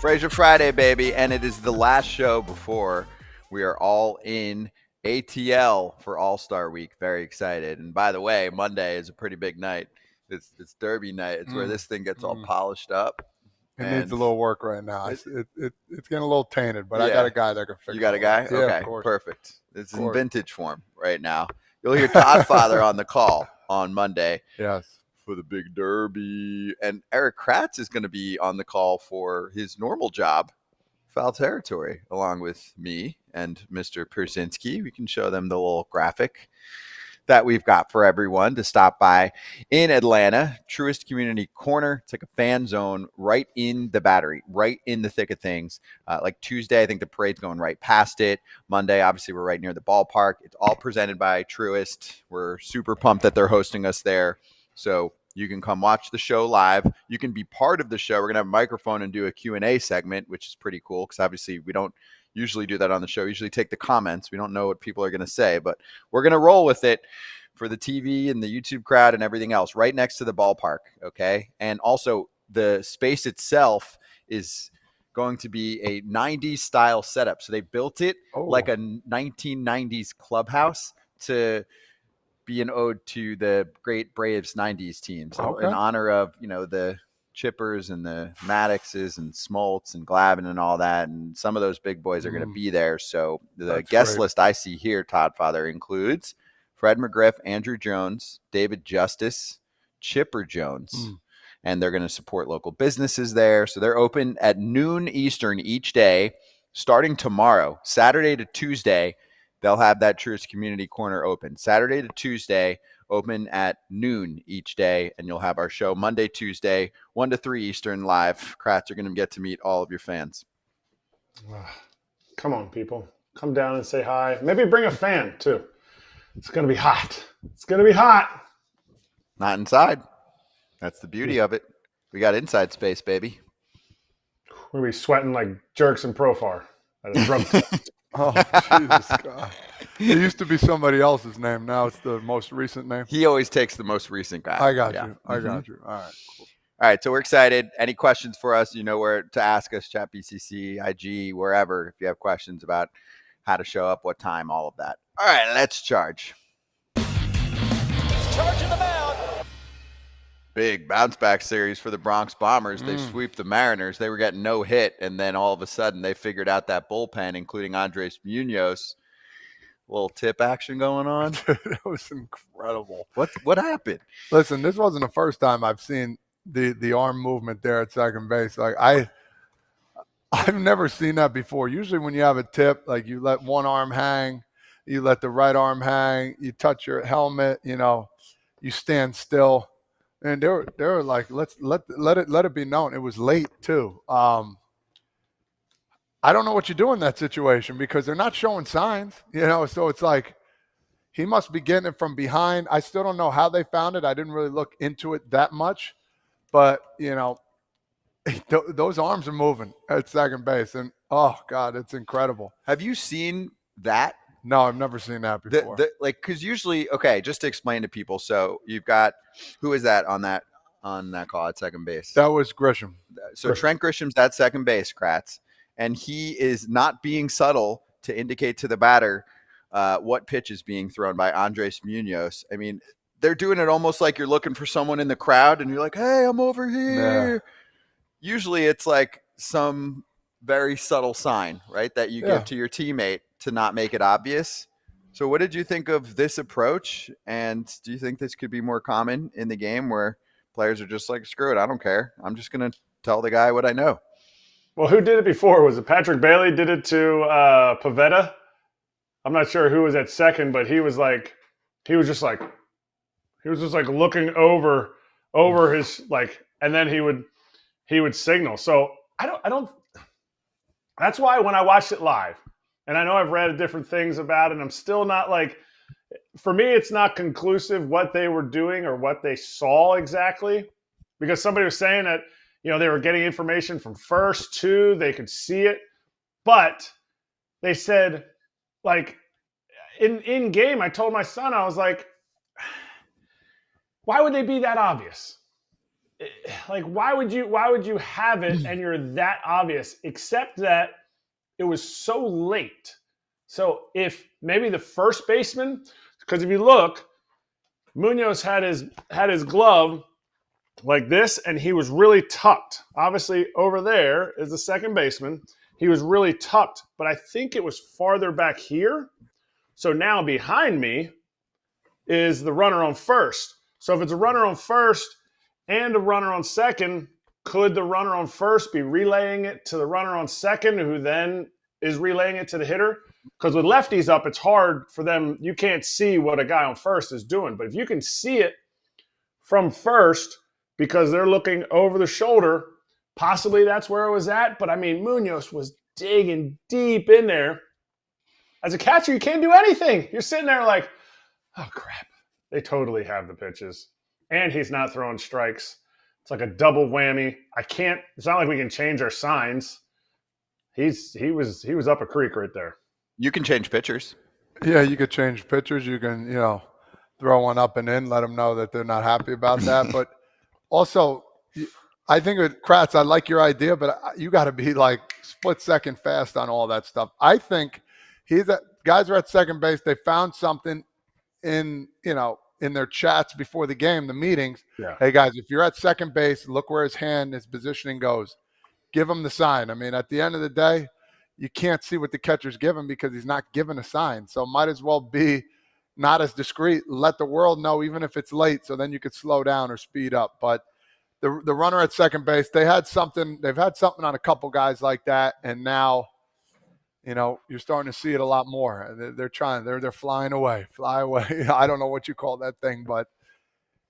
Frazier Friday, baby, and it is the last show before we are all in ATL for All-Star Week. Very excited. And by the way, Monday is a pretty big night. It's Derby night. It's where this thing gets all polished up. It needs a little work right now. It's getting a little tainted, but yeah. I got a guy that can fix it. You got a guy? Yeah, okay, of course. Perfect. It's in vintage form right now. You'll hear Todd Father on the call on Monday. Yes. For the big Derby. And Erik Kratz is going to be on the call for his normal job, Foul Territory, along with me and Mr. Persinski. We can show them the little graphic that we've got for everyone to stop by in Atlanta. Truist Community Corner. It's like a fan zone right in the Battery, right in the thick of things. Like Tuesday, I think the parade's going right past it. Monday, obviously, we're right near the ballpark. It's all presented by Truist. We're super pumped that they're hosting us there. So you can come watch the show live. You can be part of the show. We're going to have a microphone and do a Q&A segment, which is pretty cool because obviously we don't usually do that on the show. We usually take the comments. We don't know what people are going to say, but we're going to roll with it for the TV and the YouTube crowd and everything else right next to the ballpark, okay? And also the space itself is going to be a 90s style setup. So they built it like a 1990s clubhouse to be an ode to the great Braves 90s team. So in honor of, the Chippers and the Maddoxes and Smoltz and Glavine and all that. And some of those big boys are going to be there. So the guest list I see here, Todd Father, includes Fred McGriff, Andrew Jones, David Justice, Chipper Jones. And they're going to support local businesses there. So they're open at noon Eastern each day, starting tomorrow, Saturday to Tuesday. They'll have that Truist Community Corner open. Saturday to Tuesday, open at noon each day, and you'll have our show Monday, Tuesday, 1 to 3 Eastern live. Kratz, you're going to get to meet all of your fans. Come on, people. Come down and say hi. Maybe bring a fan, too. It's going to be hot. It's going to be hot. Not inside. That's the beauty of it. We got inside space, baby. We're going to be sweating like jerks in Profar at a drug test. Oh, Jesus God. It used to be somebody else's name. Now it's the most recent name. He always takes the most recent guy. I got you. I got you. All right. Cool. All right. So we're excited. Any questions for us? You know where to ask us, ChatBCC, IG, wherever, if you have questions about how to show up, what time, all of that. All right. Let's charge. Charging the mound. Big bounce back series for the Bronx Bombers. They sweep the Mariners. They were getting no hit, and then all of a sudden they figured out that bullpen, including Andres Munõz. Little tip action going on. That was incredible. What happened? Listen, this wasn't the first time I've seen the arm movement there at second base. Like I've never seen that before. Usually when you have a tip, like you let one arm hang, you let the right arm hang, you touch your helmet, you stand still. And they were like, let it be known. It was late too. I don't know what you do in that situation because they're not showing signs, So it's like he must be getting it from behind. I still don't know how they found it. I didn't really look into it that much, but those arms are moving at second base, and oh God, it's incredible. Have you seen that? No, I've never seen that before. Because usually, okay, just to explain to people. So you've got, who is that on that call at second base? That was Grisham. So Trent Grisham's at second base, Kratz, and he is not being subtle to indicate to the batter what pitch is being thrown by Andres Munõz. I mean, they're doing it almost like you're looking for someone in the crowd, and you're like, "Hey, I'm over here." Yeah. Usually, it's like some very subtle sign, right, that you give to your teammate to not make it obvious. So what did you think of this approach? And do you think this could be more common in the game where players are just like, screw it, I don't care. I'm just going to tell the guy what I know. Well, who did it before? Was it Patrick Bailey did it to Pavetta? I'm not sure who was at second, but he was just like looking over his, like, and then he would signal. So I don't, that's why when I watched it live, and I know I've read different things about it, and I'm still not like, for me, it's not conclusive what they were doing or what they saw exactly, because somebody was saying that, they were getting information from first, too, they could see it. But they said, like, in game, I told my son, I was like, why would they be that obvious? like, why would you have it and you're that obvious, except that it was so late. So if maybe the first baseman, because if you look, Muñoz had his glove like this, and he was really tucked. Obviously, over there is the second baseman. He was really tucked, but I think it was farther back here. So now behind me is the runner on first. So if it's a runner on first and a runner on second, could the runner on first be relaying it to the runner on second, who then is relaying it to the hitter? Because with lefties up, it's hard for them. You can't see what a guy on first is doing. But if you can see it from first because they're looking over the shoulder, possibly that's where it was at. But, I mean, Muñoz was digging deep in there. As a catcher, you can't do anything. You're sitting there like, oh, crap. They totally have the pitches. And he's not throwing strikes. It's like a double whammy. It's not like we can change our signs. He was up a creek right there. You can change pitchers. Yeah, you could change pitchers. You can, throw one up and in, let them know that they're not happy about that. But also, I think with Kratz, I like your idea, but you got to be like split second fast on all that stuff. I think guys are at second base. They found something in their chats before the game, the meetings. Yeah. Hey guys, if you're at second base, look where his positioning goes. Give him the sign. I mean, at the end of the day, you can't see what the catcher's giving because he's not giving a sign. So might as well be not as discreet. Let the world know, even if it's late, so then you could slow down or speed up. But the runner at second base, they've had something on a couple guys like that, and now you're starting to see it a lot more. They're flying away. Fly away. I don't know what you call that thing, but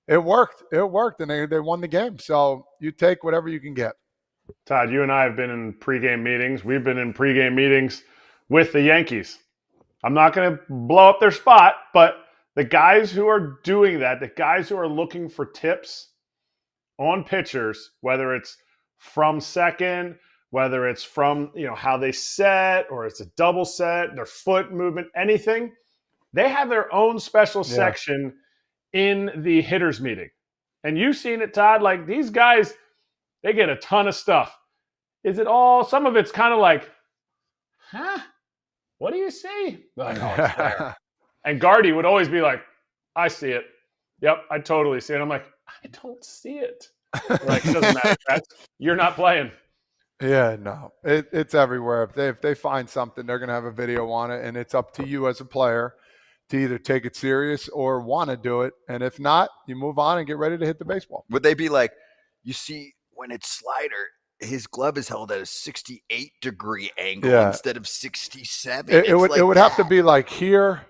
it worked. It worked, and they won the game. So you take whatever you can get. Todd, you and I have been in pregame meetings. We've been in pregame meetings with the Yankees. I'm not going to blow up their spot, but the guys who are doing that, the guys who are looking for tips on pitchers, whether it's from second, whether it's from how they set or it's a double set, their foot movement, anything, they have their own special section in the hitters meeting. And you've seen it, Todd. Like, these guys, they get a ton of stuff. Is it all? Some of it's kind of like, huh? What do you see? Like, oh, it's there. And Gardy would always be like, I see it. Yep, I totally see it. I'm like, I don't see it. Like, it doesn't matter. You're not playing. Yeah, no, it's everywhere. If they find something, they're going to have a video on it, and it's up to you as a player to either take it serious or want to do it. And if not, you move on and get ready to hit the baseball. Would they be like, you see, when it's slider, his glove is held at a 68-degree angle instead of 67. It would have to be like here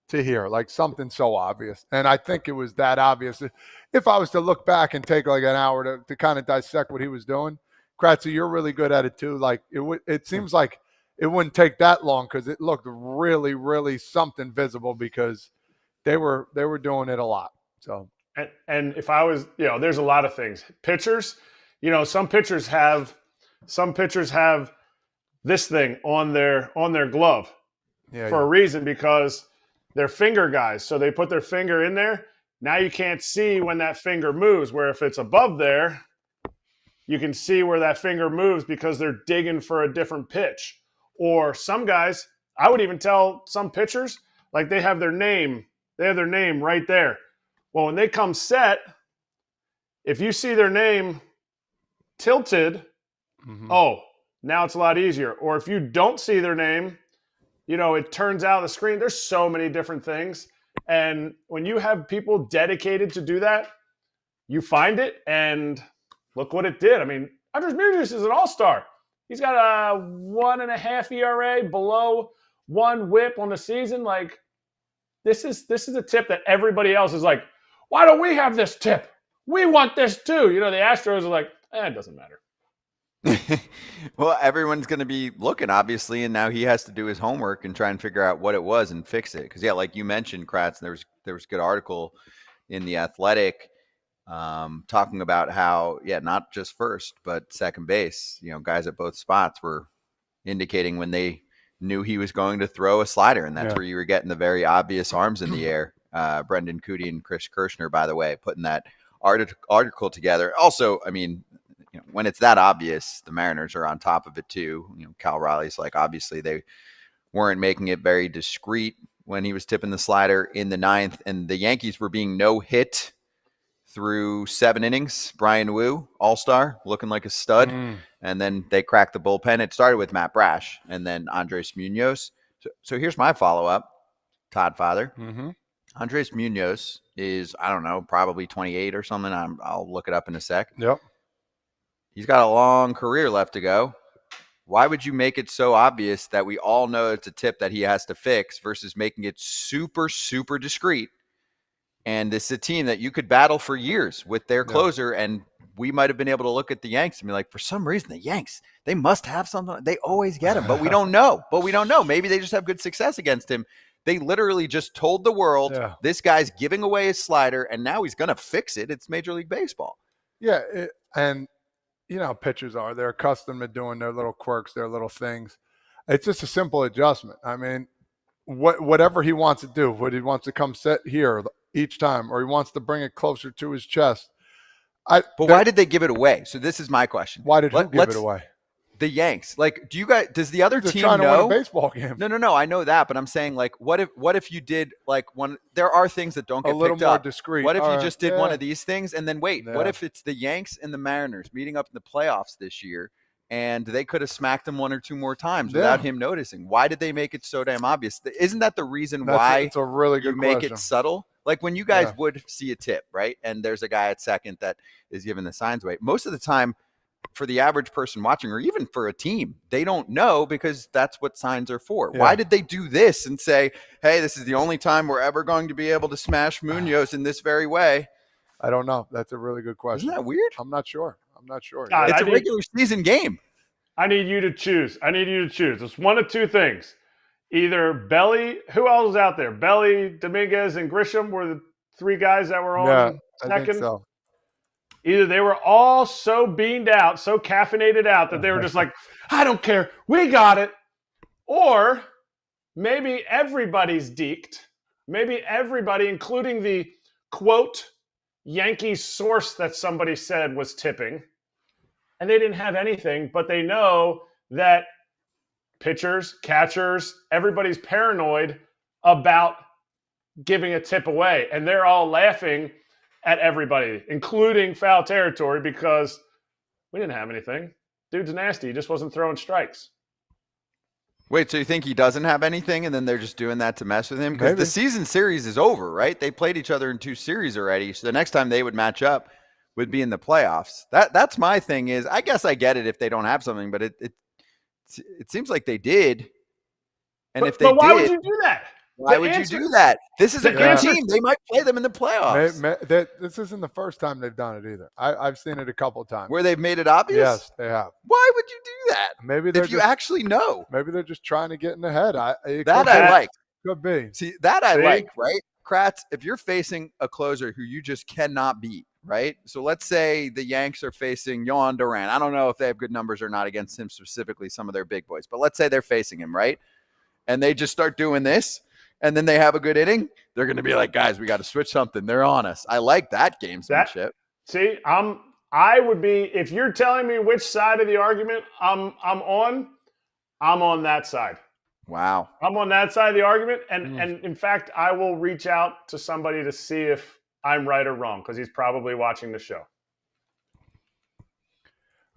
to here, like something so obvious. And I think it was that obvious. If I was to look back and take like an hour to kind of dissect what he was doing, Kratz, you're really good at it too. Like it seems like it wouldn't take that long because it looked really, really something visible because they were doing it a lot. So and if I was, there's a lot of things. Pitchers, some pitchers have this thing on their glove for a reason, because they're finger guys. So they put their finger in there. Now you can't see when that finger moves, where if it's above there, you can see where that finger moves because they're digging for a different pitch. Or some guys, I would even tell some pitchers, like they have their name right there. Well, when they come set, if you see their name tilted, now it's a lot easier. Or if you don't see their name, it turns out the screen. There's so many different things. And when you have people dedicated to do that, you find it, and look what it did. I mean, Andres Munõz is an all-star. He's got a 1.5 ERA, below 1 WHIP on the season. Like, this is a tip that everybody else is like, why don't we have this tip? We want this too. The Astros are like, it doesn't matter. Well, everyone's going to be looking, obviously, and now he has to do his homework and try and figure out what it was and fix it. Because, like you mentioned, Kratz, there was a good article in The Athletic talking about how, not just first, but second base, guys at both spots were indicating when they knew he was going to throw a slider, and that's where you were getting the very obvious arms in the air. Brendan Cootie and Chris Kirshner, by the way, putting that article together. Also, I mean, when it's that obvious, the Mariners are on top of it too. Cal Raleigh's like, obviously they weren't making it very discreet when he was tipping the slider in the 9th, and the Yankees were being no hit through 7 innings. Bryan Woo, all-star, looking like a stud. And then they cracked the bullpen. It started with Matt Brash and then Andres Munõz. So here's my follow-up, Todd Father. Andrés Muñoz is, I don't know, probably 28 or something. I'll look it up in a sec. Yep. He's got a long career left to go. Why would you make it so obvious that we all know it's a tip that he has to fix versus making it super, super discreet? And this is a team that you could battle for years with their closer, and we might have been able to look at the Yanks and be like, for some reason, the Yanks, they must have something. They always get him, but we don't know. Maybe they just have good success against him. They literally just told the world, this guy's giving away his slider, and now he's going to fix it. It's Major League Baseball. Yeah, and pitchers they're accustomed to doing their little quirks, their little things. It's just a simple adjustment. I mean, whatever he wants to do, what he wants to come set here each time, or he wants to bring it closer to his chest. But why did they give it away? So this is my question. Why did who give it away? The Yanks. Like, does the other team trying know? To win a baseball game. No. I know that, but I'm saying, like, what if you did like there are things that don't get a little picked more up. Discreet. What if you just did one of these things and then wait? Yeah. What if it's the Yanks and the Mariners meeting up in the playoffs this year, and they could have smacked him 1 or 2 more times without him noticing? Why did they make it so damn obvious? Isn't that the reason why it's a really good make question. it subtle? Like when you guys would see a tip, right? And there's a guy at second that is giving the signs away. Most of the time, for the average person watching, or even for a team, they don't know because that's what signs are for. Why did they do this and say, hey, this is the only time we're ever going to be able to smash Muñoz in this very way? I don't know. That's a really good question. Isn't that weird? I'm not sure. It's a regular season game. I need you to choose. It's one of 2 things. Either Belly, who else was out there? Belly, Dominguez, and Grisham were the 3 guys that were on second. I think so. Either they were all so beamed out, so caffeinated out that they were just like, I don't care, we got it. Or maybe everybody's deked. Maybe everybody, including the, quote, Yankees source that somebody said was tipping, and they didn't have anything, but they know that pitchers, catchers, everybody's paranoid about giving a tip away. And they're all laughing at everybody, including foul territory, because we didn't have anything. Dude's nasty. He just wasn't throwing strikes. Wait, so you think he doesn't have anything and then they're just doing that to mess with him? Because the season series is over, right? They played each other in 2 series already. So the next time they would match up would be in the playoffs. That's my thing is, I guess I get it if they don't have something, but it seems like they did. And if they did, why would you do that? Why would you do that? This is a good team. They might play them in the playoffs. This isn't the first time they've done it either. I've seen it a couple of times. Where they've made it obvious? Yes, they have. Why would you do that? Maybe if you actually know. Maybe they're just trying to get in the head. I like. Could be. See, I like, right? Kratz, if you're facing a closer who you just cannot beat, right? So let's say the Yanks are facing Yohan Duran. I don't know if they have good numbers or not against him specifically, some of their big boys. But let's say they're facing him, right? And they just start doing this. And then they have a good inning, they're going to be like, guys, we got to switch something. They're on us. I like that gamesmanship. I would be, if you're telling me which side of the argument I'm on that side. Wow. I'm on that side of the argument. And in fact, I will reach out to somebody to see if I'm right or wrong, because he's probably watching the show.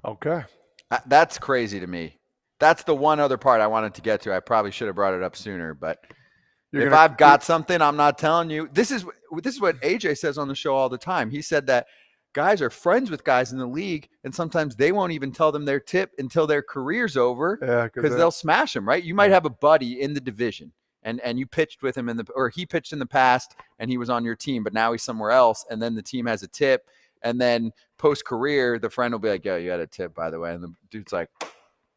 Okay. That's crazy to me. That's the one other part I wanted to get to. I probably should have brought it up sooner, but if I've got something, I'm not telling you. This is what AJ says on the show all the time. He said that guys are friends with guys in the league, and sometimes they won't even tell them their tip until their career's over because they'll smash them, right? You might have a buddy in the division, and you pitched with him or he pitched in the past, and he was on your team, but now he's somewhere else, and then the team has a tip, and then post-career, the friend will be like, yo, you got a tip, by the way, and the dude's like,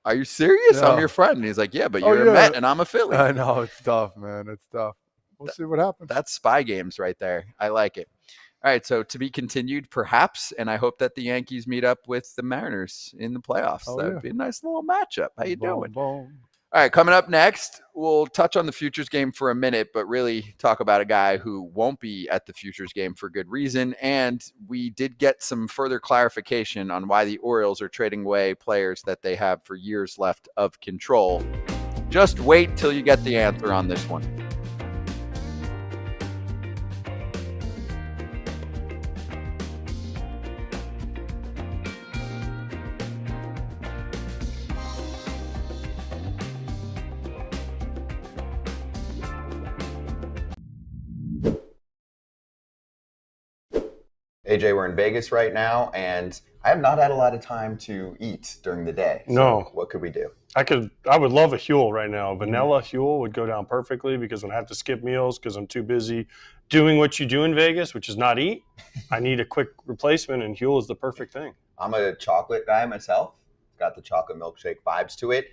are you serious? Yeah. I'm your friend. And he's like, yeah, but you're a Met and I'm a Philly. I know. It's tough, man. It's tough. We'll see what happens. That's spy games right there. I like it. All right, so to be continued, perhaps, and I hope that the Yankees meet up with the Mariners in the playoffs. That would be a nice little matchup. How you doing? Boom. All right, coming up next, we'll touch on the Futures game for a minute, but really talk about a guy who won't be at the Futures game for good reason. And we did get some further clarification on why the Orioles are trading away players that they have for years left of control. Just wait till you get the answer on this one. AJ, we're in Vegas right now, and I have not had a lot of time to eat during the day. So No. what could we do? I would love a Huel right now. Vanilla Huel would go down perfectly because when I have to skip meals because I'm too busy doing what you do in Vegas, which is not eat, I need a quick replacement, and Huel is the perfect thing. I'm a chocolate guy myself. It's got the chocolate milkshake vibes to it.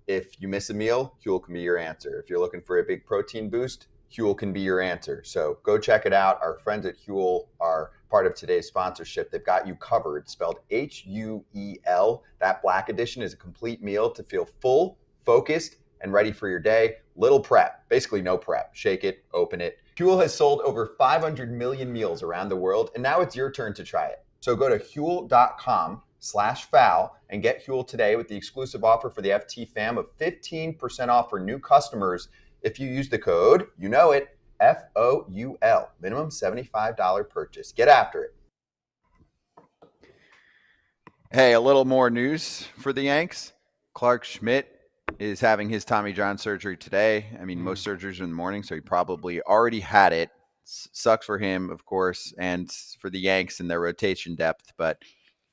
If you miss a meal, Huel can be your answer. If you're looking for a big protein boost, Huel can be your answer. So go check it out. Our friends at Huel are part of today's sponsorship. They've got you covered, spelled Huel. That black edition is a complete meal to feel full, focused, and ready for your day. Little prep, basically no prep. Shake it, open it. Huel has sold over 500 million meals around the world, and now it's your turn to try it. So go to Huel.com/foul and get Huel today with the exclusive offer for the FT fam of 15% off for new customers if you use the code, you know it, FOUL, minimum $75 purchase. Get after it. Hey, a little more news for the Yanks. Clarke Schmidt is having his Tommy John surgery today. I mean, most surgeries are in the morning, so he probably already had it. Sucks for him, of course, and for the Yanks and their rotation depth. But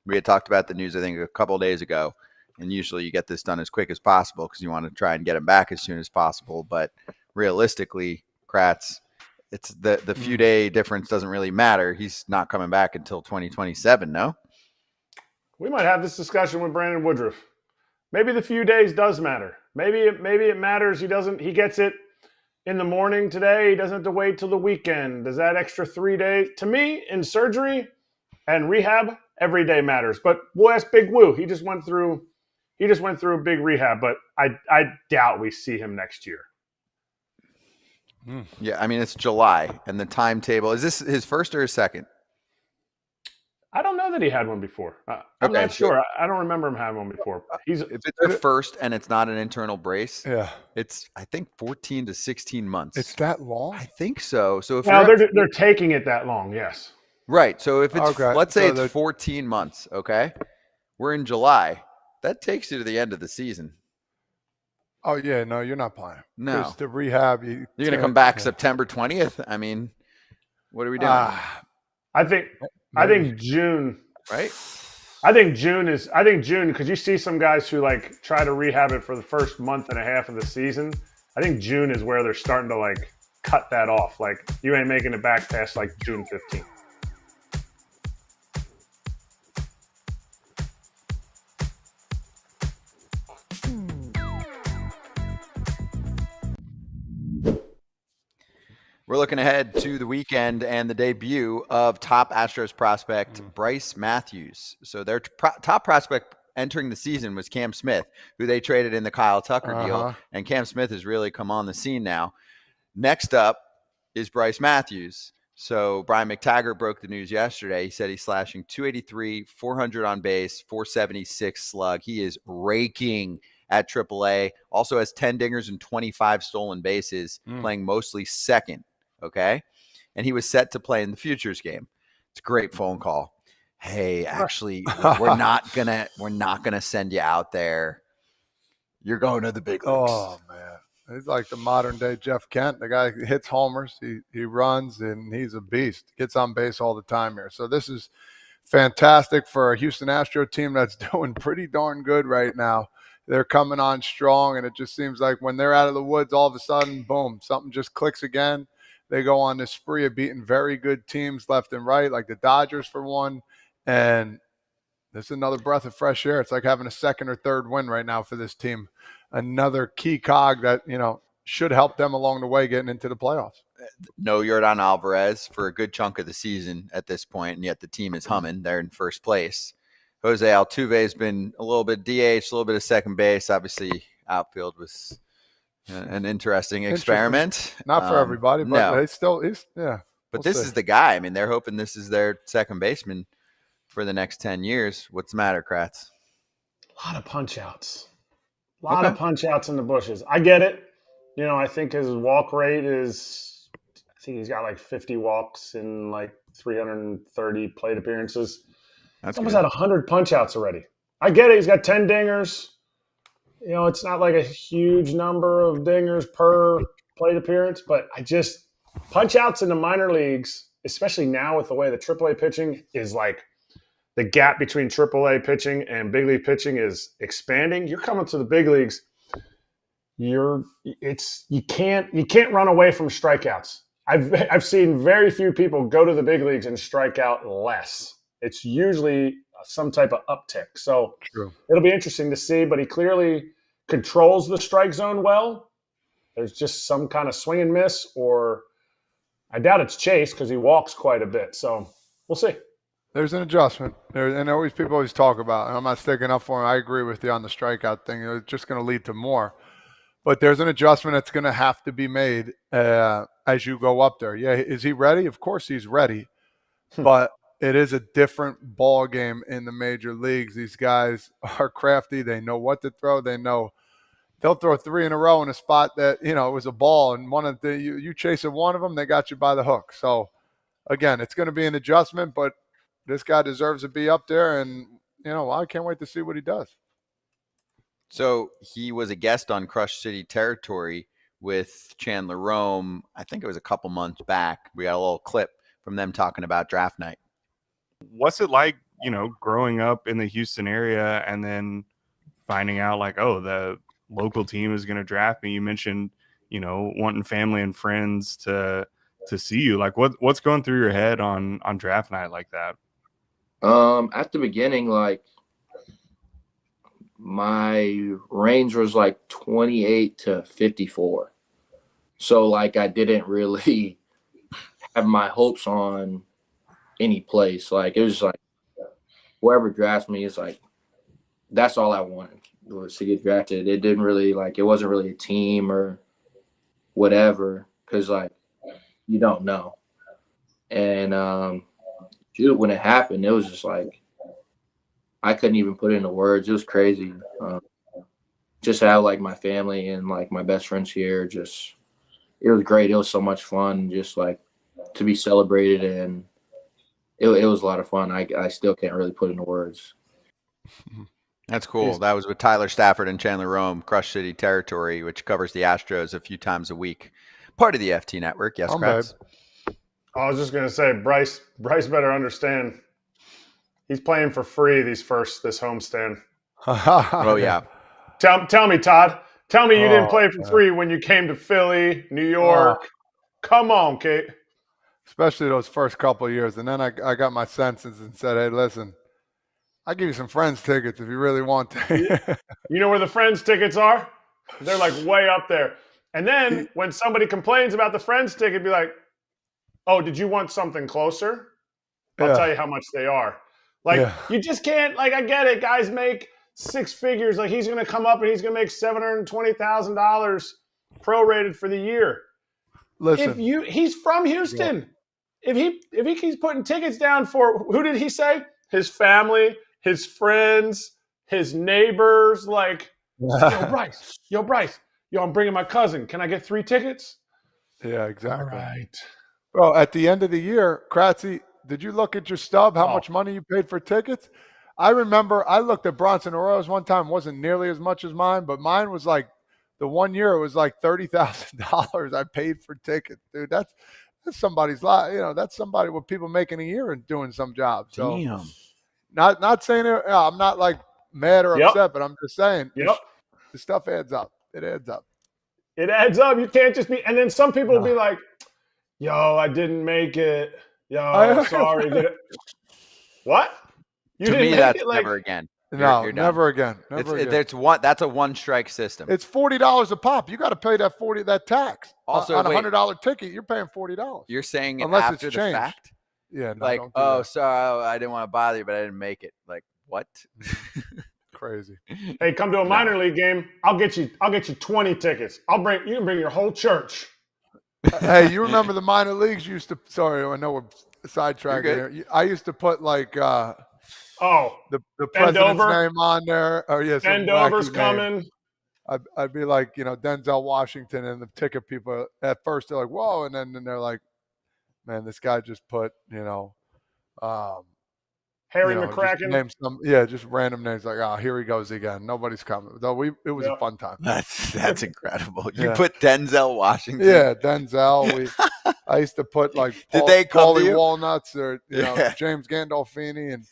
we had talked about the news, I think, a couple of days ago. And usually you get this done as quick as possible because you want to try and get him back as soon as possible. But realistically, Kratz, it's the few day difference doesn't really matter. He's not coming back until 2027, no? We might have this discussion with Brandon Woodruff. Maybe the few days does matter. Maybe it matters. He gets it in the morning today. He doesn't have to wait till the weekend. Does that extra 3 days? To me, in surgery and rehab, every day matters. But we'll ask Big Woo. He just went through a big rehab, but I doubt we see him next year. Yeah, I mean, it's July, and the timetable, is this his first or his second? I don't know that he had one before. I'm not sure. I don't remember him having one before. If it's the first and it's not an internal brace, Yeah, it's, I think, 14 to 16 months. it's that long. I think so. So if they're taking it that long, yes. Right. So if it's, Okay, let's say so it's 14 months, okay? We're in July. That takes you to the end of the season. Oh yeah, no, you're not playing. No. 'Cause the rehab. You're going to come back September 20th? I mean, what are we doing? I think June. Right? I think June because you see some guys who like try to rehab it for the first month and a half of the season. I think June is where they're starting to like cut that off. Like you ain't making it back past like June 15th. We're looking ahead to the weekend and the debut of top Astros prospect Brice Matthews. So their top prospect entering the season was Cam Smith, who they traded in the Kyle Tucker deal. And Cam Smith has really come on the scene now. Next up is Brice Matthews. So Brian McTaggart broke the news yesterday. He said he's slashing 283, 400 on base, 476 slug. He is raking at AAA. Also has 10 dingers and 25 stolen bases, playing mostly second. Okay. And he was set to play in the Futures game. It's a great phone call. Hey, actually, we're not gonna send you out there. You're going to the big leagues. Oh man, he's like the modern day Jeff Kent. The guy hits homers, he runs, and he's a beast. Gets on base all the time here. So this is fantastic for a Houston Astro team that's doing pretty darn good right now. They're coming on strong, and it just seems like when they're out of the woods, all of a sudden, boom, something just clicks again. They go on this spree of beating very good teams left and right, like the Dodgers for one. And this is another breath of fresh air. It's like having a second or third win right now for this team. Another key cog that, should help them along the way getting into the playoffs. No Yordan Alvarez for a good chunk of the season at this point, and yet the team is humming. They're in first place. Jose Altuve has been a little bit DH, a little bit of second base. Obviously, outfield was an interesting experiment. Not for everybody, but no. But This is the guy. I mean, they're hoping this is their second baseman for the next 10 years. What's the matter, Kratz? A lot of punch-outs. A lot of punch-outs in the bushes. I get it. You know, I think his walk rate is – I think he's got like 50 walks in like 330 plate appearances. He's almost had 100 punch-outs already. I get it. He's got 10 dingers. You know, it's not like a huge number of dingers per plate appearance, but punch-outs in the minor leagues, especially now with the way the AAA pitching is like the gap between AAA pitching and big league pitching is expanding. You're coming to the big leagues. You can't run away from strikeouts. I've seen very few people go to the big leagues and strike out less. It's usually some type of uptick. So It'll be interesting to see, but he clearly controls the strike zone well. There's just some kind of swing and miss, or I doubt it's chase because he walks quite a bit. So we'll see. There's an adjustment. And people always talk about, and I'm not sticking up for him. I agree with you on the strikeout thing. It's just going to lead to more. But there's an adjustment that's going to have to be made as you go up there. Yeah, is he ready? Of course he's ready. But it is a different ball game in the major leagues. These guys are crafty. They know what to throw. They know they'll throw 3 in a row in a spot that, it was a ball. And you chasing one of them, they got you by the hook. So, again, it's going to be an adjustment, but this guy deserves to be up there. And, I can't wait to see what he does. So he was a guest on Crush City Territory with Chandler Rome. I think it was a couple months back. We got a little clip from them talking about draft night. What's it like, growing up in the Houston area and then finding out like, oh, the local team is going to draft me? You mentioned, wanting family and friends to see you. Like what's going through your head on draft night like that? At the beginning, like, my range was like 28 to 54. So like I didn't really have my hopes on any place. Like it was like whoever drafts me is like, that's all I wanted was to get drafted. It didn't really it wasn't really a team or whatever. Cause like, you don't know. And, when it happened, it was just like, I couldn't even put it into words. It was crazy. Just have like my family and like my best friends here. It was great. It was so much fun. Just like to be celebrated, and it was a lot of fun. I still can't really put into words. That's cool. That was with Tyler Stafford and Chandler Rome, Crush City Territory, which covers the Astros a few times a week. Part of the FT Network. Yes, Kratz. I was just gonna say, Brice better understand. He's playing for free this homestand. Oh, yeah. Tell me, Todd. Tell me you didn't play for free when you came to Philly, New York. Come on, Kate. Especially those first couple of years. And then I got my senses and said, hey, listen, I'll give you some Friends tickets if you really want to. You know where the Friends tickets are? They're like way up there. And then when somebody complains about the Friends ticket, be like, oh, did you want something closer? I'll tell you how much they are. You just can't, I get it. Guys make 6 figures. Like, he's going to come up and he's going to make $720,000 prorated for the year. Listen. He's from Houston. Yeah. If he's putting tickets down for, who did he say? His family, his friends, his neighbors. Yo, Brice, I'm bringing my cousin. Can I get 3 tickets? Yeah, exactly. All right. Bro, at the end of the year, Kratzy, did you look at your stub, how much money you paid for tickets? I remember I looked at Bronson Arroyo's one time. Wasn't nearly as much as mine, but mine was like the one year it was like $30,000 I paid for tickets. Dude, that's somebody's lot. That's somebody with people making a year and doing some job. So damn. Not saying it, I'm not like mad or upset, but I'm just saying the stuff adds up. It adds up. It adds up. You can't just be, and then some people will be like, yo, I didn't make it. Yo, sorry. What? To me, that's never again. You're never again. That's a one-strike system. It's $40 a pop. You got to pay that tax. Also, on a $100 ticket, you're paying $40. You're saying unless after it's the changed. fact? Yeah. No, sorry, I didn't want to bother you, but I didn't make it. Like, what? crazy. Hey, come to a minor league game. I'll get you 20 tickets. You can bring your whole church. Hey, you remember the minor leagues used to? Sorry, I know we're sidetracking You're here. I used to put like the Bend president's over. name on there. Oh yeah, some Bend wacky over's name. coming. I'd be like, Denzel Washington, and the ticket people at first they're like, whoa, and then they're like, man, this guy just put, Harry just McCracken. name just random names like, oh, here he goes again. Nobody's coming. Though it was a fun time. That's incredible. You Yeah. put Denzel Washington. Yeah, Denzel. I used to put like Did they come to Paulie you? Walnuts or Yeah. James Gandolfini and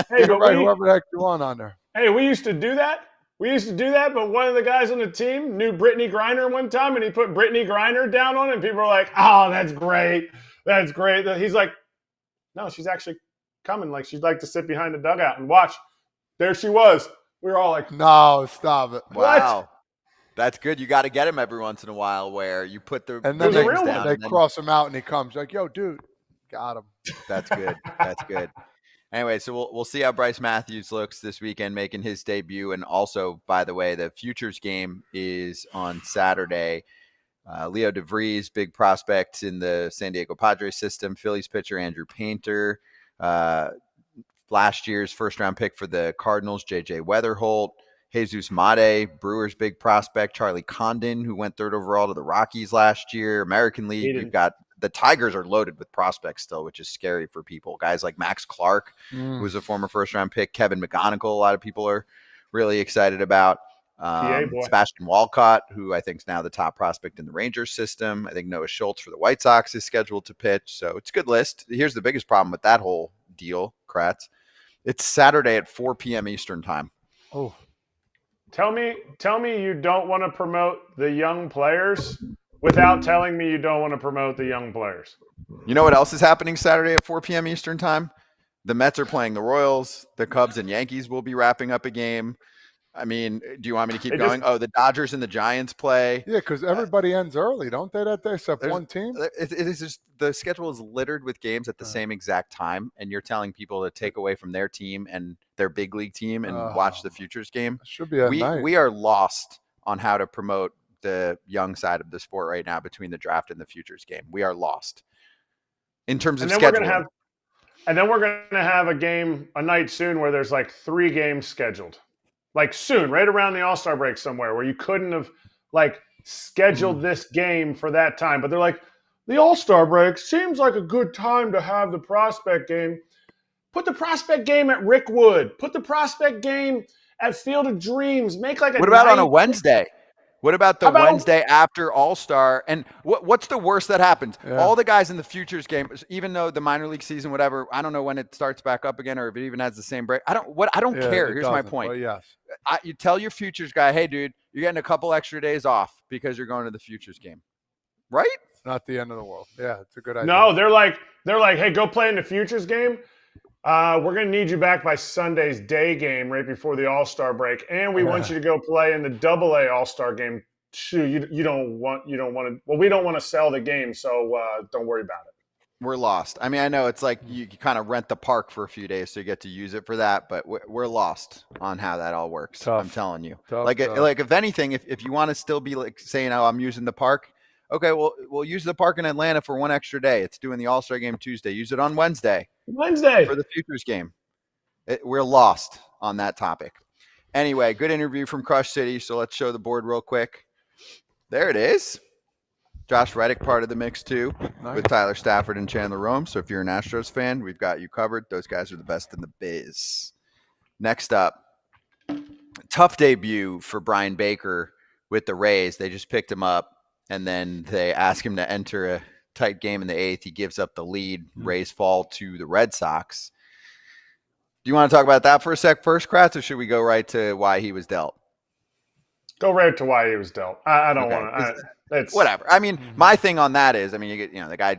Hey, whoever the heck you want on there. Hey, we used to do that. But one of the guys on the team knew Brittany Griner one time, and he put Brittany Griner down on it, and people were like, oh, that's great. That's great. He's like, no, she's actually coming. Like, she'd like to sit behind the dugout and watch. There she was. We were all like, no, stop it. Wow. What? That's good. You got to get him every once in a while where you put the And then There's a real one. they cross him out, and he comes like, yo, dude, got him. That's good. That's good. Anyway, so we'll see how Brice Matthews looks this weekend, making his debut. And also, by the way, the Futures game is on Saturday. Leo DeVries, big prospect in the San Diego Padres system. Phillies pitcher Andrew Painter. Last year's first-round pick for the Cardinals, J.J. Weatherholt. Jesus Mate, Brewers' big prospect. Charlie Condon, who went third overall to the Rockies last year. American League, you've got the Tigers are loaded with prospects still, which is scary for people. Guys like Max Clark, who was a former first-round pick. Kevin McGonigal, a lot of people are really excited about. Sebastian Walcott, who I think is now the top prospect in the Rangers system. I think Noah Schultz for the White Sox is scheduled to pitch. So it's a good list. Here's the biggest problem with that whole deal, Kratz. It's Saturday at 4 p.m. Eastern time. Oh, Tell me you don't want to promote the young players without telling me you don't want to promote the young players. You know what else is happening Saturday at 4 p.m. Eastern time? The Mets are playing the Royals. The Cubs and Yankees will be wrapping up a game. I mean, do you want me to keep going? The Dodgers and the Giants play. yeah, because everybody ends early, don't they, that day, except one team? It is just the schedule is littered with games at the same exact time, and you're telling people to take away from their team and their big league team and watch the Futures game. It should be at night. We are lost on how to promote the young side of the sport right now between the draft and the Futures game. We are lost in terms of scheduling. And then we're going to have a night soon where there's like 3 games scheduled. Like soon, right around the All-Star break somewhere where you couldn't have like scheduled this game for that time. But they're like, the All-Star break seems like a good time to have the prospect game. Put the prospect game at Rickwood. Put the prospect game at Field of Dreams. Make like a What about on a Wednesday? What about the Wednesday after All-Star? And what's the worst that happens? Yeah. All the guys in the Futures game, even though the minor league season, whatever, I don't know when it starts back up again or if it even has the same break. I don't care. Here's my point. Well, yes. You tell your Futures guy, hey, dude, you're getting a couple extra days off because you're going to the Futures game. Right? It's not the end of the world. Yeah, it's a good idea. No, they're like, hey, go play in the Futures game. We're going to need you back by Sunday's day game right before the All-Star break, and we want you to go play in the AA All-Star game. Shoot, you don't want to. Well, we don't want to sell the game, so don't worry about it. We're lost. I mean, I know it's like you kind of rent the park for a few days so you get to use it for that, but we're lost on how that all works. Tough. I'm telling you. Like if anything, if you want to still be like saying, "Oh, I'm using the park," okay, well, we'll use the park in Atlanta for one extra day. It's doing the All-Star game Tuesday. Use it on Wednesday for the Futures game. We're lost on that topic. Anyway, good interview from Crush City. So let's show the board real quick. There it is. Josh Reddick part of the mix too, with Tyler Stafford and Chandler Rome. So if you're an Astros fan, we've got you covered. Those guys are the best in the biz. Next up, tough debut for Brian Baker with the Rays. They just picked him up, and then they ask him to enter a tight game in the 8th. He gives up the lead. Rays fall to the Red Sox. Do you want to talk about that for a sec first, Kratz, or should we go right to why he was dealt? Go right to why he was dealt. I don't want to. It's whatever. I mean, my thing on that is, I mean, the guy,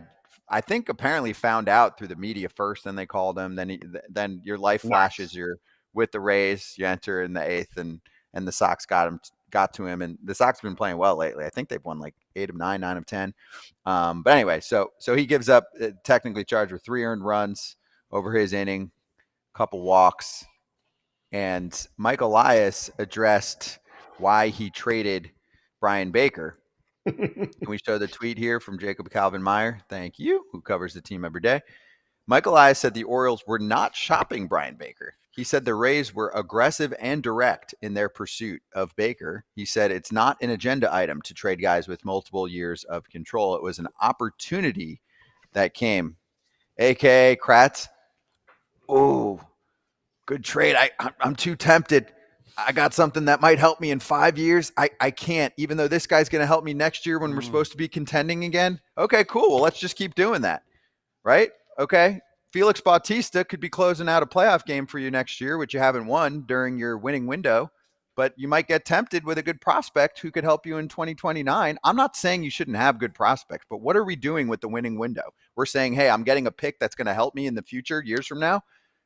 I think apparently found out through the media first, then they called him. Then your life flashes. You're with the Rays. You enter in the 8th, and the Sox got to him, and the Sox have been playing well lately. I think they've won like 8 of 9, 9 of 10. But anyway, so he gives up, technically charged with 3 earned runs over his inning, couple walks. and Mike Elias addressed why he traded Brian Baker. Can we show the tweet here from Jacob Calvin Meyer? Thank you, who covers the team every day. Mike Elias said the Orioles were not shopping Brian Baker. He said the Rays were aggressive and direct in their pursuit of Baker. He said it's not an agenda item to trade guys with multiple years of control. It was an opportunity that came. AKA Kratz. Oh, good trade. I'm too tempted. I got something that might help me in 5 years. I can't, even though this guy's going to help me next year when we're supposed to be contending again. Okay, cool. Well, let's just keep doing that. Right? Okay. Felix Bautista could be closing out a playoff game for you next year, which you haven't won during your winning window, but you might get tempted with a good prospect who could help you in 2029. I'm not saying you shouldn't have good prospects, but what are we doing with the winning window? We're saying, hey, I'm getting a pick that's going to help me in the future, years from now.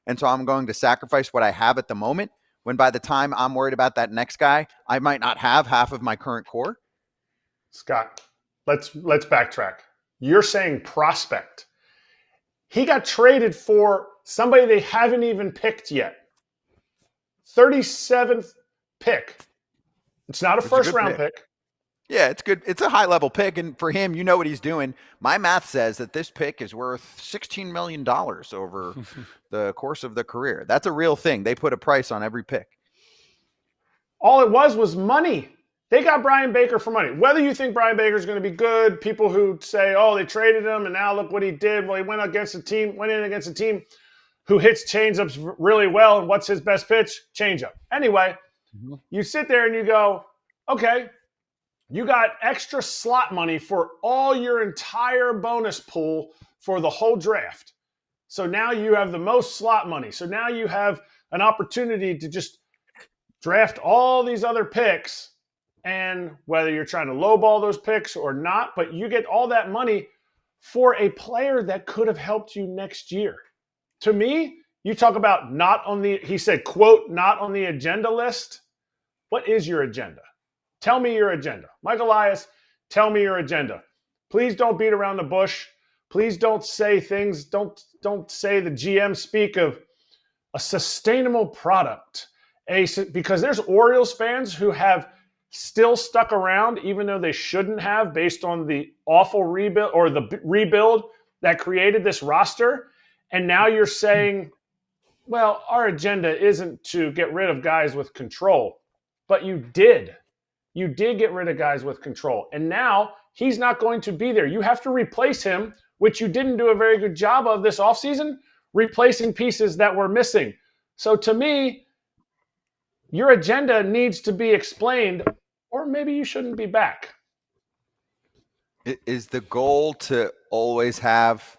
And so I'm going to sacrifice what I have at the moment, when by the time I'm worried about that next guy, I might not have half of my current core. Scott, let's backtrack. You're saying prospect. He got traded for somebody they haven't even picked yet. 37th pick. It's not a first-round pick. Yeah, it's good. It's a high-level pick, and for him, you know what he's doing. My math says that this pick is worth $16 million over the course of the career. That's a real thing. They put a price on every pick. All it was money. They got Brian Baker for money. Whether you think Brian Baker is going to be good, people who say, oh, they traded him, and now look what he did. Well, he went in against a team who hits changeups really well, and what's his best pitch? Changeup. Anyway, you sit there and you go, okay, you got extra slot money for all your entire bonus pool for the whole draft. So now you have the most slot money. So now you have an opportunity to just draft all these other picks, and whether you're trying to lowball those picks or not, but you get all that money for a player that could have helped you next year. To me, you talk about he said, quote, not on the agenda list. What is your agenda? Tell me your agenda. Mike Elias, tell me your agenda. Please don't beat around the bush. Please don't say things. Don't say the GM speak of a sustainable product. Because there's Orioles fans who have still stuck around, even though they shouldn't have, based on the awful rebuild or the rebuild that created this roster. And now you're saying, well, our agenda isn't to get rid of guys with control. But you did. You did get rid of guys with control. And now he's not going to be there. You have to replace him, which you didn't do a very good job of this offseason, replacing pieces that were missing. So to me, your agenda needs to be explained, or maybe you shouldn't be back. Is the goal to always have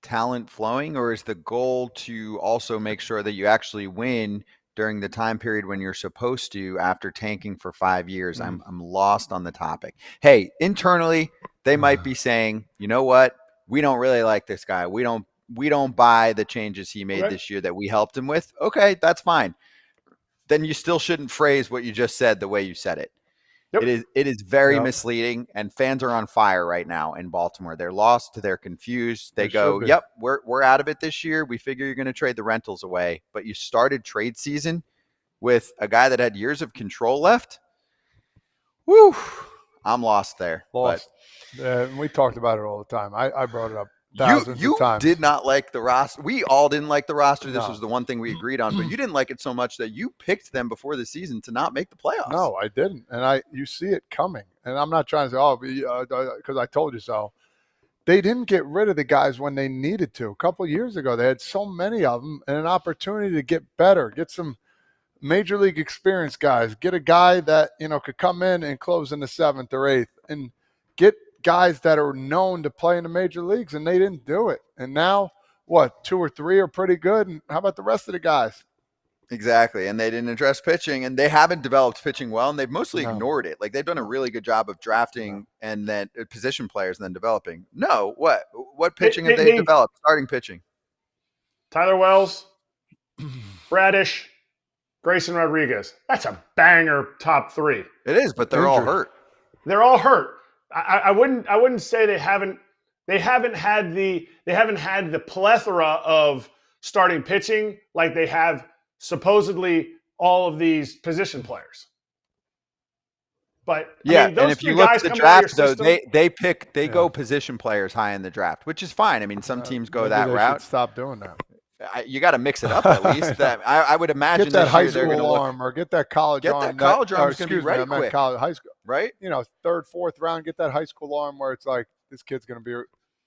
talent flowing, or is the goal to also make sure that you actually win during the time period when you're supposed to after tanking for 5 years? I'm lost on the topic. Hey, internally, they might be saying, you know what? We don't really like this guy. We don't buy the changes he made this year that we helped him with. Okay, that's fine. Then you still shouldn't phrase what you just said the way you said it. Yep. It is very misleading, and fans are on fire right now in Baltimore. They're lost. They're confused. They go, yep, we're out of it this year. We figure you're going to trade the rentals away. But you started trade season with a guy that had years of control left. Woo, I'm lost there. We talked about it all the time. I brought it up thousands of times. You did not like the roster. We all didn't like the roster. This was the one thing we agreed on, but you didn't like it so much that you picked them before the season to not make the playoffs. No, I didn't. And you see it coming. And I'm not trying to say, because I told you so. They didn't get rid of the guys when they needed to. A couple of years ago, they had so many of them and an opportunity to get better, get some major league experience guys, get a guy that, could come in and close in the 7th or 8th, and get guys that are known to play in the major leagues, and they didn't do it. And now, 2 or 3 are pretty good, and how about the rest of the guys? Exactly, and they didn't address pitching, and they haven't developed pitching well, and they've mostly ignored it. Like, they've done a really good job of drafting and then position players and then developing. No, what pitching have they developed? Starting pitching. Tyler Wells, Bradish, Grayson Rodriguez. That's a banger top 3. It is, but they're all hurt. They're all hurt. I wouldn't say they haven't had the plethora of starting pitching like they have supposedly all of these position players. But yeah, I mean, those and if three you look guys at the coming out of draft, your though, system, they go position players high in the draft, which is fine. I mean, some teams go Maybe that they route. should stop doing that. You got to mix it up at least. That I would imagine Get that this high year they're going to school look. arm or get that college Get arm. that college arm is going to be ready I meant quick, college, high school, right? you know, third, fourth round. Get that high school arm where it's like this kid's going to be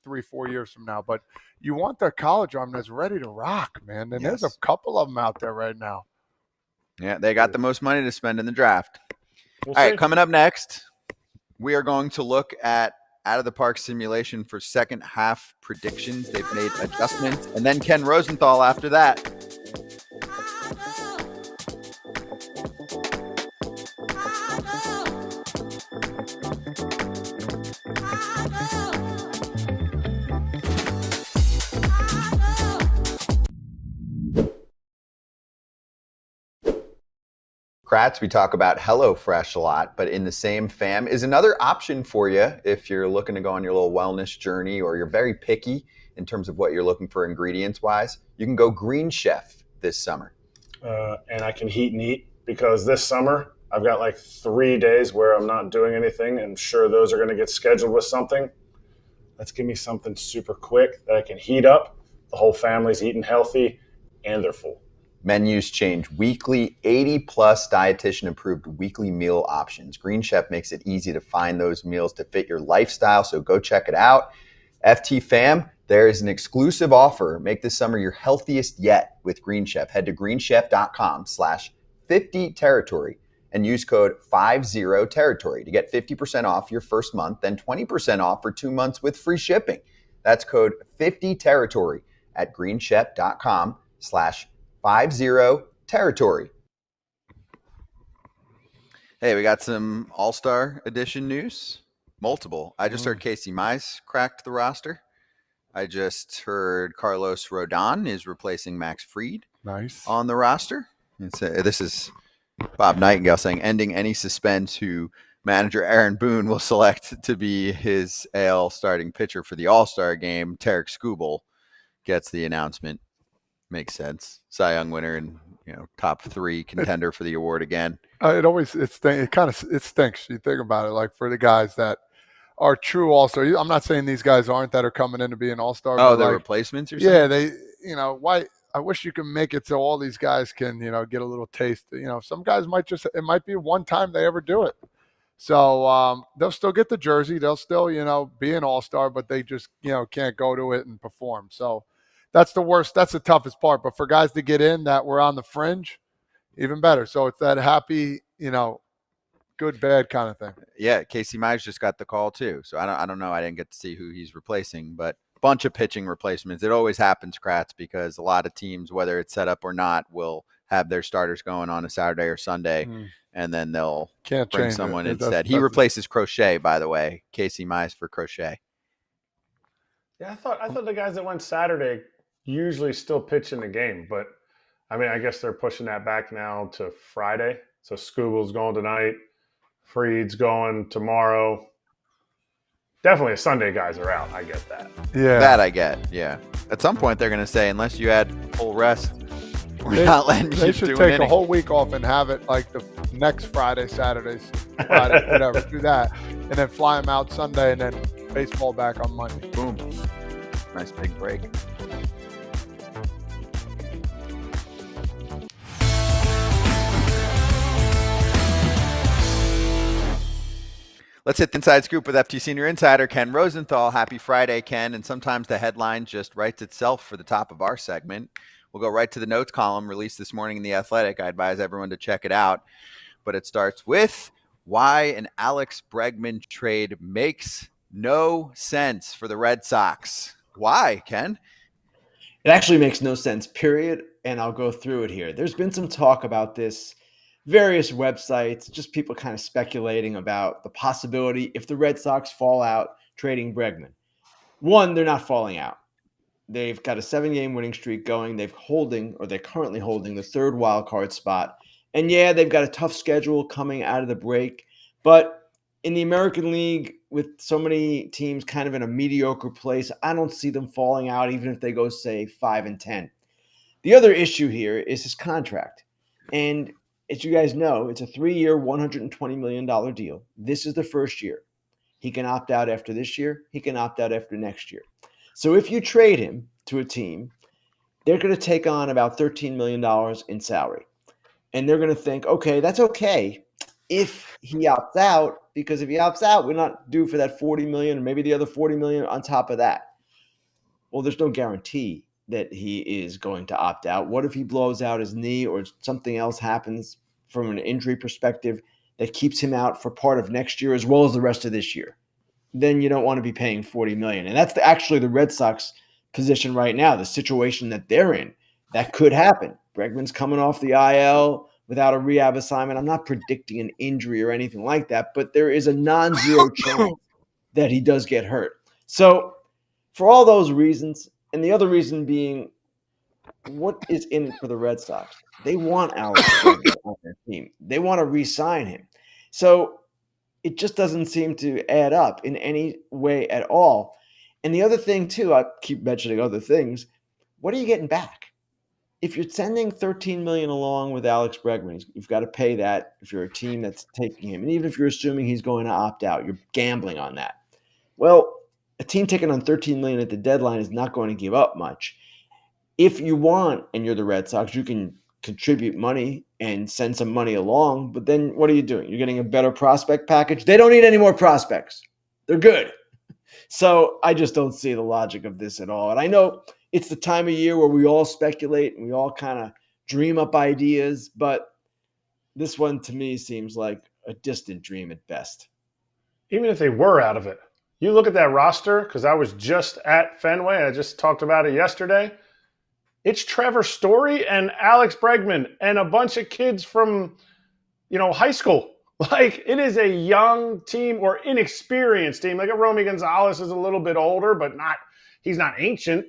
3-4 years from now. But you want that college arm that's ready to rock, man. And there's a couple of them out there right now. Yeah, they got the most money to spend in the draft. we'll All see. right, coming up next, we are going to look at out of the park simulation for second half predictions. They've made adjustments, and then Ken Rosenthal after that. Kratz, we talk about HelloFresh a lot, but in the same fam is another option for you if you're looking to go on your little wellness journey or you're very picky in terms of what you're looking for ingredients-wise. You can go Green Chef this summer. And I can heat and eat because this summer I've got like 3 days where I'm not doing anything. I'm sure those are going to get scheduled with something. Let's give me something super quick that I can heat up. The whole family's eating healthy and they're full. Menus change weekly, 80-plus dietitian-approved weekly meal options. Green Chef makes it easy to find those meals to fit your lifestyle, so go check it out. FT fam, there is an exclusive offer. Make this summer your healthiest yet with Green Chef. Head to greenchef.com/50territory and use code 50territory to get 50% off your first month, then 20% off for 2 months with free shipping. That's code 50territory at greenchef.com/50territory. Hey, we got some All-Star Edition news. Multiple. I just heard Casey Mize cracked the roster. I just heard Carlos Rodon is replacing Max Fried on the roster. This is Bob Nightingale saying, ending any suspense who manager Aaron Boone will select to be his AL starting pitcher for the All-Star game. Tarek Skubal gets the announcement. Makes sense. Cy Young winner and top 3 contender for the award again. It stinks. You think about it, like for the guys that are true all-star. I'm not saying these guys aren't that are coming in to be an all-star. Oh, the replacements. Yeah, why? I wish you can make it so all these guys can get a little taste. Some guys it might be one time they ever do it. So they'll still get the jersey. They'll still be an all-star, but they just can't go to it and perform. So that's the worst. That's the toughest part. But for guys to get in that were on the fringe, even better. So it's that happy, good, bad kind of thing. Yeah, Casey Mize just got the call too. So I don't know. I didn't get to see who he's replacing, but bunch of pitching replacements. It always happens, Kratz, because a lot of teams, whether it's set up or not, will have their starters going on a Saturday or Sunday, and then they'll bring someone instead. He replaces Crochet, by the way. Casey Mize for Crochet. Yeah, I thought the guys that went Saturday usually still pitch in the game, but I mean, I guess they're pushing that back now to Friday. So Skubal's going tonight. Fried's going tomorrow. Definitely Sunday guys are out. I get that. Yeah. That I get, yeah. At some point, they're going to say, unless you add full rest, we're not letting you do anything. They should take a whole week off and have it like the next Friday, Saturdays, Friday, whatever. Do that. And then fly them out Sunday and then baseball back on Monday. Boom. Nice big break. Let's hit the inside scoop with FT Senior Insider Ken Rosenthal. Happy Friday, Ken. And sometimes the headline just writes itself for the top of our segment. We'll go right to the notes column released this morning in The Athletic. I advise everyone to check it out. But it starts with why an Alex Bregman trade makes no sense for the Red Sox. Why, Ken? It actually makes no sense, period. And I'll go through it here. There's been some talk about this. Various websites, just people kind of speculating about the possibility if the Red Sox fall out trading Bregman. One, they're not falling out. They've got a 7-game winning streak going. They're currently holding the 3rd wild card spot. And yeah, they've got a tough schedule coming out of the break. But in the American League, with so many teams kind of in a mediocre place, I don't see them falling out, even if they go, say, 5-10. The other issue here is his contract. And as you guys know, it's a 3-year, $120 million deal. This is the first year. He can opt out after this year. He can opt out after next year. So if you trade him to a team, they're going to take on about $13 million in salary. And they're going to think, okay, that's okay if he opts out, because if he opts out, we're not due for that $40 million or maybe the other $40 million on top of that. Well, there's no guarantee that he is going to opt out. What if he blows out his knee or something else happens from an injury perspective that keeps him out for part of next year as well as the rest of this year? Then you don't want to be paying $40 million. And that's actually the Red Sox position right now, the situation that they're in. That could happen. Bregman's coming off the IL without a rehab assignment. I'm not predicting an injury or anything like that, but there is a non-zero chance that he does get hurt. So for all those reasons, and the other reason being, what is in it for the Red Sox? They want Alex Bregman on their team. They want to re-sign him. So it just doesn't seem to add up in any way at all. And the other thing, too, I keep mentioning other things. What are you getting back? If you're sending $13 million along with Alex Bregman, you've got to pay that if you're a team that's taking him. And even if you're assuming he's going to opt out, you're gambling on that. Well, a team taking on $13 million at the deadline is not going to give up much. If you want, and you're the Red Sox, you can contribute money and send some money along. But then what are you doing? You're getting a better prospect package. They don't need any more prospects. They're good. So I just don't see the logic of this at all. And I know it's the time of year where we all speculate and we all kind of dream up ideas, but this one to me seems like a distant dream at best. Even if they were out of it, you look at that roster, because I was just at Fenway. I just talked about it yesterday. It's Trevor Story and Alex Bregman and a bunch of kids from, high school. Like, it is a young team or inexperienced team. Like, a Romy Gonzalez is a little bit older, but he's not ancient.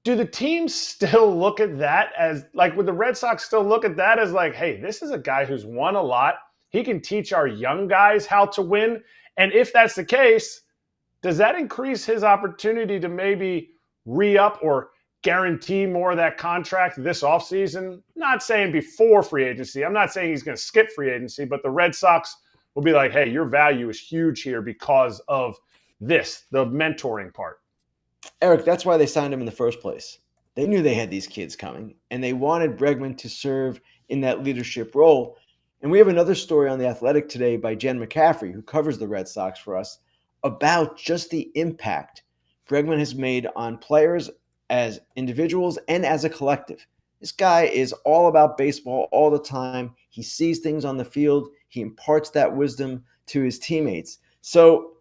Do the teams still look at that as, like, would the Red Sox still look at that as like, hey, this is a guy who's won a lot. He can teach our young guys how to win. And if that's the case, does that increase his opportunity to maybe re-up or guarantee more of that contract this offseason? Not saying before free agency. I'm not saying he's going to skip free agency, but the Red Sox will be like, hey, your value is huge here because of this, the mentoring part. Erik, that's why they signed him in the first place. They knew they had these kids coming, and they wanted Bregman to serve in that leadership role. And we have another story on The Athletic today by Jen McCaffrey, who covers the Red Sox for us, about just the impact Bregman has made on players as individuals and as a collective. This guy is all about baseball all the time. He sees things on the field. He imparts that wisdom to his teammates. So,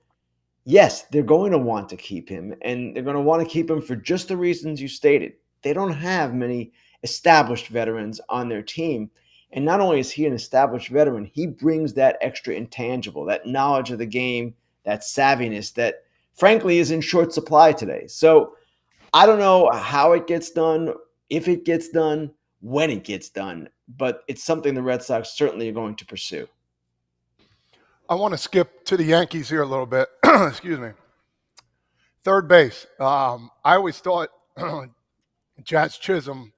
yes, they're going to want to keep him, and they're going to want to keep him for just the reasons you stated. They don't have many established veterans on their team. And not only is he an established veteran, he brings that extra intangible, that knowledge of the game, that savviness that, frankly, is in short supply today. So I don't know how it gets done, if it gets done, when it gets done, but it's something the Red Sox certainly are going to pursue. I want to skip to the Yankees here a little bit. Excuse me. Third base. I always thought Jazz Chisholm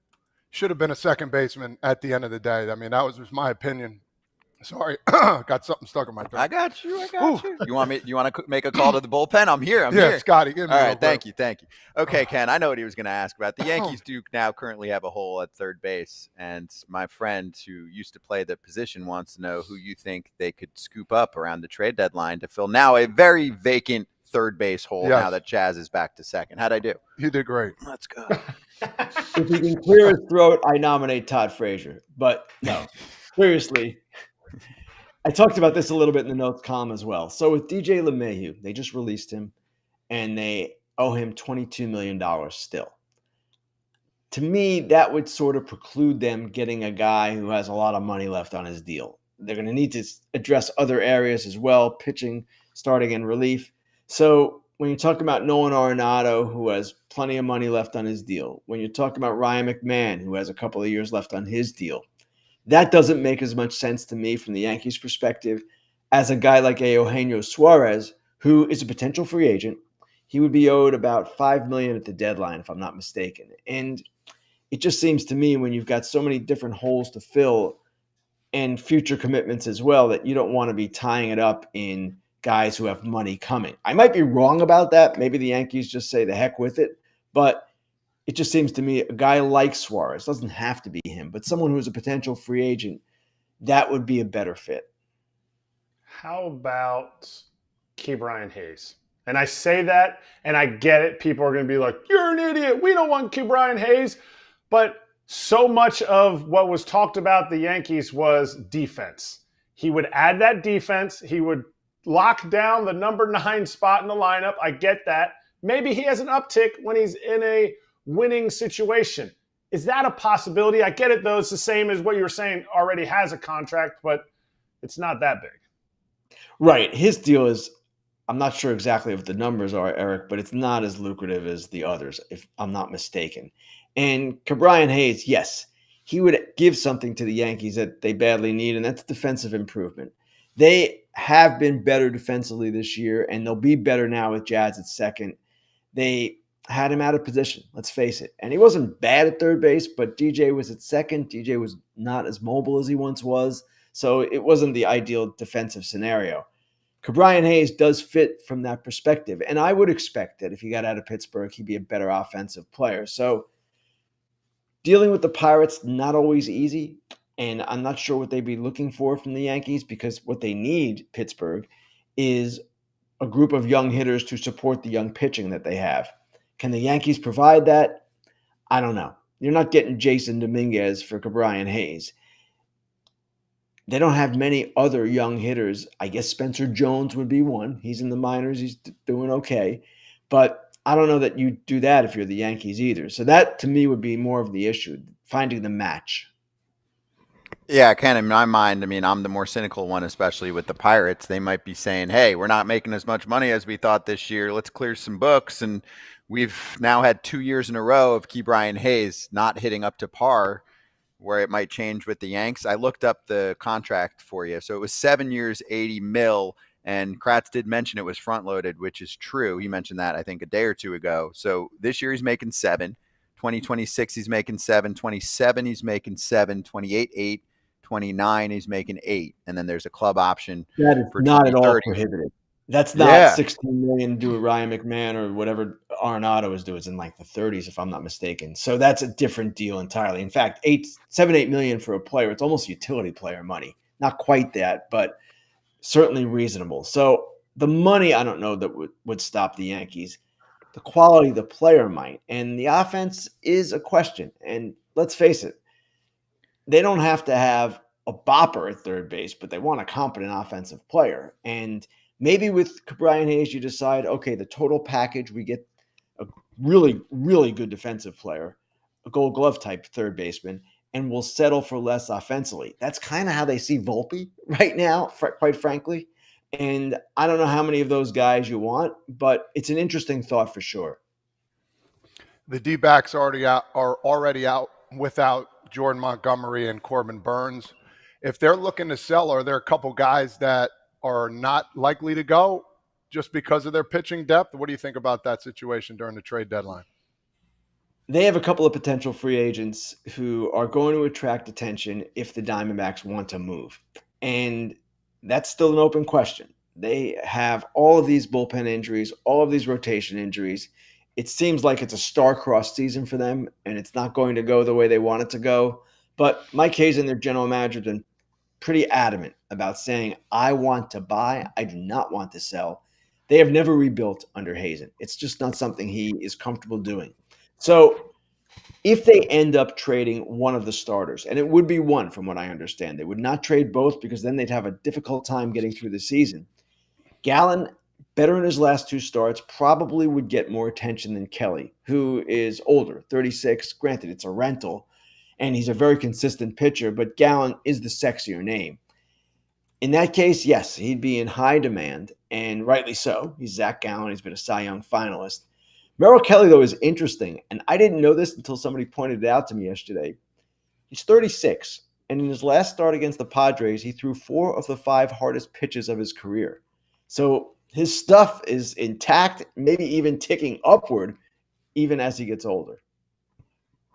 should have been a second baseman at the end of the day. I mean, that was just my opinion. Sorry, got something stuck in my throat. I got you. You want to make a call to the bullpen? I'm here. I'm yeah, here. Scotty. Give me All a right, little thank you. Okay, Ken, I know what he was going to ask about. The Yankees do now currently have a hole at third base, and my friend who used to play the position wants to know who you think they could scoop up around the trade deadline to fill now a very vacant third base hole now that Chaz is back to second. How'd I do? You did great. Let's go. If he can clear his throat, I nominate Todd Frazier. But no, seriously. I talked about this a little bit in the notes column as well. So with DJ LeMahieu, they just released him, and they owe him $22 million still. To me, that would sort of preclude them getting a guy who has a lot of money left on his deal. They're going to need to address other areas as well, pitching, starting, and relief. So when you're talking about Nolan Arenado, who has plenty of money left on his deal, when you're talking about Ryan McMahon, who has a couple of years left on his deal, that doesn't make as much sense to me from the Yankees' perspective as a guy like Eugenio Suarez, who is a potential free agent. He would be owed about $5 million at the deadline, if I'm not mistaken. And it just seems to me when you've got so many different holes to fill, and future commitments as well, that you don't want to be tying it up in guys who have money coming. I might be wrong about that. Maybe the Yankees just say the heck with it, but it just seems to me a guy like Suarez, doesn't have to be him, but someone who's a potential free agent, that would be a better fit. How about Ke'Bryan Hayes? And I say that, and I get it. People are going to be like, you're an idiot. We don't want Ke'Bryan Hayes. But so much of what was talked about the Yankees was defense. He would add that defense. He would lock down the number 9 spot in the lineup. I get that. Maybe he has an uptick when he's in a winning situation. Is that a possibility? I get it, though. It's the same as what you were saying, already has a contract, but it's not that big. Right. His deal is, I'm not sure exactly what the numbers are, Eric, but it's not as lucrative as the others, if I'm not mistaken. And Ke'Bryan Hayes, yes, he would give something to the Yankees that they badly need, and that's defensive improvement. They have been better defensively this year, and they'll be better now with Jazz at second. They had him out of position, let's face it. And he wasn't bad at third base, but DJ was at second. DJ was not as mobile as he once was, so it wasn't the ideal defensive scenario. Ke'Bryan Hayes does fit from that perspective, and I would expect that if he got out of Pittsburgh, he'd be a better offensive player. So dealing with the Pirates, not always easy, and I'm not sure what they'd be looking for from the Yankees, because what they need, Pittsburgh, is a group of young hitters to support the young pitching that they have. Can the Yankees provide that? I don't know. You're not getting Jason Dominguez for Ke'Bryan Hayes. They don't have many other young hitters. I guess Spencer Jones would be one. He's in the minors. He's doing okay. But I don't know that you do that if you're the Yankees either. So that, to me, would be more of the issue, finding the match. Yeah, kind of in my mind, I mean, I'm the more cynical one, especially with the Pirates. They might be saying, hey, we're not making as much money as we thought this year. Let's clear some books. And we've now had 2 years in a row of Ke'Bryan Hayes not hitting up to par, where it might change with the Yanks. I looked up the contract for you. So it was 7 years, 80 mil. And Kratz did mention it was front loaded, which is true. He mentioned that, I think, a day or two ago. So this year he's making 7. 2026 he's making 7. 27 he's making 7. 28, 8. 29 he's making 8. And then there's a club option. That is for not at all 2030. prohibited. That's not Yeah. $16 million to do with Ryan McMahon or whatever Arenado is doing. It's in like the 30s, if I'm not mistaken. So that's a different deal entirely. In fact, $8 million for a player, it's almost utility player money. Not quite that, but certainly reasonable. So the money, I don't know that would stop the Yankees. The quality of the player might. And the offense is a question. And let's face it, they don't have to have a bopper at third base, but they want a competent offensive player. And maybe with Ke'Bryan Hayes, you decide, okay, the total package, we get a really, really good defensive player, a Gold Glove type third baseman, and we'll settle for less offensively. That's kind of how they see Volpe right now, quite frankly. And I don't know how many of those guys you want, but it's an interesting thought for sure. The D-backs are already out without Jordan Montgomery and Corbin Burns. If they're looking to sell, are there a couple guys that are not likely to go just because of their pitching depth? What do you think about that situation during the trade deadline? They have a couple of potential free agents who are going to attract attention if the Diamondbacks want to move. And that's still an open question. They have all of these bullpen injuries, all of these rotation injuries. It seems like it's a star-crossed season for them, and it's not going to go the way they want it to go. But Mike Hazen, their general manager, has been pretty adamant about saying, I want to buy, I do not want to sell. They have never rebuilt under Hazen. It's just not something he is comfortable doing. So if they end up trading one of the starters, and it would be one from what I understand, they would not trade both because then they'd have a difficult time getting through the season. Gallen, better in his last 2 starts, probably would get more attention than Kelly, who is older, 36. Granted, it's a rental, and he's a very consistent pitcher, but Gallen is the sexier name. In that case, yes, he'd be in high demand, and rightly so. He's Zach Gallen. He's been a Cy Young finalist. Merrill Kelly, though, is interesting, and I didn't know this until somebody pointed it out to me yesterday. He's 36, and in his last start against the Padres, he threw 4 of the 5 hardest pitches of his career. So his stuff is intact, maybe even ticking upward, even as he gets older.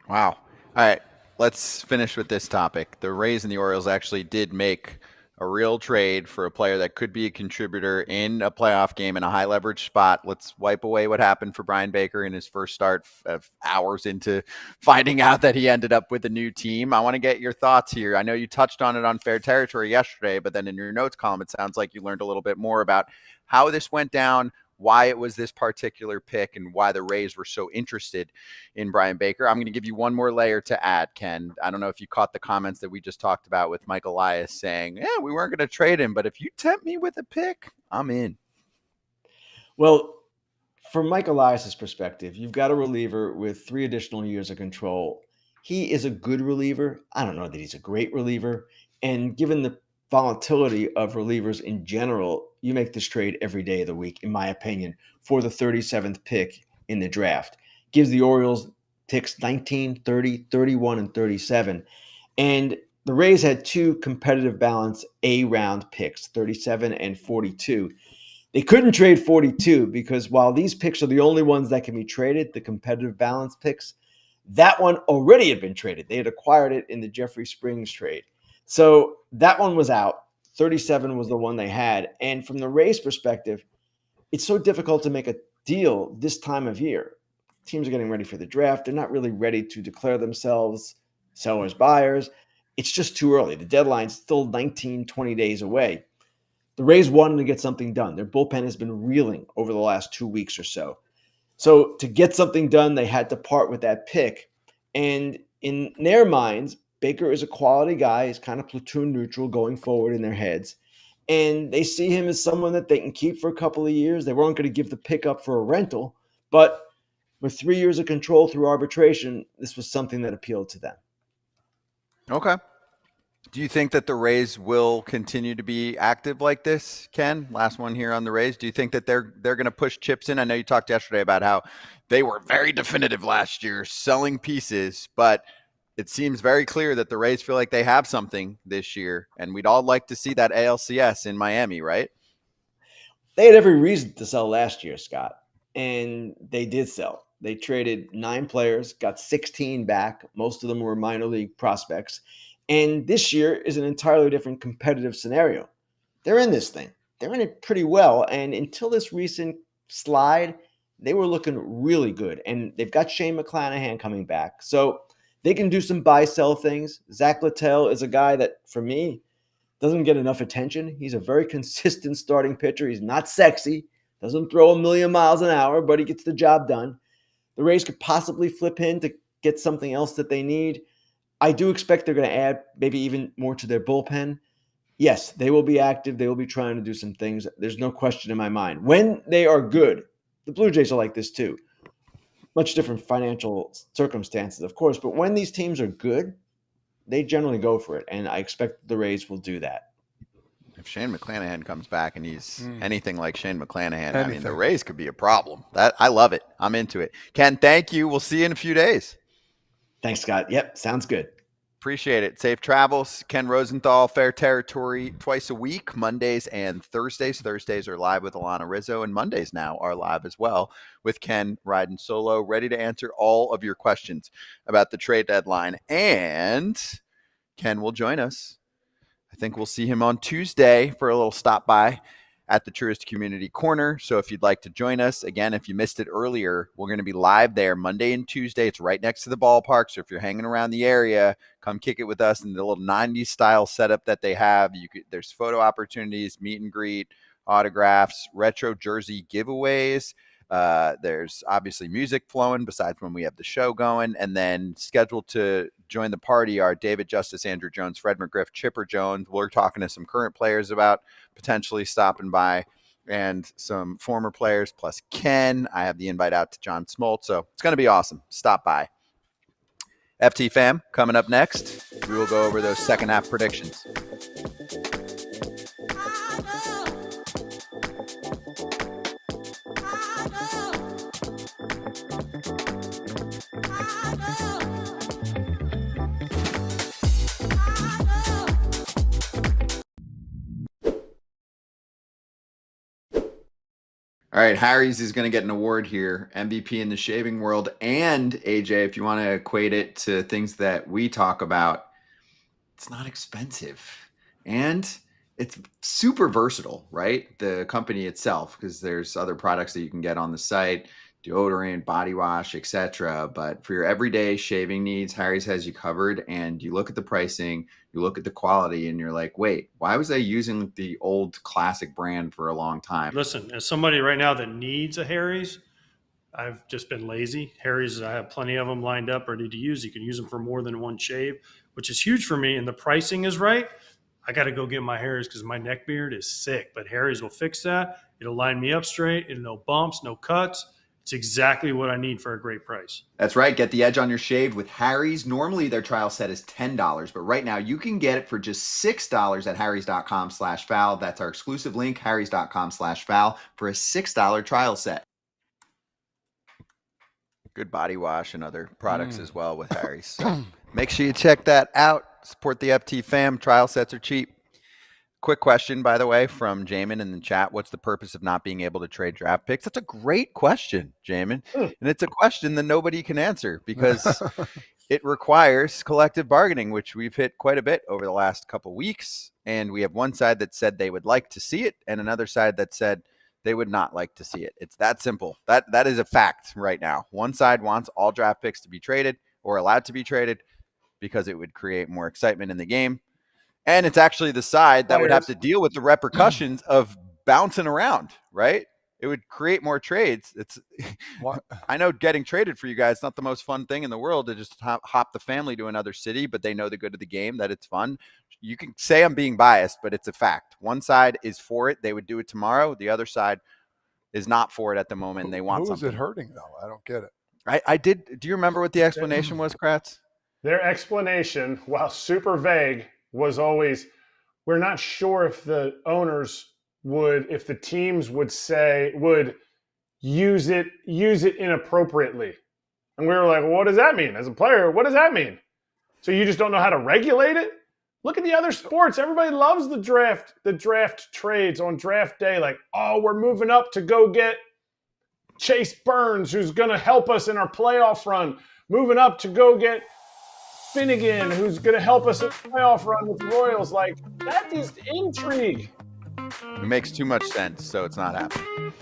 Wow. All right. let's finish with this topic. The Rays and the Orioles actually did make a real trade for a player that could be a contributor in a playoff game in a high leverage spot. Let's wipe away what happened for Brian Baker in his first start of hours into finding out that he ended up with a new team. I want to get your thoughts here. I know you touched on it on Fair Territory yesterday, but then in your notes column, it sounds like you learned a little bit more about how this went down, why it was this particular pick, and why the Rays were so interested in Brian Baker. I'm going to give you one more layer to add, Ken. I don't know if you caught the comments that we just talked about with Mike Elias saying, yeah, we weren't going to trade him, but if you tempt me with a pick, I'm in. Well, from Mike Elias's perspective, you've got a reliever with 3 additional years of control. He is a good reliever. I don't know that he's a great reliever. And given the volatility of relievers in general, you make this trade every day of the week, in my opinion, for the 37th pick in the draft. Gives the Orioles picks 19, 30, 31, and 37. And the Rays had 2 competitive balance A-round picks, 37 and 42. They couldn't trade 42 because while these picks are the only ones that can be traded, the competitive balance picks, that one already had been traded. They had acquired it in the Jeffrey Springs trade. So that one was out. 37 was the one they had. And from the Rays perspective, it's so difficult to make a deal this time of year. Teams are getting ready for the draft. They're not really ready to declare themselves sellers, buyers. It's just too early. The deadline's still 19, 20 days away. The Rays wanted to get something done. Their bullpen has been reeling over the last 2 weeks or so. So to get something done, they had to part with that pick. And in their minds, Baker is a quality guy. He's kind of platoon neutral going forward in their heads. And they see him as someone that they can keep for a couple of years. They weren't going to give the pick up for a rental. But with 3 years of control through arbitration, this was something that appealed to them. Okay. Do you think that the Rays will continue to be active like this, Ken? Last one here on the Rays. Do you think that they're going to push chips in? I know you talked yesterday about how they were very definitive last year, selling pieces, but it seems very clear that the Rays feel like they have something this year, and we'd all like to see that ALCS in Miami, right? They had every reason to sell last year, Scott, and they did sell. They traded 9 players, got 16 back. Most of them were minor league prospects. And this year is an entirely different competitive scenario. They're in this thing. They're in it pretty well. And until this recent slide, they were looking really good. And they've got Shane McClanahan coming back. So they can do some buy-sell things. Zach Littell is a guy that, for me, doesn't get enough attention. He's a very consistent starting pitcher. He's not sexy. Doesn't throw a million miles an hour, but he gets the job done. The Rays could possibly flip him to get something else that they need. I do expect they're going to add maybe even more to their bullpen. Yes, they will be active. They will be trying to do some things. There's no question in my mind. When they are good, the Blue Jays are like this too. Much different financial circumstances, of course. But when these teams are good, they generally go for it. And I expect the Rays will do that. If Shane McClanahan comes back and he's anything like Shane McClanahan, I mean, the Rays could be a problem. I love it. I'm into it. Ken, thank you. We'll see you in a few days. Thanks, Scott. Yep, sounds good. Appreciate it. Safe travels. Ken Rosenthal, Fair Territory, twice a week, Mondays and Thursdays. Thursdays are live with Alana Rizzo, and Mondays now are live as well with Ken riding solo, ready to answer all of your questions about the trade deadline. And Ken will join us. I think we'll see him on Tuesday for a little stop by at the Truist Community Corner. So if you'd like to join us, again, if you missed it earlier, we're going to be live there Monday and Tuesday. It's right next to the ballpark. So if you're hanging around the area, come kick it with us in the little 90s style setup that they have. There's photo opportunities, meet and greet, autographs, retro jersey giveaways. There's obviously music flowing besides when we have the show going. And then scheduled to join the party are David Justice, Andrew Jones, Fred McGriff, Chipper Jones. We're talking to some current players about potentially stopping by, and some former players plus Ken. I have the invite out to John Smoltz. So it's going to be awesome. Stop by. FT fam, coming up next, we will go over those second half predictions. All right, Harry's is going to get an award here, MVP in the shaving world. And AJ, if you want to equate it to things that we talk about, it's not expensive. And it's super versatile, right? The company itself, because there's other products that you can get on the site, deodorant, body wash, etc. But for your everyday shaving needs, Harry's has you covered. And you look at the pricing, you look at the quality, and you're like, wait, why was I using the old classic brand for a long time? Listen, as somebody right now that needs a Harry's, I've just been lazy. Harry's, I have plenty of them lined up, ready to use. You can use them for more than one shave, which is huge for me. And the pricing is right. I got to go get my Harry's because my neck beard is sick. But Harry's will fix that. It'll line me up straight. It'll no bumps, no cuts. It's exactly what I need for a great price. That's right. Get the edge on your shave with Harry's. Normally their trial set is $10, but right now you can get it for just $6 at harrys.com/foul. That's our exclusive link, harrys.com/foul, for a $6 trial set. Good body wash and other products as well with Harry's. So make sure you check that out. Support the FT fam. Trial sets are cheap. Quick question, by the way, from Jamin in the chat. What's the purpose of not being able to trade draft picks? That's a great question, Jamin. And it's a question that nobody can answer because it requires collective bargaining, which we've hit quite a bit over the last couple weeks. And we have one side that said they would like to see it and another side that said they would not like to see it. It's that simple. That is a fact right now. One side wants all draft picks to be traded or allowed to be traded because it would create more excitement in the game. And it's actually the side that would have to deal with the repercussions of bouncing around, right? It would create more trades. I know getting traded for you guys is not the most fun thing in the world to just hop the family to another city, but they know the good of the game, that it's fun. You can say I'm being biased, but it's a fact. One side is for it. They would do it tomorrow. The other side is not for it at the moment, and they want something. Who is it hurting, though? I don't get it. I did. Do you remember what the explanation was, Kratz? Their explanation, while super vague, was always, we're not sure if the owners would, if the teams would use it inappropriately. And we were like, well, what does that mean? As a player, what does that mean? So you just don't know how to regulate it? Look at the other sports. Everybody loves the draft trades on draft day. Like, oh, we're moving up to go get Chase Burns, who's going to help us in our playoff run. Moving up to go get Finnegan, who's going to help us in the playoff run with the Royals. Like, that is intrigue. It makes too much sense, so it's not happening.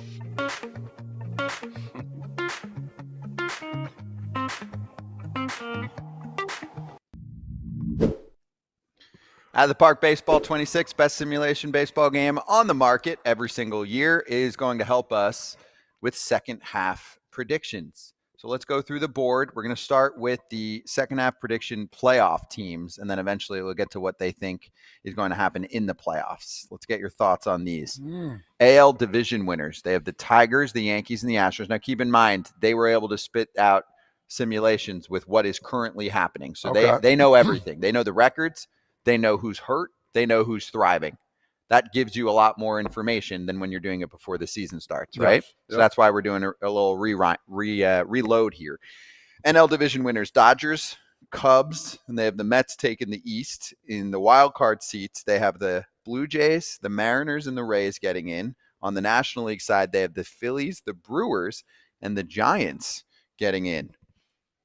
At the Park Baseball 26, best simulation baseball game on the market every single year, is going to help us with second half predictions. So let's go through the board. We're going to start with the second half prediction playoff teams, and then eventually we'll get to what they think is going to happen in the playoffs. Let's get your thoughts on these. AL division winners. They have the Tigers, the Yankees, and the Astros. Now keep in mind, they were able to spit out simulations with what is currently happening. So they know everything. They know the records. They know who's hurt. They know who's thriving. That gives you a lot more information than when you're doing it before the season starts, right? Yes. So that's why we're doing a little reload here. NL division winners, Dodgers, Cubs, and they have the Mets taking the East. In the wild card seats, they have the Blue Jays, the Mariners, and the Rays getting in. On the National League side, they have the Phillies, the Brewers, and the Giants getting in.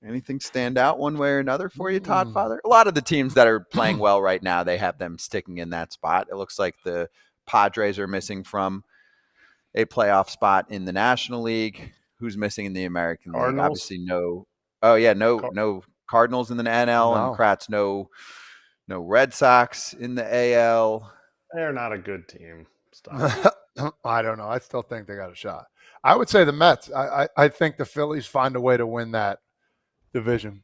Anything stand out one way or another for you, Todd Father? A lot of the teams that are playing well right now, they have them sticking in that spot. It looks like the Padres are missing from a playoff spot in the National League. Who's missing in the American League? Obviously no. Oh yeah, no Cardinals in the NL, and Kratz no Red Sox in the AL. They're not a good team. Stop. I don't know. I still think they got a shot. I would say the Mets. I think the Phillies find a way to win that division,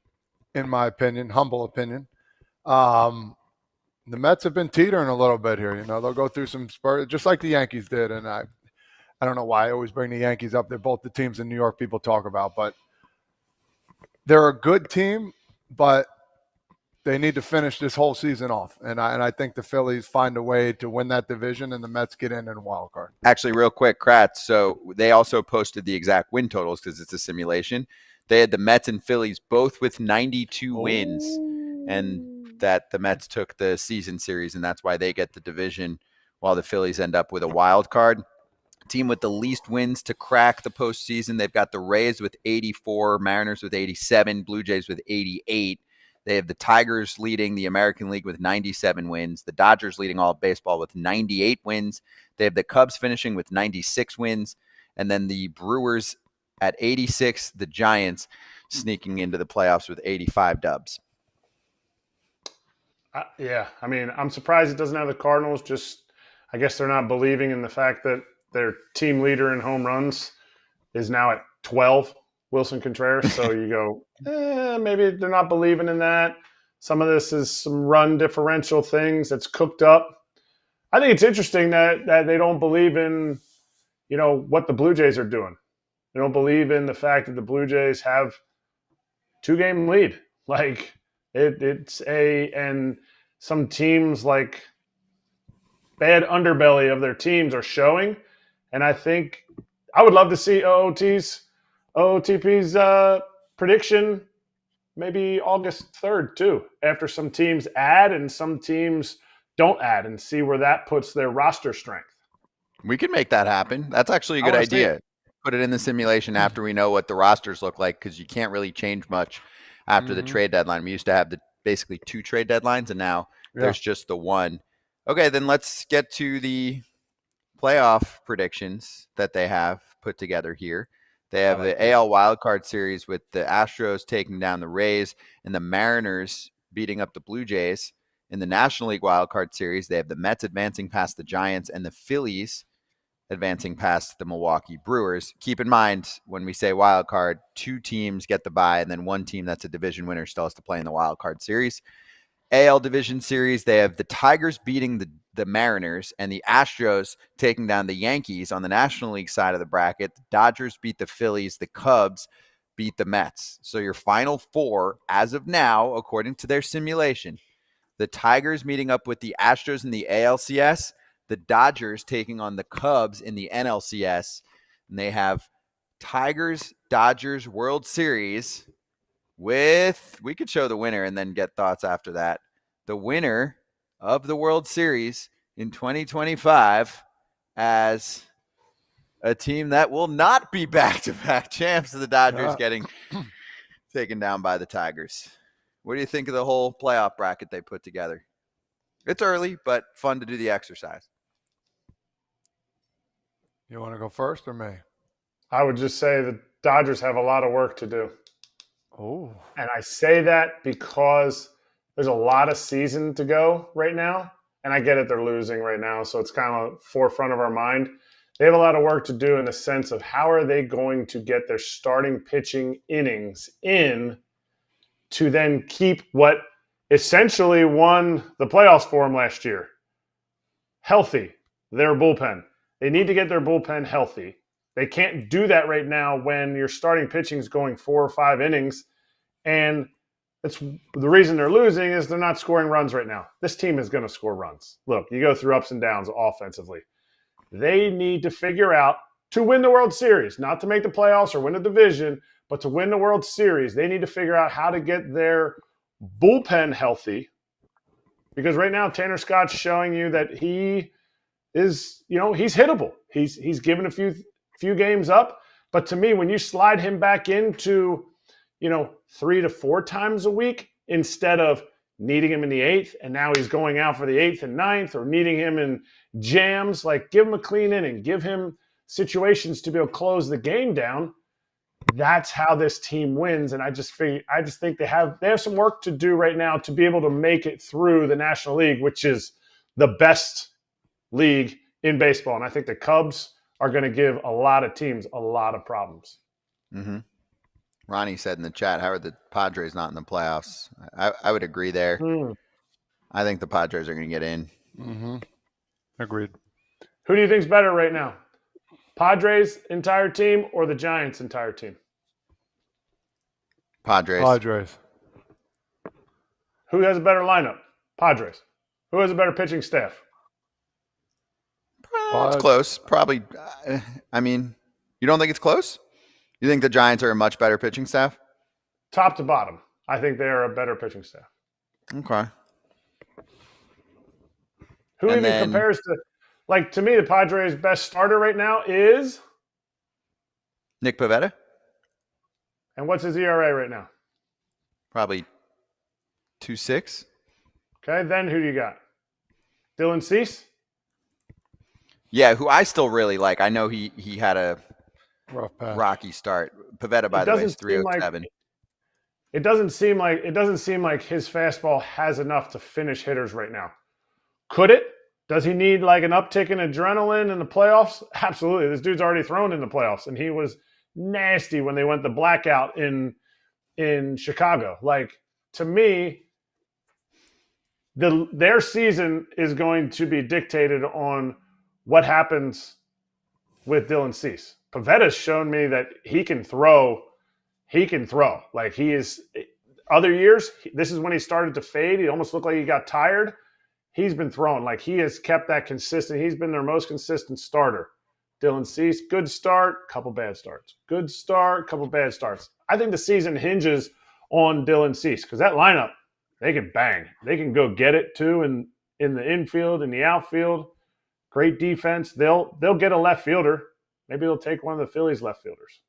in my opinion, humble opinion. The Mets have been teetering a little bit here. You know, they'll go through some spurts, just like the Yankees did. And I don't know why I always bring the Yankees up. They're both the teams in New York people talk about, but they're a good team, but they need to finish this whole season off. And I think the Phillies find a way to win that division, and the Mets get in wild card. Actually, real quick, Kratz. So they also posted the exact win totals because it's a simulation. They had the Mets and Phillies both with 92 wins, and that the Mets took the season series, and that's why they get the division while the Phillies end up with a wild card. Team with the least wins to crack the postseason. They've got the Rays with 84, Mariners with 87, Blue Jays with 88. They have the Tigers leading the American League with 97 wins. The Dodgers leading all of baseball with 98 wins. They have the Cubs finishing with 96 wins. And then the Brewers at 86. The Giants sneaking into the playoffs with 85 dubs. Yeah, I mean, I'm surprised it doesn't have the Cardinals. Just, I guess they're not believing in the fact that their team leader in home runs is now at 12, Wilson Contreras. So you go, maybe they're not believing in that. Some of this is some run differential things that's cooked up. I think it's interesting that they don't believe in, what the Blue Jays are doing. They don't believe in the fact that the Blue Jays have 2-game lead. Like and some teams like bad underbelly of their teams are showing. And I think I would love to see OOTP's prediction maybe August 3rd too, after some teams add and some teams don't add, and see where that puts their roster strength. We can make that happen. That's actually a good idea. Put it in the simulation after we know what the rosters look like, because you can't really change much after the trade deadline. We used to have basically 2 trade deadlines, and now there's just the one. Okay, then let's get to the playoff predictions that they have put together here. They have the AL wildcard series with the Astros taking down the Rays and the Mariners beating up the Blue Jays. In the National League wildcard series, they have the Mets advancing past the Giants and the Phillies advancing past the Milwaukee Brewers. Keep in mind, when we say wild card, 2 teams get the bye, and then 1 team that's a division winner still has to play in the wild card series. AL division series, they have the Tigers beating the Mariners and the Astros taking down the Yankees. On the National League side of the bracket, the Dodgers beat the Phillies, the Cubs beat the Mets. So your final 4, as of now, according to their simulation, the Tigers meeting up with the Astros in the ALCS, the Dodgers taking on the Cubs in the NLCS, and they have Tigers-Dodgers World Series with, we could show the winner and then get thoughts after that. The winner of the World Series in 2025 as a team that will not be back-to-back champs of the Dodgers getting taken down by the Tigers. What do you think of the whole playoff bracket they put together? It's early, but fun to do the exercise. You want to go first or me? I would just say the Dodgers have a lot of work to do. Oh. And I say that because there's a lot of season to go right now. And I get it, they're losing right now, so it's kind of forefront of our mind. They have a lot of work to do in the sense of how are they going to get their starting pitching innings in to then keep what essentially won the playoffs for them last year healthy, their bullpen. They need to get their bullpen healthy. They can't do that right now when your starting pitching is going 4 or 5 innings. And it's the reason they're losing is they're not scoring runs right now. This team is going to score runs. Look, you go through ups and downs offensively. They need to figure out to win the World Series, not to make the playoffs or win a division, but to win the World Series. They need to figure out how to get their bullpen healthy, because right now Tanner Scott's showing you that he is, he's hittable. He's given a few games up, but to me, when you slide him back into 3 to 4 times a week instead of needing him in the 8th, and now he's going out for the 8th and 9th, or needing him in jams, like give him a clean inning, give him situations to be able to close the game down. That's how this team wins, and I just think they have some work to do right now to be able to make it through the National League, which is the best league in baseball. And I think the Cubs are going to give a lot of teams a lot of problems. Mm-hmm. Ronnie said in the chat, how are the Padres not in the playoffs? I would agree there. I think the Padres are going to get in. Mm-hmm. Agreed. Who do you think's better right now? Padres entire team or the Giants entire team? Padres. Who has a better lineup? Padres. Who has a better pitching staff? It's close. Probably. I mean, you don't think it's close? You think the Giants are a much better pitching staff? Top to bottom, I think they are a better pitching staff. Okay. Who even compares to like, to me, the Padres' best starter right now is. Nick Pivetta, And what's his ERA right now? probably 2.6. Okay, then who do you got? Dylan Cease? Yeah, who I still really like. I know he had a Rough patch. rocky start. Pivetta, by the way, is 307. It doesn't seem like his fastball has enough to finish hitters right now. Could it? Does he need like an uptick in adrenaline in the playoffs? Absolutely. This dude's already thrown in the playoffs, and he was nasty when they went the blackout in Chicago. Like, to me, their season is going to be dictated on what happens with Dylan Cease. Pavetta's shown me that he can throw. He can throw. Like, he is. Other years, this is when he started to fade. He almost looked like he got tired. He's been throwing. Like, he has kept that consistent. He's been their most consistent starter. Dylan Cease, good start, couple bad starts. Good start, couple bad starts. I think the season hinges on Dylan Cease because that lineup, they can bang. They can go get it too in the infield, in the outfield. Great defense. They'll get a left fielder. Maybe they'll take one of the Phillies left fielders.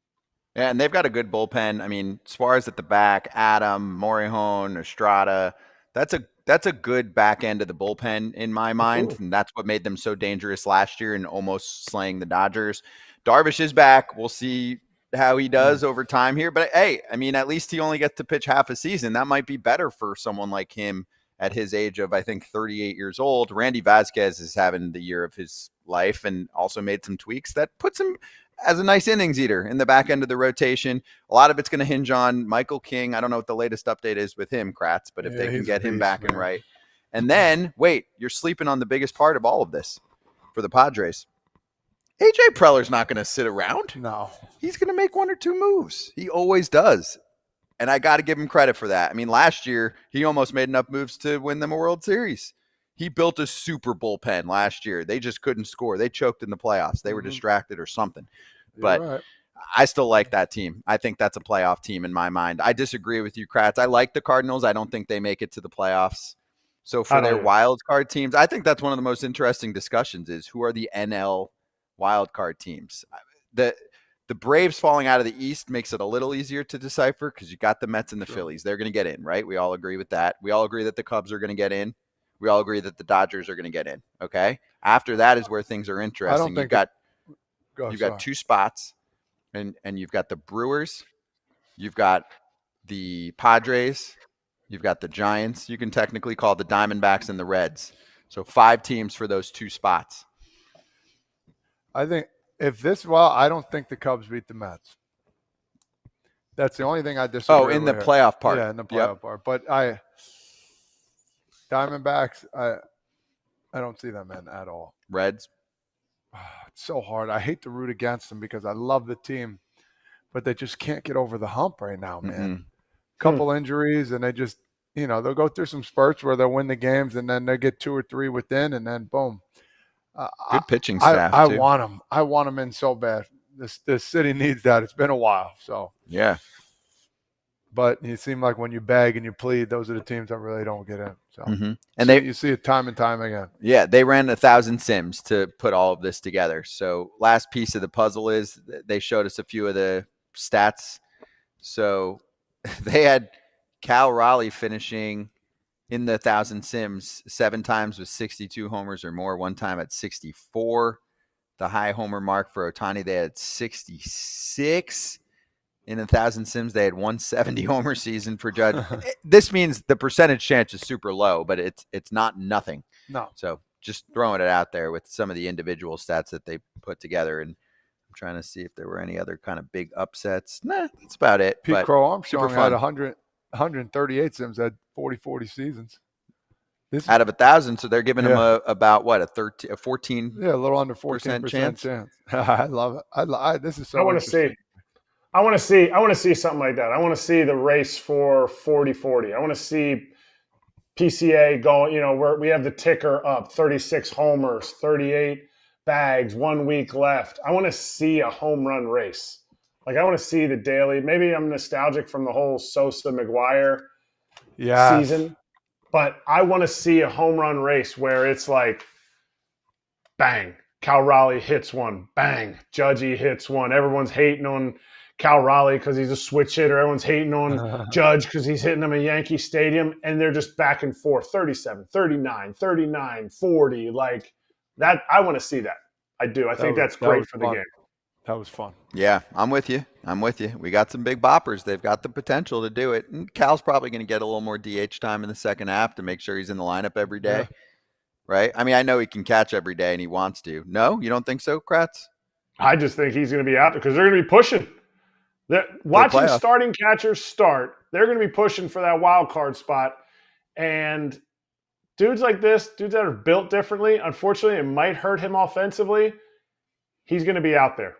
Yeah, and they've got a good bullpen. I mean, Suarez at the back, Adam, Morihone, Estrada. That's a good back end of the bullpen in my mind, Absolutely. and that's what made them so dangerous last year and almost slaying the Dodgers. Darvish is back. We'll see how he does over time here. But, hey, I mean, at least he only gets to pitch half a season. That might be better for someone like him at his age of, I think, 38 years old. Randy Vasquez is having the year of his life and also made some tweaks that puts him as a nice innings eater in the back end of the rotation. A lot of it's going to hinge on Michael King. I don't know what the latest update is with him, Kratz, but if they can get him back and right. And then, wait, you're sleeping on the biggest part of all of this for the Padres. AJ Preller's not going to sit around. No. He's going to make one or two moves. He always does. And I got to give him credit for that. I mean, last year, he almost made enough moves to win them a World Series. He built a super bullpen last year. They just couldn't score. They choked in the playoffs. They were distracted or something. But right. I still like that team. I think that's a playoff team in my mind. I disagree with you, Kratz. I like the Cardinals. I don't think they make it to the playoffs. So for their wild card teams, I think that's one of the most interesting discussions is who are the NL wild card teams. The Braves falling out of the East makes it a little easier to decipher because you got the Mets and the Phillies. They're going to get in, right? We all agree with that. We all agree that the Cubs are going to get in. We all agree that the Dodgers are going to get in. Okay. After that is where things are interesting. You've got two spots, and you've got the Brewers, you've got the Padres, you've got the Giants. You can technically call the Diamondbacks and the Reds. So 5 teams for those 2 spots. I think I don't think the Cubs beat the Mets. That's the only thing I disagree with. Oh, in the playoff part. Yeah, in the playoff part. But Diamondbacks, I don't see them in at all. Reds. It's so hard. I hate to root against them because I love the team, but they just can't get over the hump right now, man. Couple injuries, and they just, they'll go through some spurts where they'll win the games, and then they get 2 or 3 within, and then boom. Good pitching staff. I too. want them. I want them in so bad. This city needs that. It's been a while, so yeah. But you seem like when you beg and you plead, those are the teams that really don't get in. So, and you see it time and time again. Yeah, they ran 1,000 sims to put all of this together. So last piece of the puzzle is they showed us a few of the stats. So they had Cal Raleigh finishing in the 1,000 sims 7 times with 62 homers or more, 1 time at 64. The high homer mark for Ohtani, they had 66. In 1,000 sims, they had 170 homer season for Judge. This means the percentage chance is super low, but it's not nothing. No. So just throwing it out there with some of the individual stats that they put together. And I'm trying to see if there were any other kind of big upsets. Nah, that's about it. Pete Crow Armstrong had 138 sims, had 40 seasons. Out of 1,000, so they're giving him about what, a 14? Yeah, a little under 14% chance. I love it. This is so. I want to see. I want to see something like that. I want to see the race for 40-40. I want to see PCA going. Where we have the ticker up, 36 homers, 38 bags, 1 week left. I want to see a home run race. Like I want to see the daily. Maybe I'm nostalgic from the whole Sosa McGuire season. But I want to see a home run race where it's like bang. Cal Raleigh hits one, bang. Judgy hits one. Everyone's hating on Cal Raleigh because he's a switch hitter. Everyone's hating on Judge because he's hitting them at Yankee Stadium. And they're just back and forth, 37, 39, 39, 40. Like that, I want to see that. I do. I think that's great for the game. That was fun. Yeah, I'm with you. We got some big boppers. They've got the potential to do it. And Cal's probably going to get a little more DH time in the second half to make sure he's in the lineup every day. Yeah. Right? I mean, I know he can catch every day and he wants to. No, you don't think so, Kratz? I just think he's going to be out there because they're going to be pushing. Watching starting catchers start, they're going to be pushing for that wild card spot. And dudes like this, dudes that are built differently, unfortunately, it might hurt him offensively. He's going to be out there.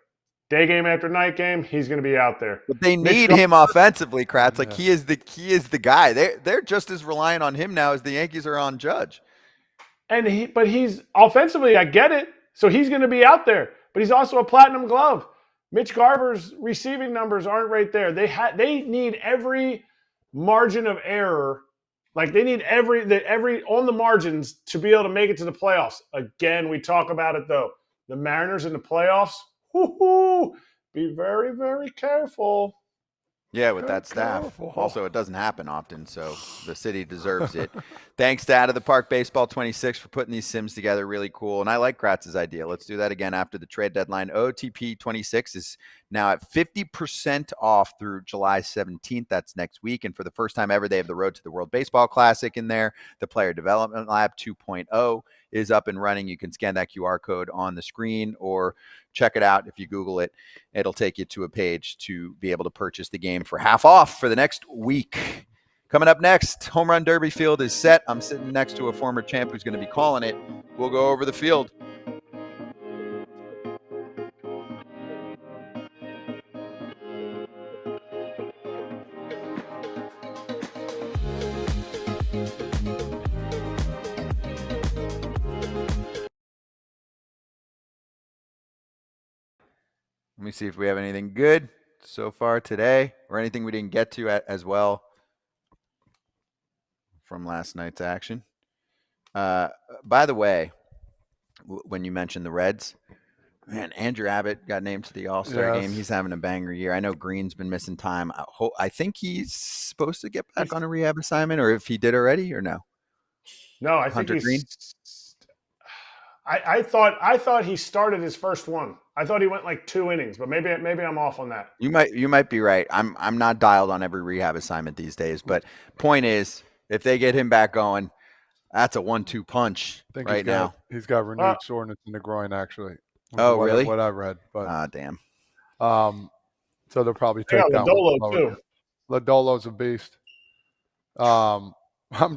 Day game after night game, he's going to be out there. But they need him offensively, Kratz. Like he is the guy. They're just as reliant on him now as the Yankees are on Judge. But he's offensively, I get it. So he's going to be out there. But he's also a platinum glove. Mitch Garver's receiving numbers aren't right there. They need every margin of error. Like they need every on the margins to be able to make it to the playoffs. Again, we talk about it though. The Mariners in the playoffs. Be very, very careful. Yeah, with that staff. Also, it doesn't happen often, so the city deserves it. Thanks to Out of the Park Baseball 26 for putting these sims together. Really cool. And I like Kratz's idea. Let's do that again after the trade deadline. OOTP 26 is now at 50% off through July 17th. That's next week. And for the first time ever, they have the Road to the World Baseball Classic in there. The Player Development Lab 2.0 is up and running. You can scan that QR code on the screen or check it out. If you Google it, it'll take you to a page to be able to purchase the game for half off for the next week. Coming up next, Home Run Derby field is set. I'm sitting next to a former champ who's going to be calling it. We'll go over the field. Let me see if we have anything good so far today or anything we didn't get to as well from last night's action. By the way, when you mentioned the Reds, man, Andrew Abbott got named to the All-Star game. He's having a banger year. I know Green's been missing time. I think he's supposed to get back on a rehab assignment, or if he did already, or no? No, I think Green. I thought he started his first one. I thought he went like 2 innings, but maybe I'm off on that. You might be right. I'm not dialed on every rehab assignment these days, but point is, if they get him back going, that's a 1-2 punch right now. He's got renewed soreness in the groin, actually. Oh, really? What I read, but damn. So they'll probably take that Lodolo too. Lodolo's a beast. I'm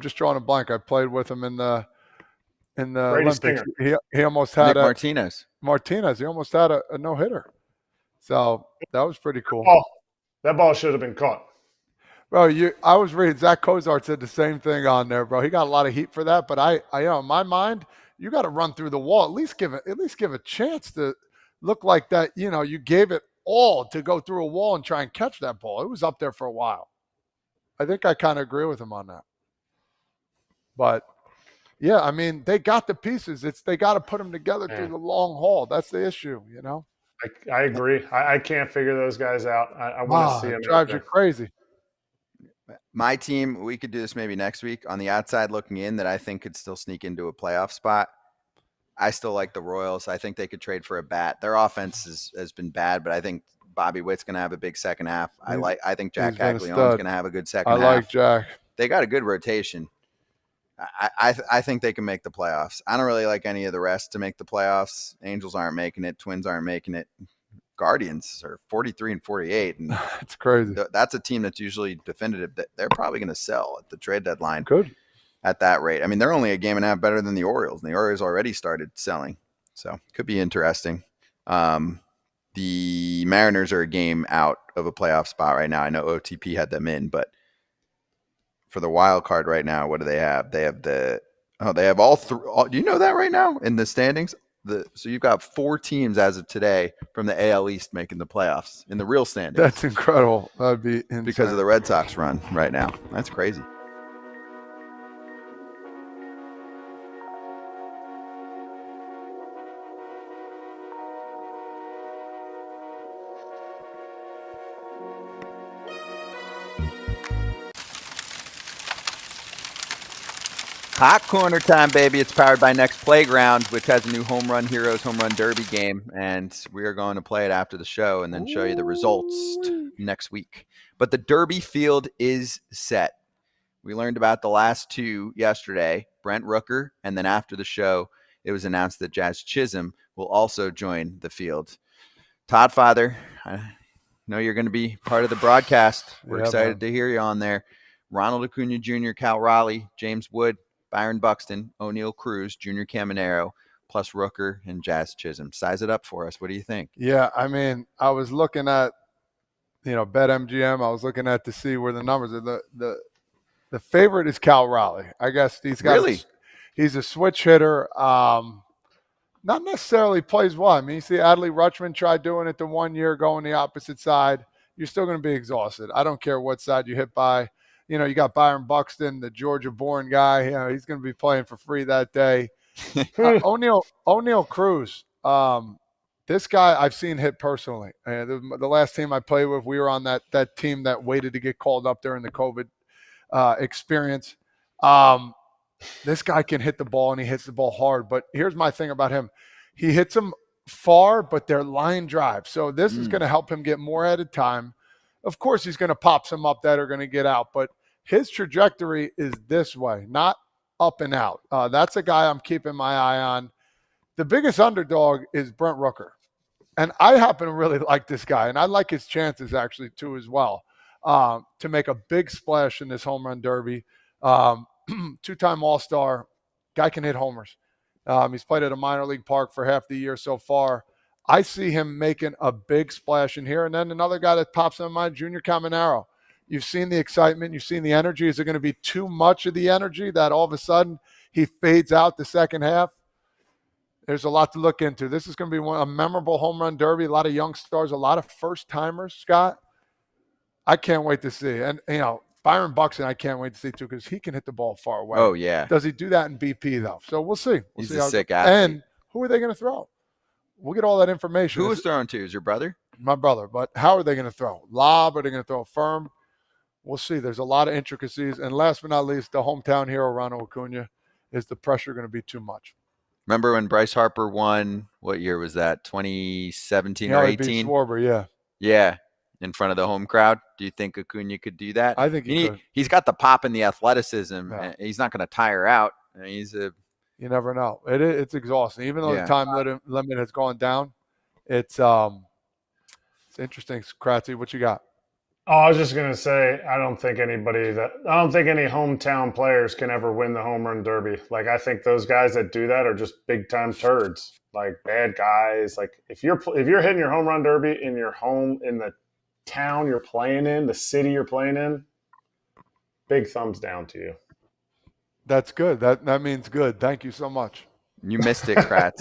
just drawing a blank. I played with him in the Olympics. He almost had Martinez. He almost had a no-hitter. So that was pretty cool. That ball should have been caught. Bro, I was reading Zach Cozart said the same thing on there, bro. He got a lot of heat for that, but I in my mind, you got to run through the wall. At least give a chance to look like that. You gave it all to go through a wall and try and catch that ball. It was up there for a while. I think I kind of agree with him on that. But yeah, I mean, they got the pieces. They got to put them together through the long haul. That's the issue, I agree. I can't figure those guys out. I want to see them. It drives you crazy. My team, we could do this maybe next week, on the outside looking in, that I think could still sneak into a playoff spot. I still like the Royals. I think they could trade for a bat. Their offense has been bad, but I think Bobby Witt's going to have a big second half. I think Jack Caglianone's going to have a good second half. I like Jack. They got a good rotation. I think they can make the playoffs. I don't really like any of the rest to make the playoffs. Angels aren't making it. Twins aren't making it. Guardians are 43 and 48. And it's crazy. That's a team that's usually definitive that they're probably going to sell at the trade deadline. Good. At that rate. I mean, they're only a game and a half better than the Orioles, and the Orioles already started selling. So could be interesting. The Mariners are a game out of a playoff spot right now. I know OTP had them in, but for the wild card right now, what do they have? They have all three. Do you know that right now in the standings? So you've got 4 teams as of today from the AL East making the playoffs in the real standings. That's incredible. That'd be insane. Because of the Red Sox run right now. That's crazy. Hot corner time, baby. It's powered by Next Playground, which has a new Home Run Heroes Home Run Derby game, and we are going to play it after the show and then show you the results next week. But the Derby field is set. We learned about the last two yesterday, Brent Rooker, and then after the show, it was announced that Jazz Chisholm will also join the field. Todd Father, I know you're going to be part of the broadcast. We're excited to hear you on there. Ronald Acuna Jr., Cal Raleigh, James Wood, Byron Buxton, O'Neill Cruz, Junior Caminero, plus Rooker and Jazz Chisholm. Size it up for us. What do you think? Yeah, I mean, I was looking at, BetMGM. I was looking at to see where the numbers are. The favorite is Cal Raleigh. I guess he's a switch hitter. Not necessarily plays well. I mean, you see Adley Rutschman tried doing it the 1 year, going the opposite side. You're still going to be exhausted. I don't care what side you hit by. You got Byron Buxton, the Georgia-born guy. He's going to be playing for free that day. O'Neill Cruz. This guy I've seen hit personally. The last team I played with, we were on that team that waited to get called up during the COVID experience. This guy can hit the ball, and he hits the ball hard. But here's my thing about him. He hits them far, but they're line drive. So this is going to help him get more at a time. Of course, he's going to pop some up that are going to get out. But his trajectory is this way, not up and out. That's a guy I'm keeping my eye on. The biggest underdog is Brent Rooker. And I happen to really like this guy, and I like his chances actually too as well to make a big splash in this home run derby. Two-time All-Star. Guy can hit homers. He's played at a minor league park for half the year so far. I see him making a big splash in here. And then another guy that pops in mind, Junior Caminero. You've seen the excitement. You've seen the energy. Is it going to be too much of the energy that all of a sudden he fades out the second half? There's a lot to look into. This is going to be a memorable home run derby. A lot of young stars, a lot of first-timers, Scott. I can't wait to see. And, Byron Buxton, I can't wait to see, too, because he can hit the ball far away. Oh, yeah. Does he do that in BP, though? So we'll see. He's a sick athlete. And who are they going to throw? We'll get all that information. Who was throwing to? Is your brother? My brother. But how are they going to throw? Lob? Are they going to throw firm? We'll see. There's a lot of intricacies. And last but not least, the hometown hero, Ronald Acuna, is the pressure going to be too much? Remember when Bryce Harper won? What year was that? 2017 or 18? Beat Schwarber, yeah. Yeah, in front of the home crowd. Do you think Acuna could do that? I think he could. He's got the pop and the athleticism. Yeah. He's not going to tire out. You never know. It's exhausting. Even though the time limit has gone down, it's interesting. Kratzy, what you got? Oh, I was just going to say, I don't think any hometown players can ever win the home run derby. Like, I think those guys that do that are just big time turds, like bad guys. Like, if you're hitting your home run derby in your home, in the town you're playing in, the city you're playing in, big thumbs down to you. That's good. That means good. Thank you so much. You missed it, Kratz.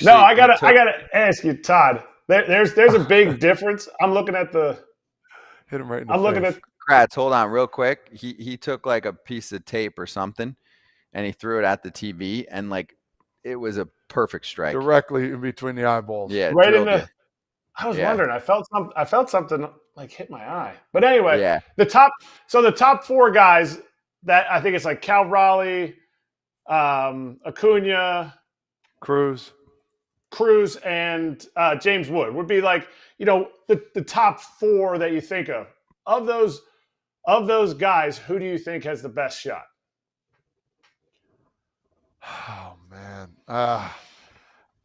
No, I gotta ask you, Todd. There's a big difference. I'm looking at the. Hit him right in the face. Looking at Kratz. Hold on, real quick. He took like a piece of tape or something, and he threw it at the TV, and like it was a perfect strike directly in between the eyeballs. Yeah, right in the. I was wondering. I felt something like hit my eye. But anyway, the top four guys that I think it's like Cal Raleigh, Acuna, Cruz, and James Wood would be like, the top four that you think of. Of those guys, who do you think has the best shot? Oh man.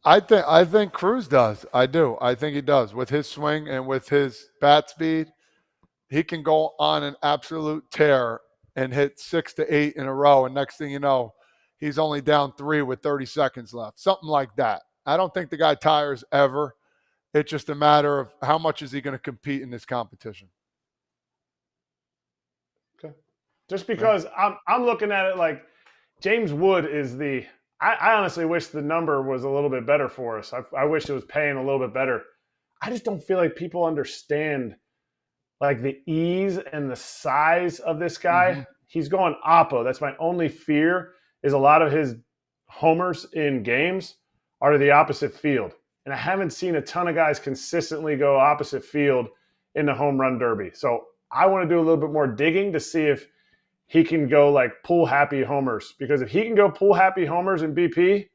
I think Cruz does. I do. I think he does. With his swing and with his bat speed, he can go on an absolute tear and hit 6 to 8 in a row. And next thing you know, he's only down 3 with 30 seconds left. Something like that. I don't think the guy tires ever. It's just a matter of how much is he going to compete in this competition. Okay. Just because I'm looking at it like James Wood is I honestly wish the number was a little bit better for us. I wish it was paying a little bit better. I just don't feel like people understand like the ease and the size of this guy. Mm-hmm. He's going oppo. That's my only fear is a lot of his homers in games are to the opposite field. And I haven't seen a ton of guys consistently go opposite field in the home run derby. So I want to do a little bit more digging to see if he can go like pull happy homers. Because if he can go pull happy homers in BP,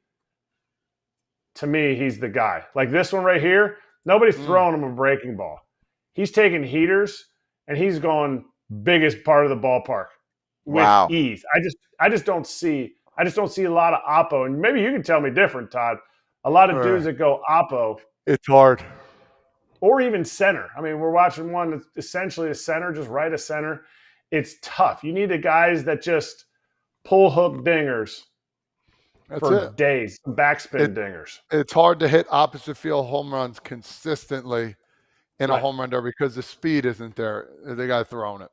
to me, he's the guy. Like this one right here, nobody's throwing him a breaking ball. He's taking heaters and he's going biggest part of the ballpark with ease. I just don't see a lot of oppo. And maybe you can tell me different, Todd. A lot of dudes that go oppo. It's hard. Or even center. I mean, we're watching one that's essentially a center, just right of center. It's tough. You need the guys that just pull hook dingers for days, backspin dingers. It's hard to hit opposite field home runs consistently in a home run derby because the speed isn't there. They got to throw it.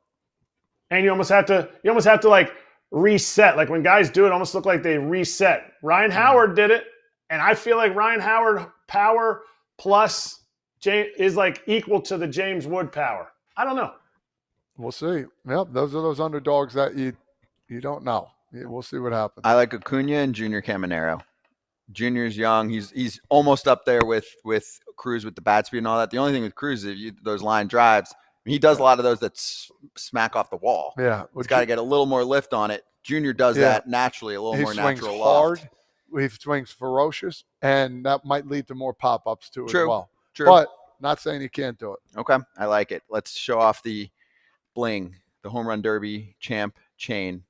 And you almost have to like reset. Like when guys do it, almost look like they reset. Ryan Howard did it, and I feel like Ryan Howard power plus is like equal to the James Wood power. I don't know. We'll see. Yep, those are those underdogs that you don't know. We'll see what happens. I like Acuna and Junior Caminero. Junior's young. He's almost up there with Cruz with the bat speed and all that. The only thing with Cruz is those line drives. He does a lot of those that smack off the wall. Yeah, it's got to get a little more lift on it. Junior does that naturally, a little more natural. He swings hard. He swings ferocious, and that might lead to more pop-ups too as well. True. But not saying he can't do it. Okay, I like it. Let's show off the bling, the home run derby champ chain.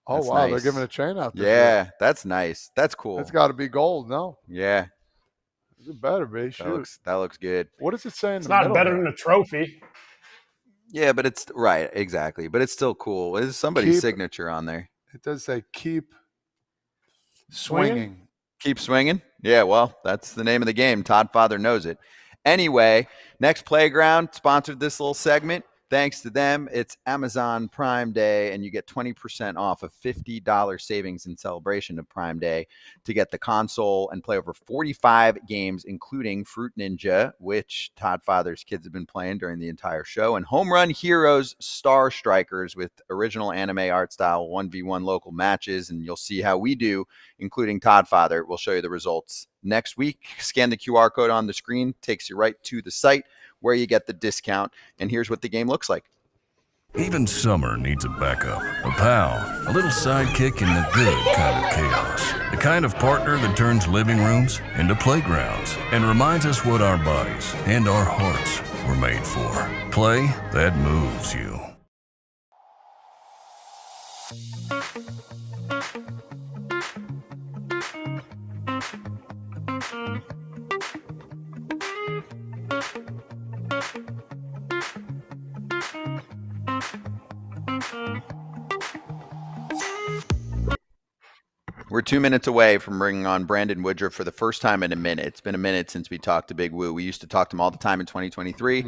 That's wow, nice. They're giving a chain out there. Yeah, that's nice. That's cool. It's got to be gold, no? Yeah. It better be. That looks good. What does it say in it's the not middle better there? than a trophy. Yeah, but it's right, exactly. But it's still cool. There's somebody's signature on there. It does say keep swinging. Keep swinging? Yeah, well, that's the name of the game. Todd Father knows it. Anyway, Next Playground sponsored this little segment. Thanks to them, it's Amazon Prime Day, and you get 20% off of $50 savings in celebration of Prime Day to get the console and play over 45 games, including Fruit Ninja, which Todd Father's kids have been playing during the entire show, and Home Run Heroes Star Strikers with original anime art style 1v1 local matches, and you'll see how we do, including Todd Father. We'll show you the results next week. Scan the QR code on the screen, takes you right to the site where you get the discount, and here's what the game looks like. Even summer needs a backup, a pal, a little sidekick in the good kind of chaos. The kind of partner that turns living rooms into playgrounds and reminds us what our bodies and our hearts were made for. Play that moves you. We're 2 minutes away from bringing on Brandon Woodruff for the first time in a minute. It's been a minute since we talked to Big Woo. We used to talk to him all the time in 2023,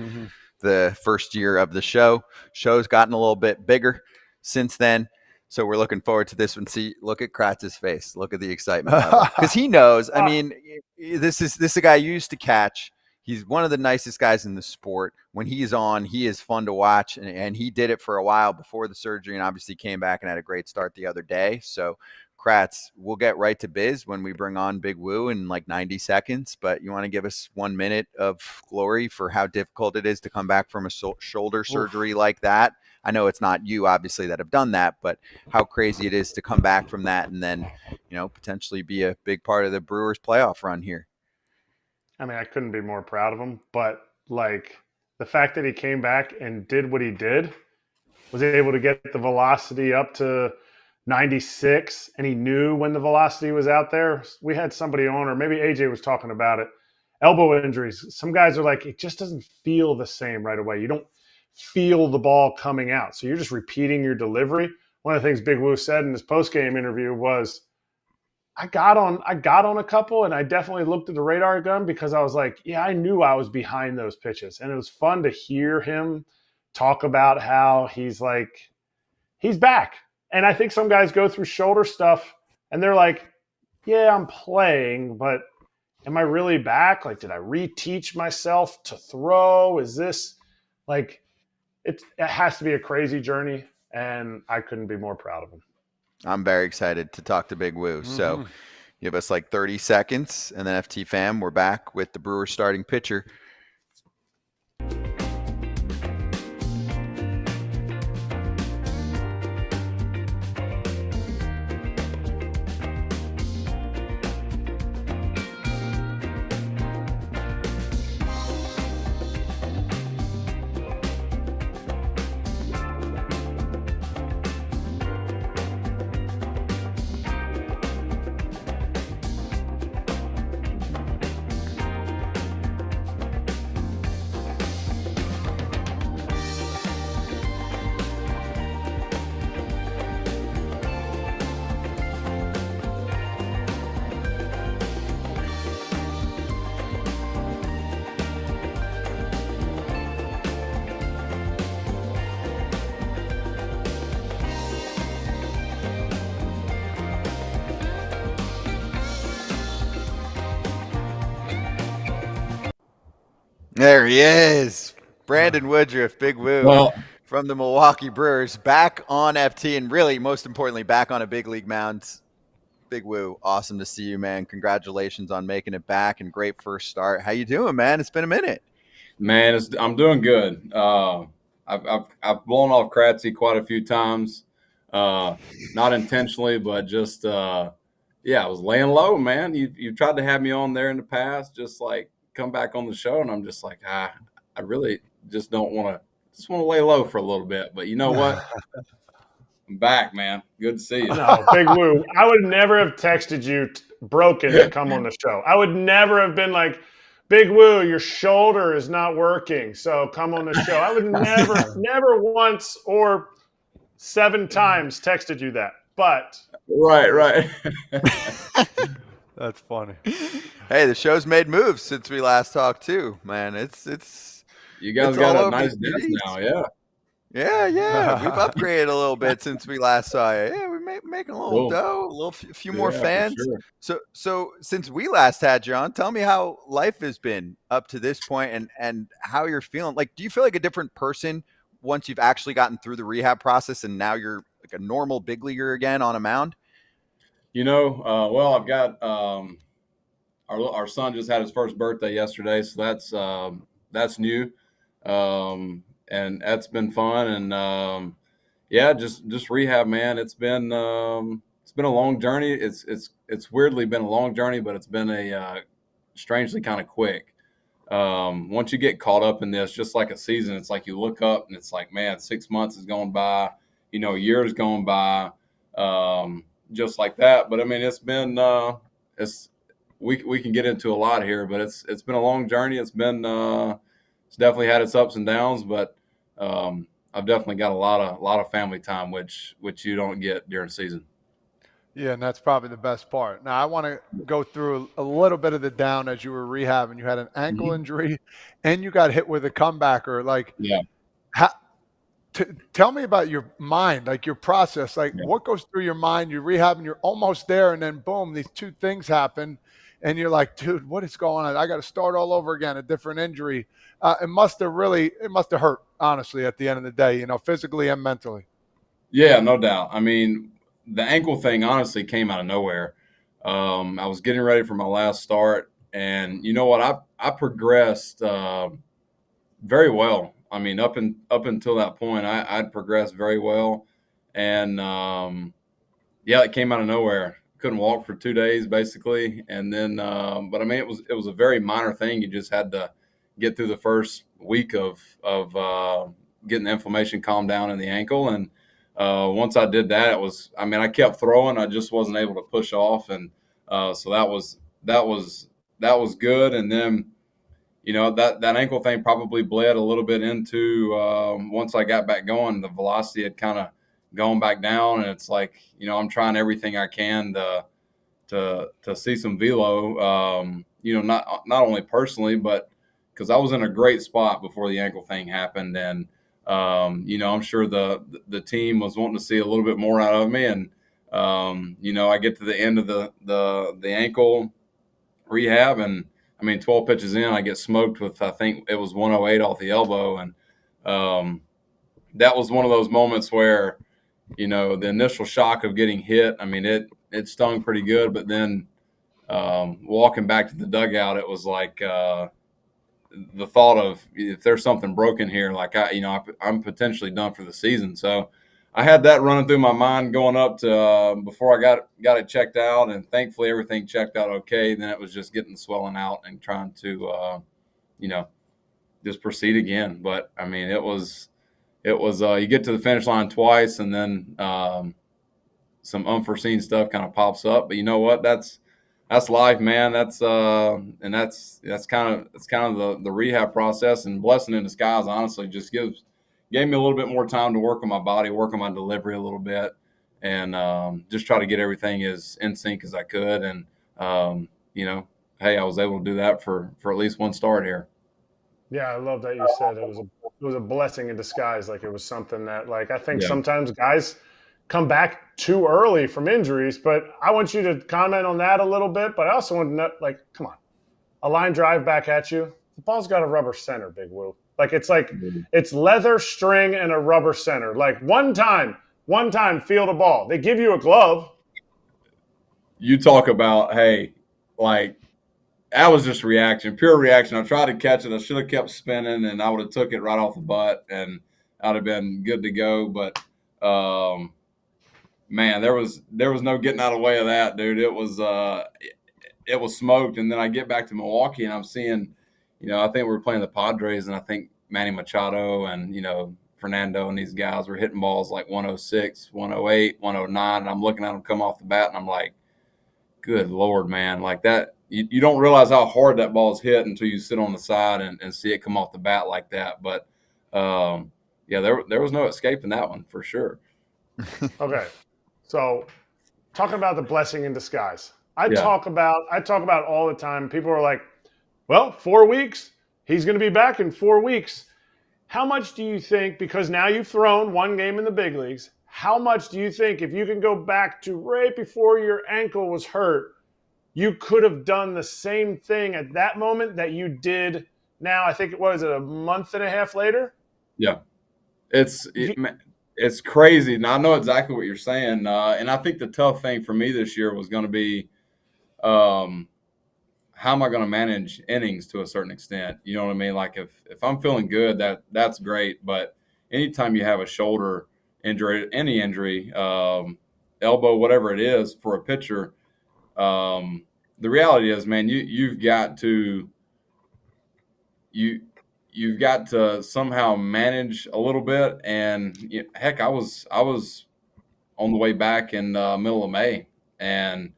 the first year of the show. Show's gotten a little bit bigger since then, so we're looking forward to this one. See, look at Kratz's face. Look at the excitement because he knows. I mean, this is a guy you used to catch. He's one of the nicest guys in the sport. When he's on, he is fun to watch, and he did it for a while before the surgery and obviously came back and had a great start the other day. So Kratz, we'll get right to biz when we bring on Big Woo in like 90 seconds, but you want to give us 1 minute of glory for how difficult it is to come back from a shoulder surgery like that? I know it's not you, obviously, that have done that, but how crazy it is to come back from that and then, potentially be a big part of the Brewers playoff run here. I mean, I couldn't be more proud of him, but like the fact that he came back and did what he did, was able to get the velocity up to 96, and he knew when the velocity was out there. We had somebody on, or maybe AJ was talking about it, elbow injuries. Some guys are like, it just doesn't feel the same right away. You don't feel the ball coming out. So you're just repeating your delivery. One of the things Big Woo said in his post-game interview was, I got on a couple, and I definitely looked at the radar gun because I was like, yeah, I knew I was behind those pitches. And it was fun to hear him talk about how he's back. And I think some guys go through shoulder stuff and they're like, yeah, I'm playing, but am I really back? Like, did I reteach myself to throw? Is this like, it has to be a crazy journey, and I couldn't be more proud of him. I'm very excited to talk to Big Woo. So give us like 30 seconds, and then FT fam, we're back with the Brewers starting pitcher. There he is. Brandon Woodruff, Big Woo, Well, from the Milwaukee Brewers, back on FT, and really, most importantly, back on a big league mound. Big Woo, awesome to see you, man. Congratulations on making it back, and great first start. How you doing, man? It's been a minute. man, I'm doing good. I've blown off Kratzy quite a few times, not intentionally, but just I was laying low, man. You tried to have me on there in the past, just like come back on the show, and I'm just like, I really just don't want to. Just want to lay low for a little bit, but you know what? I'm back, man. Good to see you. No, Big Woo. I would never have texted you broken to come on the show. I would never have been like, Big Woo, your shoulder is not working, so come on the show. I would never once or 7 times texted you that. But Right. That's funny. Hey, the show's made moves since we last talked too, man. It's You guys It's got all a over nice the desk streets. now, yeah. Yeah. We've upgraded a little bit since we last saw you. Yeah, we're making a little Cool. dough, a few more Yeah, for fans. sure. So since we last had you on, tell me how life has been up to this point, and how you're feeling. Like, do you feel like a different person once you've actually gotten through the rehab process, and now you're like a normal big leaguer again on a mound? Well, I've got our son just had his first birthday yesterday, so that's new, and that's been fun. And just rehab, man. It's been a long journey. It's weirdly been a long journey, but it's been a strangely kind of quick. Once you get caught up in this, just like a season, it's like you look up and it's like, man, 6 months has gone by, years gone by, just like that. But I mean, it's been we can get into a lot here, but it's been a long journey. It's definitely had its ups and downs, but I've definitely got a lot of family time, which you don't get during season. Yeah, and that's probably the best part. Now, I want to go through a little bit of the down as you were rehabbing. You had an ankle injury, and you got hit with a comebacker. Like, Yeah. Tell me about your mind, like your process. Like, what goes through your mind? You're rehabbing, you're almost there, and then boom, these 2 things happen, and you're like, dude, what is going on? I got to start all over again, a different injury. It must have hurt, honestly, at the end of the day, physically and mentally. Yeah, no doubt. I mean, the ankle thing honestly came out of nowhere. I was getting ready for my last start, and you know what? I progressed very well. I mean, up until that point, I'd progressed very well, and it came out of nowhere. Couldn't walk for 2 days basically, and then but I mean, it was a very minor thing. You just had to get through the first week of getting the inflammation calmed down in the ankle, and once I did that, I kept throwing. I just wasn't able to push off, and so that was good. And then, that ankle thing probably bled a little bit into once I got back going, the velocity had kind of gone back down, and it's like, I'm trying everything I can to see some velo, not only personally, but because I was in a great spot before the ankle thing happened, and I'm sure the team was wanting to see a little bit more out of me, and I get to the end of the ankle rehab, and I mean, 12 pitches in, I get smoked with, I think it was 108 off the elbow, and that was one of those moments where, the initial shock of getting hit, I mean, it stung pretty good, but then walking back to the dugout, it was like the thought of, if there's something broken here, like I'm potentially done for the season. So I had that running through my mind going up to before I got it checked out, and thankfully everything checked out okay. Then it was just getting the swelling out and trying to just proceed again. But I mean, it was you get to the finish line twice, and then some unforeseen stuff kind of pops up. But you know what? That's life, man. That's kind of the rehab process, and blessing in disguise. Honestly, just gave me a little bit more time to work on my body, work on my delivery a little bit, and just try to get everything as in sync as I could. And hey, I was able to do that for at least one start here. yeah, I love that you said it was a blessing in disguise. Like, it was something that, like, I think sometimes guys come back too early from injuries, but I want you to comment on that a little bit. But I also want to know, like, come on, a line drive back at you, the ball's got a rubber center, Big Woo. It's leather string and a rubber center. Like one time feel the ball. They give you a glove. You talk about, hey, like that was just reaction, pure reaction. I tried to catch it. I should have kept spinning, and I would have took it right off the butt, and I'd have been good to go. But man, there was no getting out of the way of that, dude. It was smoked. And then I get back to Milwaukee, and I'm seeing, I think we were playing the Padres, and I think Manny Machado and Fernando and these guys were hitting balls like 106, 108, 109, and I'm looking at them come off the bat, and I'm like, good Lord, man, like that. You don't realize how hard that ball is hit until you sit on the side and see it come off the bat like that. But there was no escaping that one for sure. Okay, so talking about the blessing in disguise, I talk about all the time. People are like, well, 4 weeks, he's going to be back in 4 weeks. How much do you think, because now you've thrown one game in the big leagues, how much do you think, if you can go back to right before your ankle was hurt, you could have done the same thing at that moment that you did now? I think it was a month and a half later. Yeah, it's crazy. Now I know exactly what you're saying, and I think the tough thing for me this year was going to be, how am I going to manage innings to a certain extent? You know what I mean? Like if I'm feeling good, that's great. But anytime you have a shoulder injury, any injury, elbow, whatever it is for a pitcher. The reality is, man, you've got to somehow manage a little bit. And heck, I was on the way back in middle of May, and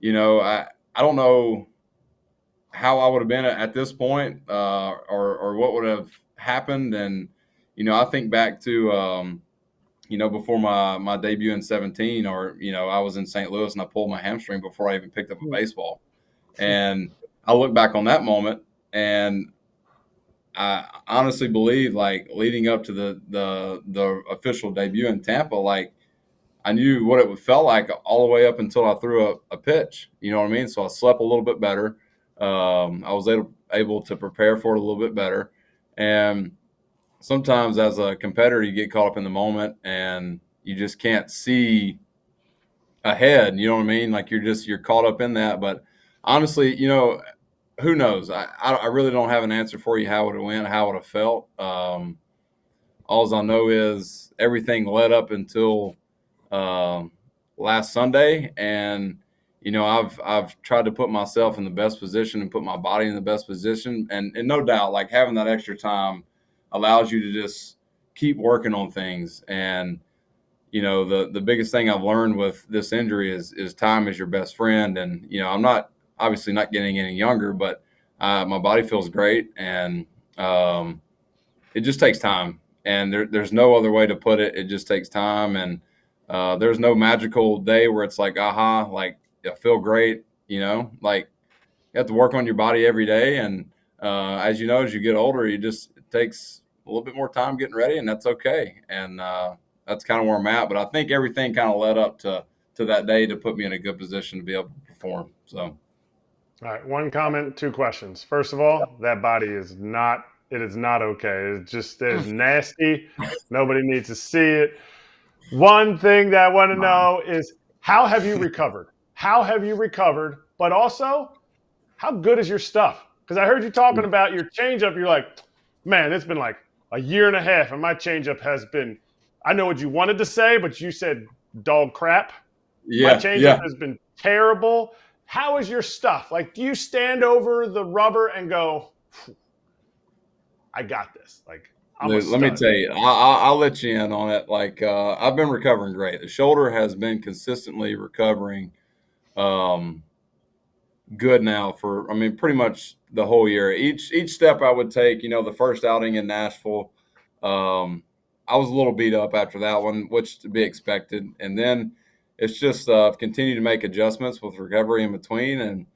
I don't know how I would have been at this point, or what would have happened. And I think back to before my debut in 17, or, I was in St. Louis and I pulled my hamstring before I even picked up a baseball. And I look back on that moment, and I honestly believe, like, leading up to the official debut in Tampa, like, I knew what it would felt like all the way up until I threw a pitch. You know what I mean? So I slept a little bit better. I was able to prepare for it a little bit better. And sometimes as a competitor, you get caught up in the moment and you just can't see ahead. You know what I mean? Like you're caught up in that. But honestly, who knows? I really don't have an answer for you how it would have went, how it would have felt. All I know is everything led up until last Sunday, and I've tried to put myself in the best position and put my body in the best position, and no doubt, like, having that extra time allows you to just keep working on things. And the biggest thing I've learned with this injury is time is your best friend. And I'm not getting any younger, but my body feels great, and it just takes time. And there's no other way to put it. It just takes time, and there's no magical day where it's like, aha, like, I feel great. Like, you have to work on your body every day, and as you know, as you get older, it takes a little bit more time getting ready, and that's okay. And that's kind of where I'm at. But I think everything kind of led up to that day to put me in a good position to be able to perform. So, all right, one comment, two questions. First of all, that body is not okay. It is nasty. Nobody needs to see it. One thing that I want to know is, how have you recovered? How have you recovered? But also, how good is your stuff? Because I heard you talking about your changeup. You're like, man, it's been like a year and a half, and my changeup has been, I know what you wanted to say, but you said dog crap. Yeah, my changeup has been terrible. How is your stuff? Like, do you stand over the rubber and go, I got this? Like, let me tell you, I'll let you in on it. Like, I've been recovering great. The shoulder has been consistently recovering good now for, pretty much the whole year. Each step I would take, the first outing in Nashville, I was a little beat up after that one, which to be expected. And then it's just continue to make adjustments with recovery in between. And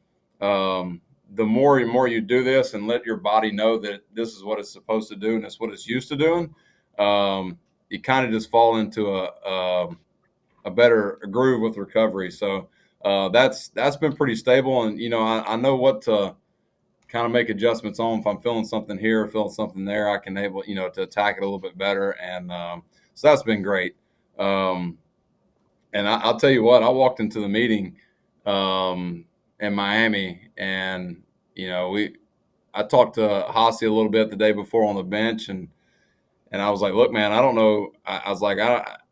the more and more you do this and let your body know that this is what it's supposed to do and it's what it's used to doing, you kind of just fall into a better groove with recovery. So that's been pretty stable. And, I know what to kind of make adjustments on. If I'm feeling something here or feeling something there, I can able, to attack it a little bit better. And so that's been great. And I'll tell you what, I walked into the meeting in Miami, and I talked to Hossie a little bit the day before on the bench, and I was like, look, man, I don't know. I was like,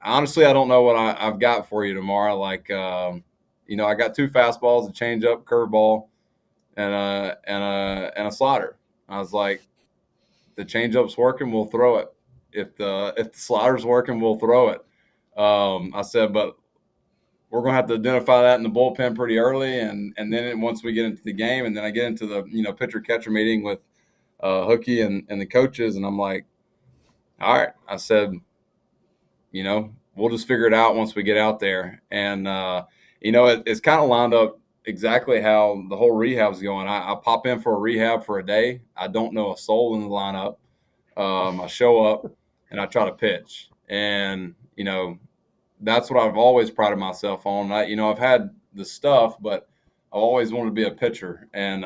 honestly, I don't know what I've got for you tomorrow. Like, I got 2 fastballs, a changeup, curveball, and a slider. I was like, the changeup's working, we'll throw it. If the slider's working, we'll throw it. I said, but we're going to have to identify that in the bullpen pretty early, and then once we get into the game, and then I get into the pitcher catcher meeting with Hookie and the coaches, and I'm like, all right. I said, we'll just figure it out once we get out there. And it's kind of lined up exactly how the whole rehab's going. I pop in for a rehab for a day. I don't know a soul in the lineup. I show up and I try to pitch, and that's what I've always prided myself on. I've had the stuff, but I've always wanted to be a pitcher. And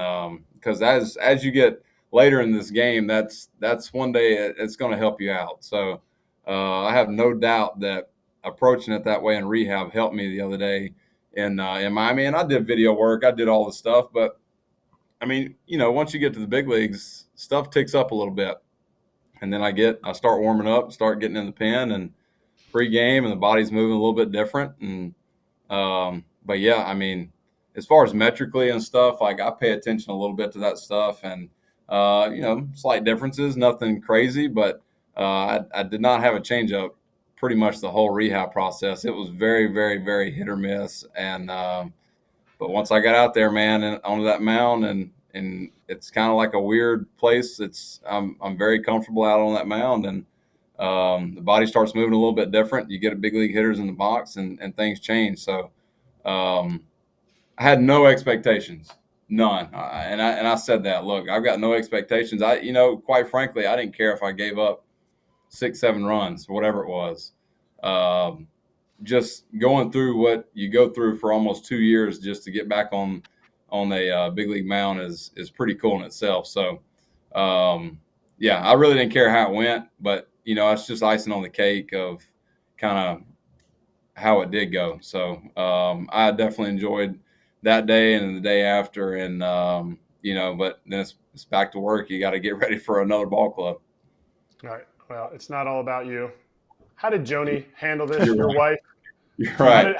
because as you get later in this game, that's one day it's going to help you out. So I have no doubt that approaching it that way in rehab helped me the other day in Miami. And I did video work, I did all the stuff, but I mean, once you get to the big leagues, stuff ticks up a little bit, and then I start warming up, start getting in the pen and pre-game, and the body's moving a little bit different. And but yeah, I mean, as far as metrically and stuff, like I pay attention a little bit to that stuff, and slight differences, nothing crazy, but I did not have a changeup pretty much the whole rehab process. It was very, very, very hit or miss. And but once I got out there, man, and onto that mound, and it's kind of like a weird place. I'm very comfortable out on that mound, and the body starts moving a little bit different. You get a big league hitters in the box, and things change. So I had no expectations. None. And I said that, look, I've got no expectations. Quite frankly, I didn't care if I gave up 6-7 runs or whatever it was. Just going through what you go through for almost 2 years just to get back on a big league mound is pretty cool in itself. So, yeah, I really didn't care how it went, but, it's just icing on the cake of kind of how it did go. So I definitely enjoyed that day and the day after, and but then it's back to work. You got to get ready for another ball club. All right. Well, it's not all about you. How did Joni handle this? Your wife. You're right.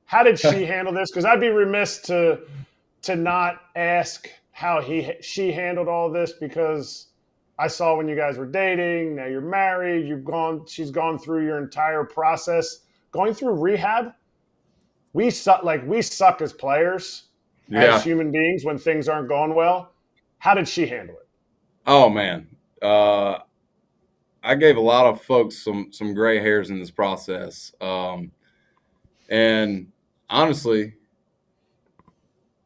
How did she handle this? Because I'd be remiss to not ask how she handled all this, because I saw when you guys were dating. Now you're married. She's gone through your entire process, going through rehab. We suck as players, as human beings, when things aren't going well. How did she handle it? Oh man, I gave a lot of folks some gray hairs in this process, and honestly,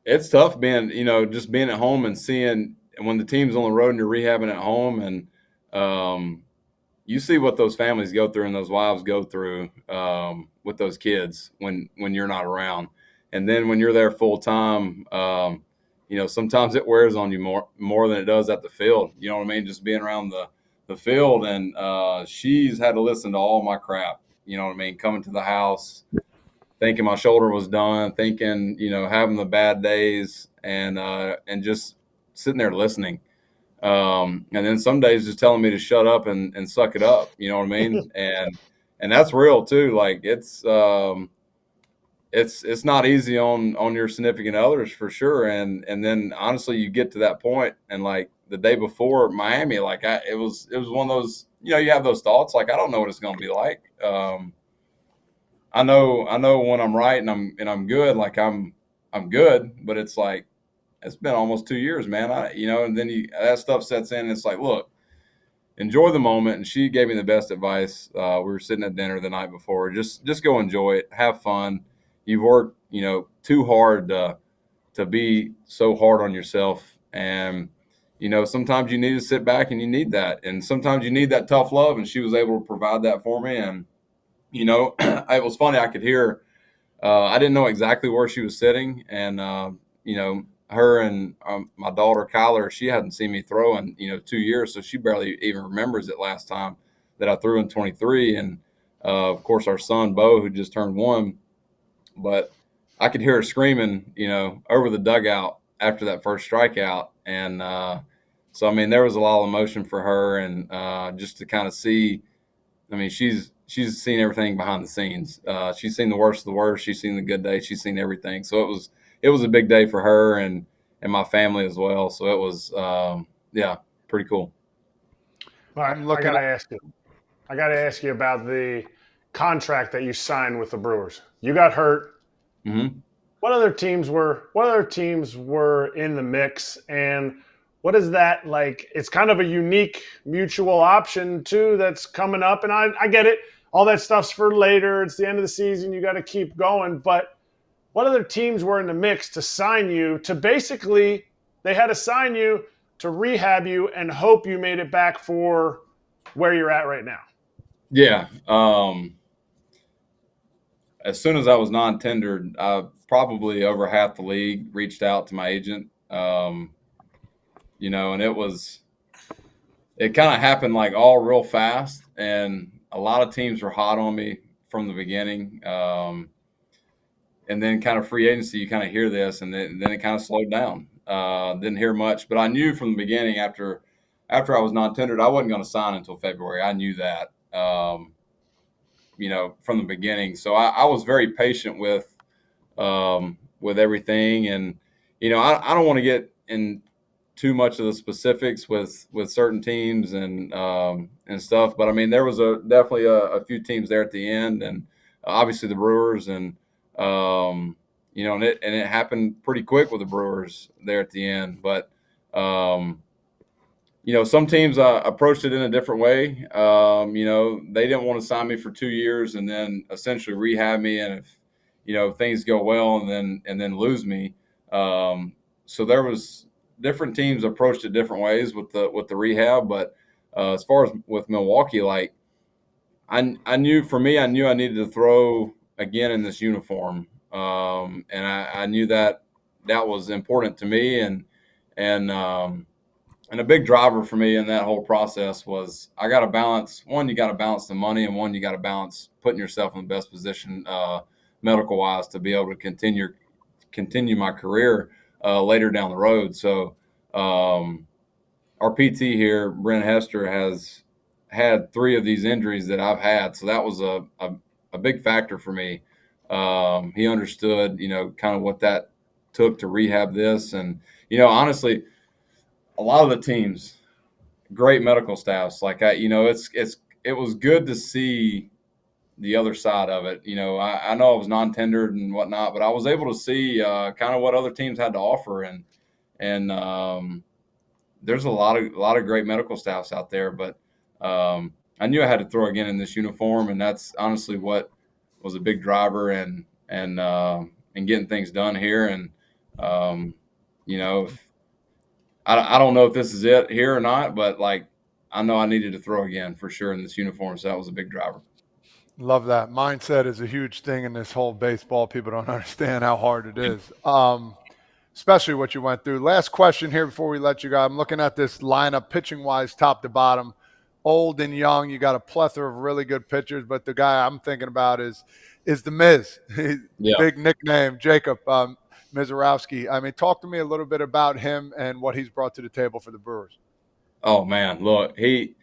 it's tough being just being at home and seeing when the team's on the road and you're rehabbing at home, and you see what those families go through and those wives go through with those kids when you're not around. And then when you're there full time, sometimes it wears on you more than it does at the field. You know what I mean? Just being around the field, and she's had to listen to all my crap. You know what I mean? Coming to the house, thinking my shoulder was done, thinking, having the bad days, and just sitting there listening. And then some days just telling me to shut up and suck it up. You know what I mean? And that's real too. Like it's not easy on your significant others for sure. And then honestly, you get to that point, and like the day before Miami, like it was one of those, you have those thoughts, like, I don't know what it's going to be like. I know when I'm right and I'm good, like I'm good, but it's like, it's been almost 2 years, man. And then that stuff sets in, and it's like, look, enjoy the moment. And she gave me the best advice. We were sitting at dinner the night before. Just go enjoy it. Have fun. You've worked, too hard to be so hard on yourself. And, sometimes you need to sit back and you need that. And sometimes you need that tough love. And she was able to provide that for me. And, it was funny. I could hear, I didn't know exactly where she was sitting. And, her and my daughter Kyler, she hadn't seen me throw in 2 years, so she barely even remembers it last time that I threw in 23. And of course, our son Bo, who just turned 1, but I could hear her screaming, over the dugout after that first strikeout. And so, I mean, there was a lot of emotion for her, and just to kind of see, I mean, she's seen everything behind the scenes. She's seen the worst of the worst. She's seen the good days. She's seen everything. So it was a big day for her and my family as well. So it was, pretty cool. All right, I gotta ask you about the contract that you signed with the Brewers. You got hurt. Mm-hmm. What other teams were in the mix, and what is that like? It's kind of a unique mutual option too that's coming up, and I get it. All that stuff's for later. It's the end of the season. You got to keep going. But what other teams were in the mix to sign you to basically they had to sign you to rehab you and hope you made it back for where you're at right now? Yeah. As soon as I was non-tendered, probably over half the league reached out to my agent. And it kind of happened like all real fast, and a lot of teams were hot on me from the beginning. And then kind of free agency, you kind of hear this, and then it kind of slowed down. Didn't hear much, but I knew from the beginning after I was non-tendered, I wasn't going to sign until February. I knew that, from the beginning. So I was very patient with everything. And, I don't want to get in too much of the specifics with certain teams and stuff. But I mean, there was definitely a few teams there at the end, and obviously the Brewers, and and it happened pretty quick with the Brewers there at the end. But some teams approached it in a different way. They didn't want to sign me for 2 years and then essentially rehab me, and if things go well and then lose me. So there was different teams approached it different ways with the rehab. But as far as with Milwaukee, like I knew I needed to throw again in this uniform. And I knew that was important to me, and a big driver for me in that whole process was I got to balance. One, you got to balance the money, and one, you got to balance putting yourself in the best position medical wise to be able to continue my career later down the road. So our PT here, Brent Hester, has had 3 of these injuries that I've had, so that was a big factor for me. He understood, kind of what that took to rehab this. And, honestly, a lot of the teams, great medical staffs. Like it was good to see the other side of it. I know I was non-tendered and whatnot, but I was able to see kind of what other teams had to offer. And there's a lot of great medical staffs out there, but I knew I had to throw again in this uniform. And that's honestly what was a big driver and getting things done here. And, I don't know if this is it here or not, but like, I know I needed to throw again for sure in this uniform. So that was a big driver. Love that. Mindset is a huge thing in this whole baseball. People don't understand how hard it is, especially what you went through. Last question here before we let you go. I'm looking at this lineup pitching-wise, top to bottom, old and young. You got a plethora of really good pitchers, but the guy I'm thinking about is the Miz. Yeah. Big nickname, Jacob Mizorowski. I mean, talk to me a little bit about him and what he's brought to the table for the Brewers. Oh man, look, he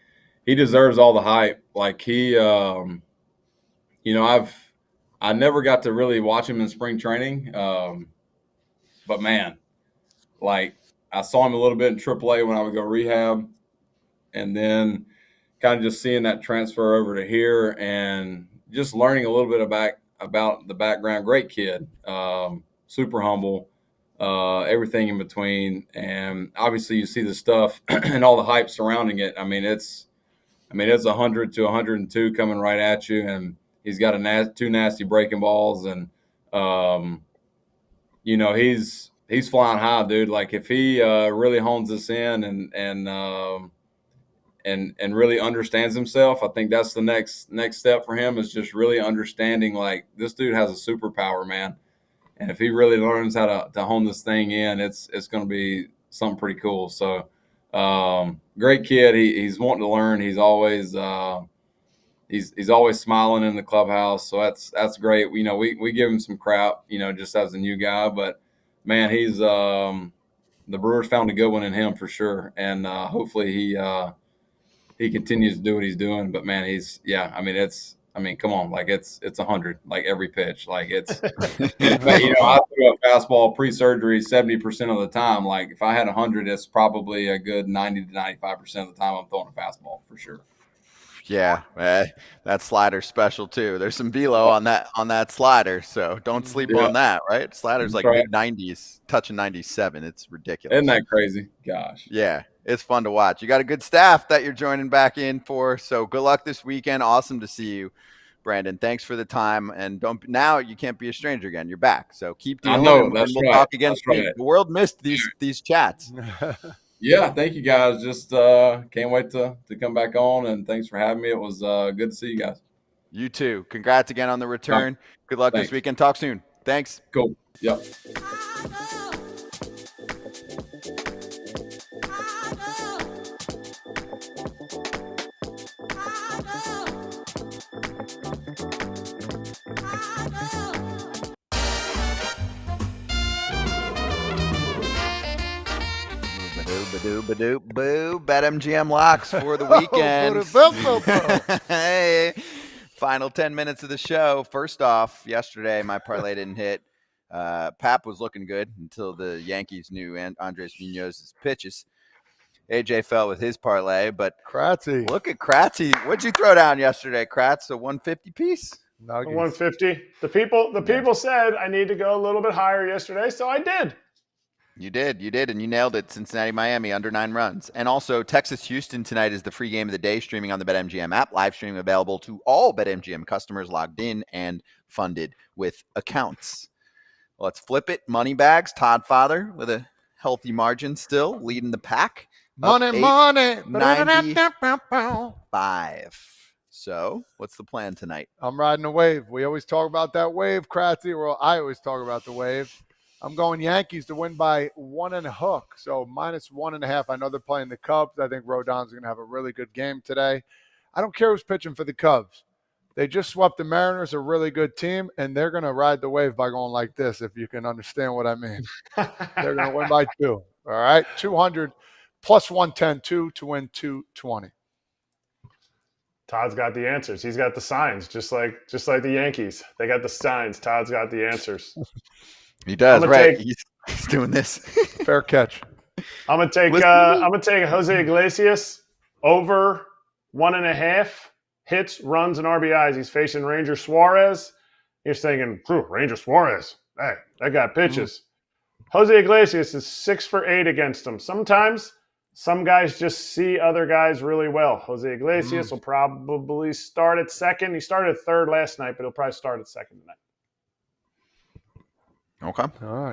deserves all the hype. Like I never got to really watch him in spring training. But man, like I saw him a little bit in AAA when I would go rehab, and then kind of just seeing that transfer over to here and just learning a little bit about the background. Great kid, super humble, everything in between. And obviously you see the stuff and all the hype surrounding it. It's 100 to 102 coming right at you, and he's got 2 nasty breaking balls, and he's flying high, dude. Like if he really hones this in and really understands himself, I think that's the next step for him, is just really understanding like this dude has a superpower, man. And if he really learns how to hone this thing in, it's going to be something pretty cool. So great kid. He's wanting to learn. He's always he's always smiling in the clubhouse. So that's great. We give him some crap, just as a new guy, but man, he's the Brewers found a good one in him for sure. And hopefully he continues to do what he's doing. But man, come on, like it's 100, like every pitch, like it's, I threw a fastball pre-surgery 70% of the time. Like if I had 100, it's probably a good 90 to 95% of the time I'm throwing a fastball for sure. Yeah, that slider's special too. There's some velo on that slider, so don't sleep on that. Right, slider's like mid-90s, touching 97. It's ridiculous. Isn't that crazy? Gosh. Yeah, it's fun to watch. You got a good staff that you're joining back in for. So good luck this weekend. Awesome to see you, Brandon. Thanks for the time. And now you can't be a stranger again. You're back. So keep doing it. And we'll talk again soon. The world missed these chats. Yeah, thank you guys. Just can't wait to come back on, and thanks for having me. It was good to see you guys. You too. Congrats again on the return. Good luck this weekend. Talk soon. Thanks. Cool. Yep. Boo. BetMGM locks for the weekend. Hey, final 10 minutes of the show. First off, yesterday my parlay didn't hit. Pap was looking good until the Yankees knew Andres Munõz's pitches. AJ fell with his parlay, but Kratzy. Look at Kratzy. What'd you throw down yesterday, Kratz? A 150 piece? Nuggets. 150. The people said I need to go a little bit higher yesterday, so I did. You did, and you nailed it. Cincinnati, Miami, under 9 runs. And also, Texas, Houston tonight is the free game of the day, streaming on the BetMGM app. Live streaming available to all BetMGM customers logged in and funded with accounts. Let's flip it. Money bags. Todd Father with a healthy margin still, leading the pack. Money. 95. So, what's the plan tonight? I'm riding a wave. We always talk about that wave, Kratzy. Well, I always talk about the wave. I'm going Yankees to win by 1.5, so -1.5. I know they're playing the Cubs. I think Rodon's going to have a really good game today. I don't care who's pitching for the Cubs. They just swept the Mariners, a really good team, and they're going to ride the wave by going like this, if you can understand what I mean. They're going to win by 2. All right, 200 plus 110, 2 to win 220. Todd's got the answers. He's got the signs, just like the Yankees. They got the signs. Todd's got the answers. He does, right? He's doing this. Fair catch. I'm gonna take Jose Iglesias over 1.5 hits, runs, and RBIs. He's facing Ranger Suarez. You're thinking, Ranger Suarez. Hey, that guy pitches. Jose Iglesias is 6 for 8 against him. Sometimes some guys just see other guys really well. Jose Iglesias will probably start at second. He started at third last night, but he'll probably start at second tonight. Okay.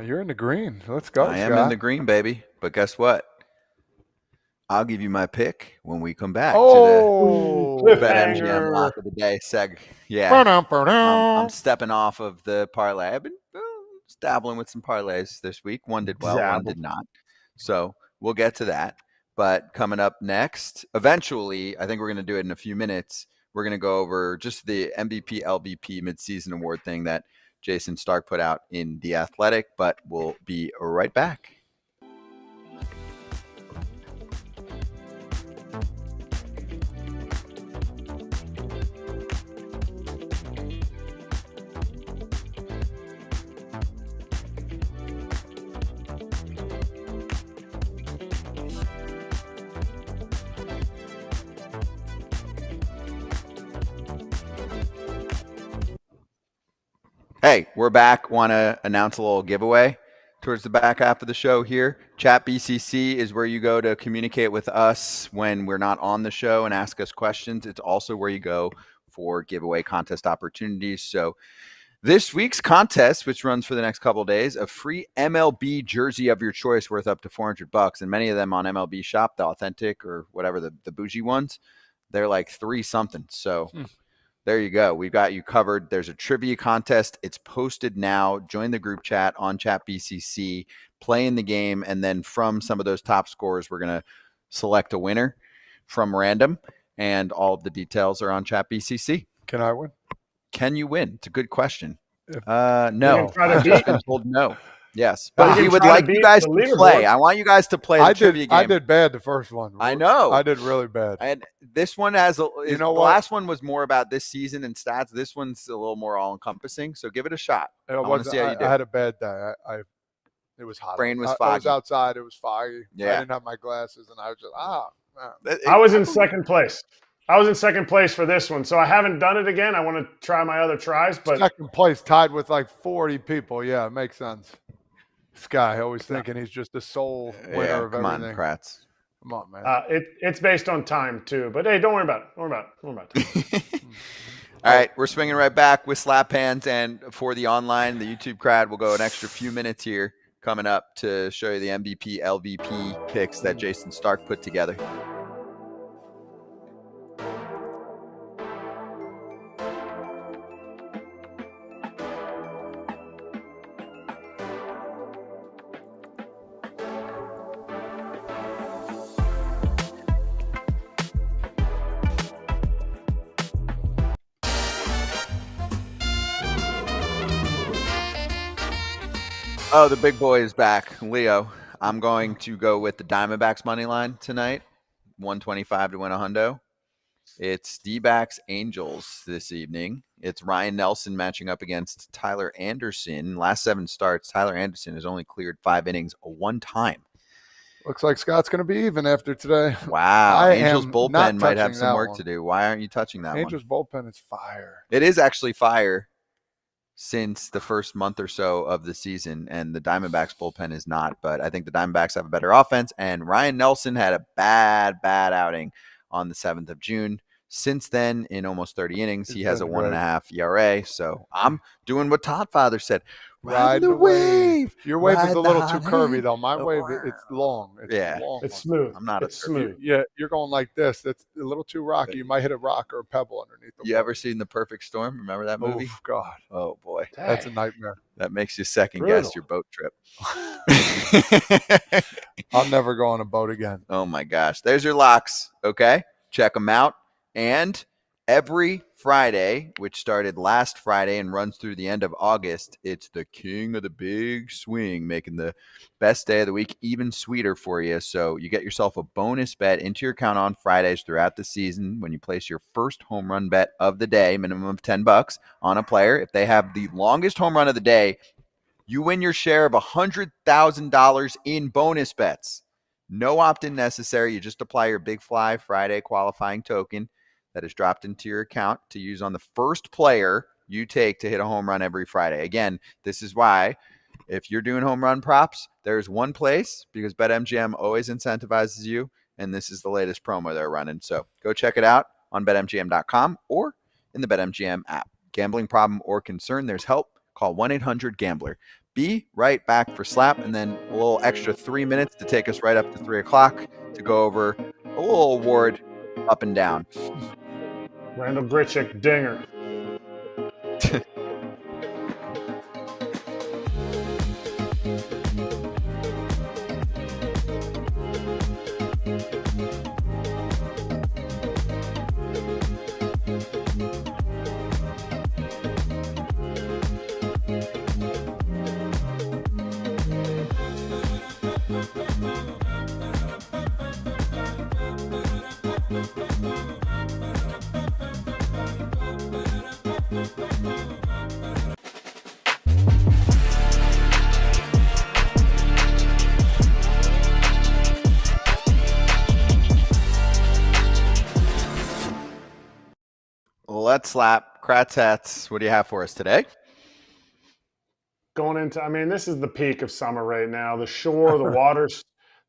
You're in the green. Let's go. I am in the green, baby. But guess what? I'll give you my pick when we come back to the BetMGM lock of the day seg. Yeah. I'm stepping off of the parlay. I've been dabbling with some parlays this week. One did well, one did not. So we'll get to that. But coming up next, eventually, I think we're going to do it in a few minutes. We're going to go over just the MVP, LVP midseason award thing that Jason Stark put out in The Athletic, but we'll be right back. Hey, we're back. Want to announce a little giveaway towards the back half of the show here. ChatBCC is where you go to communicate with us when we're not on the show and ask us questions. It's also where you go for giveaway contest opportunities. So this week's contest, which runs for the next couple of days, a free MLB jersey of your choice worth up to $400, and many of them on MLB Shop, the authentic or whatever, the bougie ones, they're like $3 something. So There you go. We've got you covered. There's a trivia contest. It's posted now. Join the group chat on ChatBCC, play in the game, and then from some of those top scores, we're going to select a winner from random, and all of the details are on ChatBCC. Can I win? Can you win? It's a good question. You No. can try to I've beat- just been told no. Yes. But But you we can would try to like you beat guys the to play. leaderboard. I want you guys to play the trivia game. I did bad the first one. I know. I did really bad. And this one has the what? last one was more about this season and stats. This one's a little more all encompassing. So give it a shot. I want to see how you do. I had a bad day. It was hot. Brain was I was foggy. outside. It was foggy. Yeah. I didn't have my glasses, and I was just I was in second place. I was in second place for this one, so I haven't done it again. I want to try my other tries, but second place, tied with like 40 people. Yeah, it makes sense. This guy always thinking he's just the sole winner of come everything. on, Kratz. Come on, man. it's based on time too. But hey, don't worry about it. Don't worry about it. All right, we're swinging right back with slap hands, and for the online, the YouTube crowd, we'll go an extra few minutes here coming up to show you the MVP, LVP picks that Jason Stark put together. Oh, the big boy is back. Leo, I'm going to go with the Diamondbacks money line tonight, 125 to win a hundo. It's D-backs Angels this evening. It's Ryan Nelson matching up against Tyler Anderson. Last 7 starts, Tyler Anderson has only cleared 5 innings one time. Looks like Scott's going to be even after today. Wow. Angels am bullpen not might have touching some that work one. to do. Why aren't you touching that Angels bullpen is fire. It is actually fire since the first month or so of the season, and the Diamondbacks bullpen is not. But I think the Diamondbacks have a better offense, and Ryan Nelson had a bad outing on the 7th of June. Since then, in almost 30 innings, he has a 1.5 ERA. So I'm doing what Todd Father said. Ride the wave. Your wave is Ride a little the too hot curvy, hand. though. My wave, it's long. It's Yeah. long. It's smooth. I'm not It's a smooth. Yeah, you're going like this. That's a little too rocky. You might hit a rock or a pebble underneath the You wall. ever seen The Perfect Storm? Remember that movie? Oof, God. Oh, boy. That's a nightmare. That makes you second Brutal. guess your boat trip. I'll never go on a boat again. Oh, my gosh. There's your locks. Okay. Check them out. And every Friday, which started last Friday and runs through the end of August, it's the king of the big swing, making the best day of the week even sweeter for you. So you get yourself a bonus bet into your account on Fridays throughout the season when you place your first home run bet of the day, minimum of $10 on a player. If they have the longest home run of the day, you win your share of $100,000 in bonus bets. No opt-in necessary. You just apply your Big Fly Friday qualifying token that is dropped into your account to use on the first player you take to hit a home run every Friday. Again, this is why if you're doing home run props, there's one place, because BetMGM always incentivizes you, and this is the latest promo they're running. So go check it out on BetMGM.com or in the BetMGM app. Gambling problem or concern, there's help. Call 1-800-GAMBLER. Be right back for Slap, and then a little extra 3 minutes to take us right up to 3 o'clock to go over a little award up and down. Randall Grichuk dinger. Let's slap. Kratz Hatz, what do you have for us today? Going into, I mean, this is the peak of summer right now. The shore, the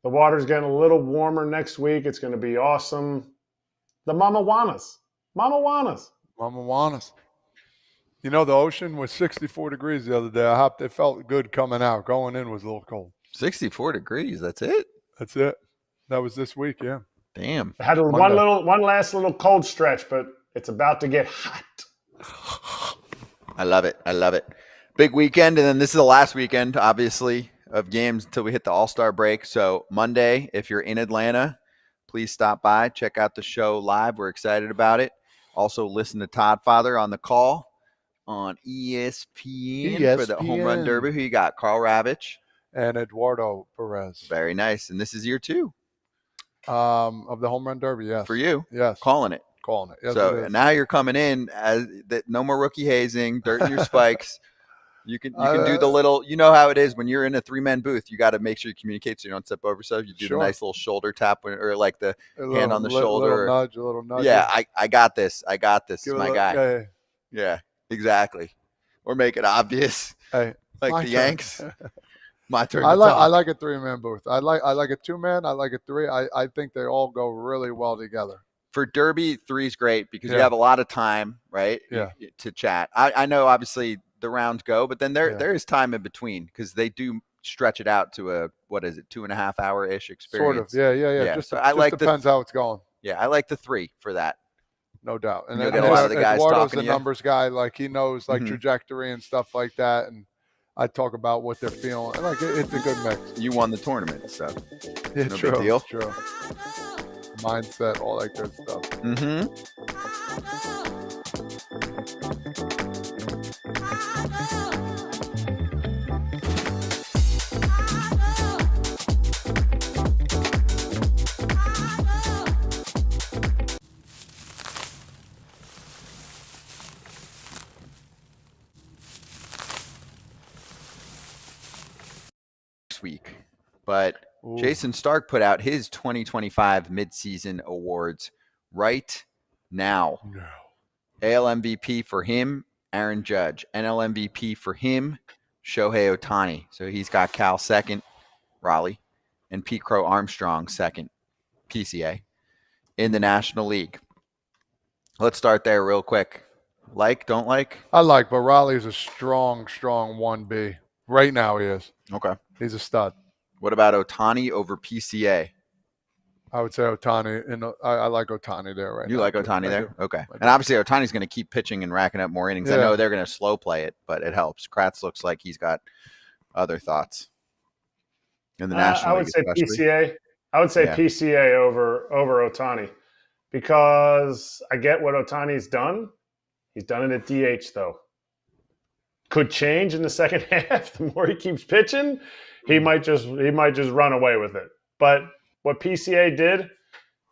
water's getting a little warmer next week. It's going to be awesome. The Mamajuanas. You know, the ocean was 64 degrees the other day. I hope it felt good coming out. Going in was a little cold. 64 degrees. That's it? That's it. That was this week, yeah. Damn. I had one last little cold stretch, but it's about to get hot. I love it. I love it. Big weekend, and then this is the last weekend, obviously, of games until we hit the All-Star break. So Monday, if you're in Atlanta, please stop by, check out the show live. We're excited about it. Also, listen to Todd Father on the call on ESPN for the Home Run Derby. Who you got? Carl Ravitch and Eduardo Perez. Very nice. And this is year 2 of the Home Run Derby. Yes, for you. Yes, calling it. Yes, so now you're coming in as that. No more rookie hazing, dirt in your spikes. You can do the little. You know how it is when you're in a 3-man booth. You got to make sure you communicate so you don't step over yourself. You do the nice little shoulder tap or like the hand on the shoulder. A little nudge. Yeah, I got this. This is my guy. Hey. Yeah, exactly. Or make it obvious. Hey, like the Yanks. My turn. I like a 3-man booth. I like a 2-man. I like a 3. I think they all go really well together. For Derby, 3 is great because you have a lot of time, right? Yeah. To chat. I know obviously the rounds go, but then there is time in between because they do stretch it out to a 2.5 hour-ish experience. Sort of. Yeah. Just depends how it's going. Yeah, I like the 3 for that. No doubt. And you'll get a lot of the guys Eduardo's talking the numbers guy. Like he knows like trajectory and stuff like that. And I talk about what they're feeling. And like it's a good mix. You won the tournament, so yeah, no true, big deal. True. Mindset, all that good stuff. Week, but Jason Stark put out his 2025 midseason awards right now. No. AL MVP for him, Aaron Judge. NL MVP for him, Shohei Ohtani. So he's got Cal second, Raleigh, and Pete Crow Armstrong second, PCA, in the National League. Let's start there real quick. Like, don't like? I like, but Raleigh's a strong 1B. Right now he is. Okay. He's a stud. What about Ohtani over PCA? I would say Ohtani, and I like Ohtani there right now. You like Ohtani there? Okay. And obviously Ohtani's going to keep pitching and racking up more innings. I know they're going to slow play it, but it helps. Kratz looks like he's got other thoughts in the National League. I would say PCA over Ohtani because I get what Ohtani's done. He's done it at DH though. Could change in the second half. The more he keeps pitching, he might just run away with it. But what PCA did,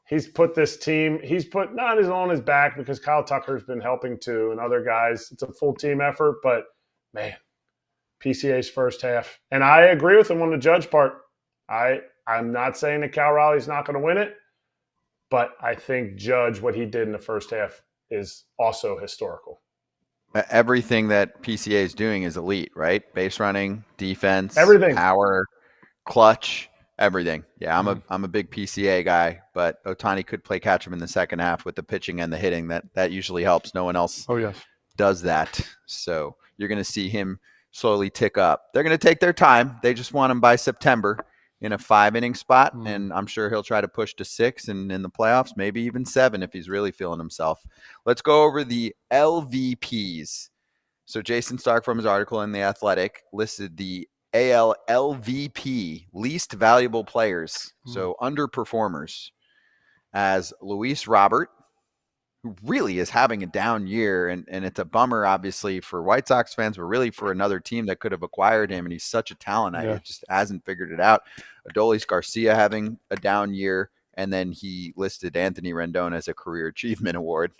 he's put this team. He's put not his on his back because Kyle Tucker's been helping too, and other guys. It's a full team effort. But man, PCA's first half, and I agree with him on the Judge part. I'm not saying that Cal Raleigh's not going to win it, but I think Judge what he did in the first half is also historical. Everything that PCA is doing is elite, right? Base running, defense, everything, power, clutch, everything. Yeah, I'm a big PCA guy, but Ohtani could play catch him in the second half with the pitching and the hitting. That usually helps. No one else does that. So you're going to see him slowly tick up. They're going to take their time. They just want him by September in a 5-inning spot, and I'm sure he'll try to push to 6 and in the playoffs, maybe even 7 if he's really feeling himself. Let's go over the LVPs. So Jason Stark from his article in The Athletic listed the AL LVP, least valuable players, so underperformers, as Luis Robert, who really is having a down year, and it's a bummer, obviously, for White Sox fans, but really for another team that could have acquired him, and he's such a talent. He just hasn't figured it out. Adolis Garcia having a down year, and then he listed Anthony Rendon as a Career Achievement Award,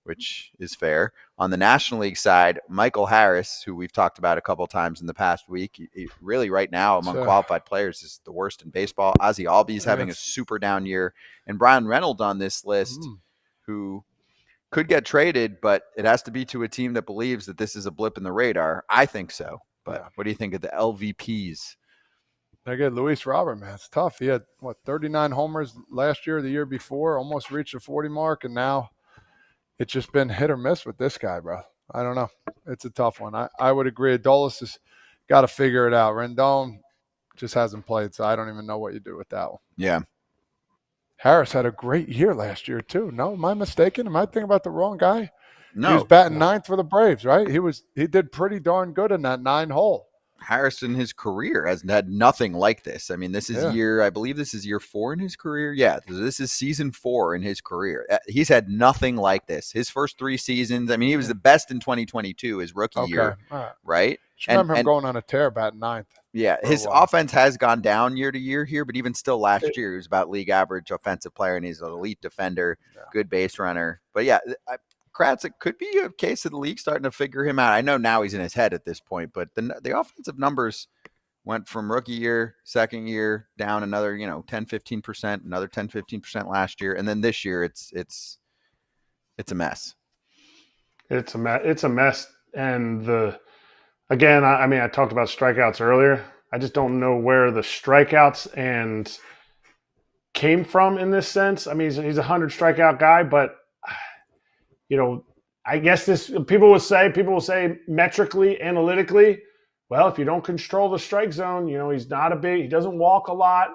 which is fair. On the National League side, Michael Harris, who we've talked about a couple times in the past week, he really right now among qualified players is the worst in baseball. Ozzie Albies having a super down year, and Brian Reynolds on this list, who could get traded, but it has to be to a team that believes that this is a blip in the radar. I think so. But what do you think of the LVPs? I get Luis Robert, man. It's tough. He had, 39 homers last year, the year before, almost reached the 40 mark, and now it's just been hit or miss with this guy, bro. I don't know. It's a tough one. I would agree. Adolis has got to figure it out. Rendon just hasn't played, so I don't even know what you do with that one. Yeah. Harris had a great year last year, too. No, am I mistaken? Am I thinking about the wrong guy? No, He was batting ninth for the Braves, right? He did pretty darn good in that 9-hole. Harris in his career has had nothing like this. I mean, this is I believe this is year 4 in his career. Yeah, this is season 4 in his career. He's had nothing like this. His first 3 seasons, I mean, he was the best in 2022, his rookie year, right? Just remember him going on a tear batting ninth. Yeah, his offense has gone down year to year here, but even still last year, he was about league average offensive player, and he's an elite defender, good base runner. But yeah, Kratz, it could be a case of the league starting to figure him out. I know now he's in his head at this point, but the offensive numbers went from rookie year, second year, down another 10-15%, another 10-15% last year, and then this year it's a mess. It's a mess, and again, I talked about strikeouts earlier. I just don't know where the strikeouts and came from in this sense. I mean, he's a 100 strikeout guy, but I guess people will say metrically, analytically, well, if you don't control the strike zone, he doesn't walk a lot.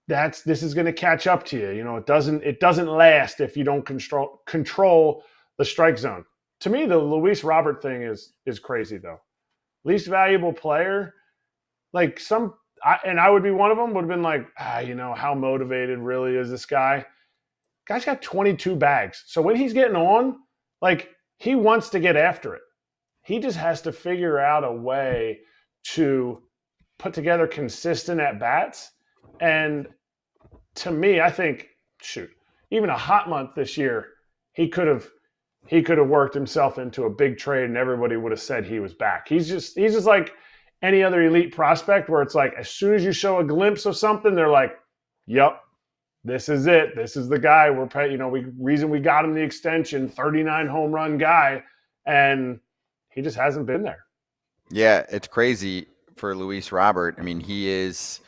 This is going to catch up to you. It doesn't last if you don't control the strike zone. To me, the Luis Robert thing is crazy though. Least valuable player, and I would be one of them, would have been like, how motivated really is this guy? Guy's got 22 bags. So when he's getting on, he wants to get after it. He just has to figure out a way to put together consistent at-bats. And to me, I think, even a hot month this year, he could have worked himself into a big trade and everybody would have said he was back. He's just like any other elite prospect where it's like, as soon as you show a glimpse of something, they're like, yep, this is it. This is the guy we're paying. Reason we got him the extension, 39 home run guy, and he just hasn't been there. Yeah, it's crazy for Luis Robert. I mean, he is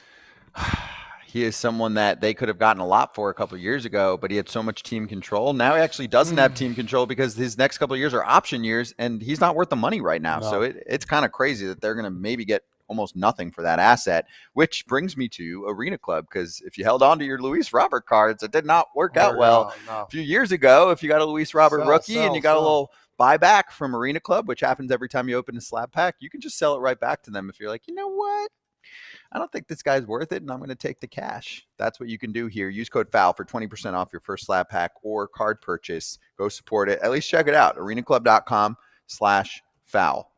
someone that they could have gotten a lot for a couple of years ago, but he had so much team control. Now he actually doesn't have team control because his next couple of years are option years, and he's not worth the money right now. No. So it's kind of crazy that they're going to maybe get almost nothing for that asset, which brings me to Arena Club, because if you held on to your Luis Robert cards, it did not work out well. A few years ago. If you got a Luis Robert rookie and you got a little buyback from Arena Club, which happens every time you open a slab pack, you can just sell it right back to them if you're like, you know what? I don't think this guy's worth it, and I'm going to take the cash. That's what you can do here. Use code FOUL for 20% off your first slab pack or card purchase. Go support it. At least check it out. arenaclub.com/foul.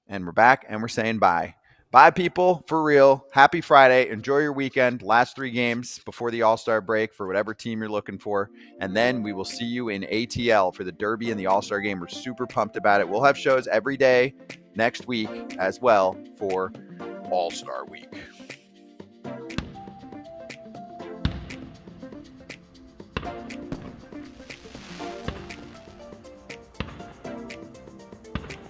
And we're back, and we're saying bye. Bye, people, for real. Happy Friday. Enjoy your weekend. Last 3 games before the All-Star break for whatever team you're looking for. And then we will see you in ATL for the Derby and the All-Star game. We're super pumped about it. We'll have shows every day next week as well for All-Star week.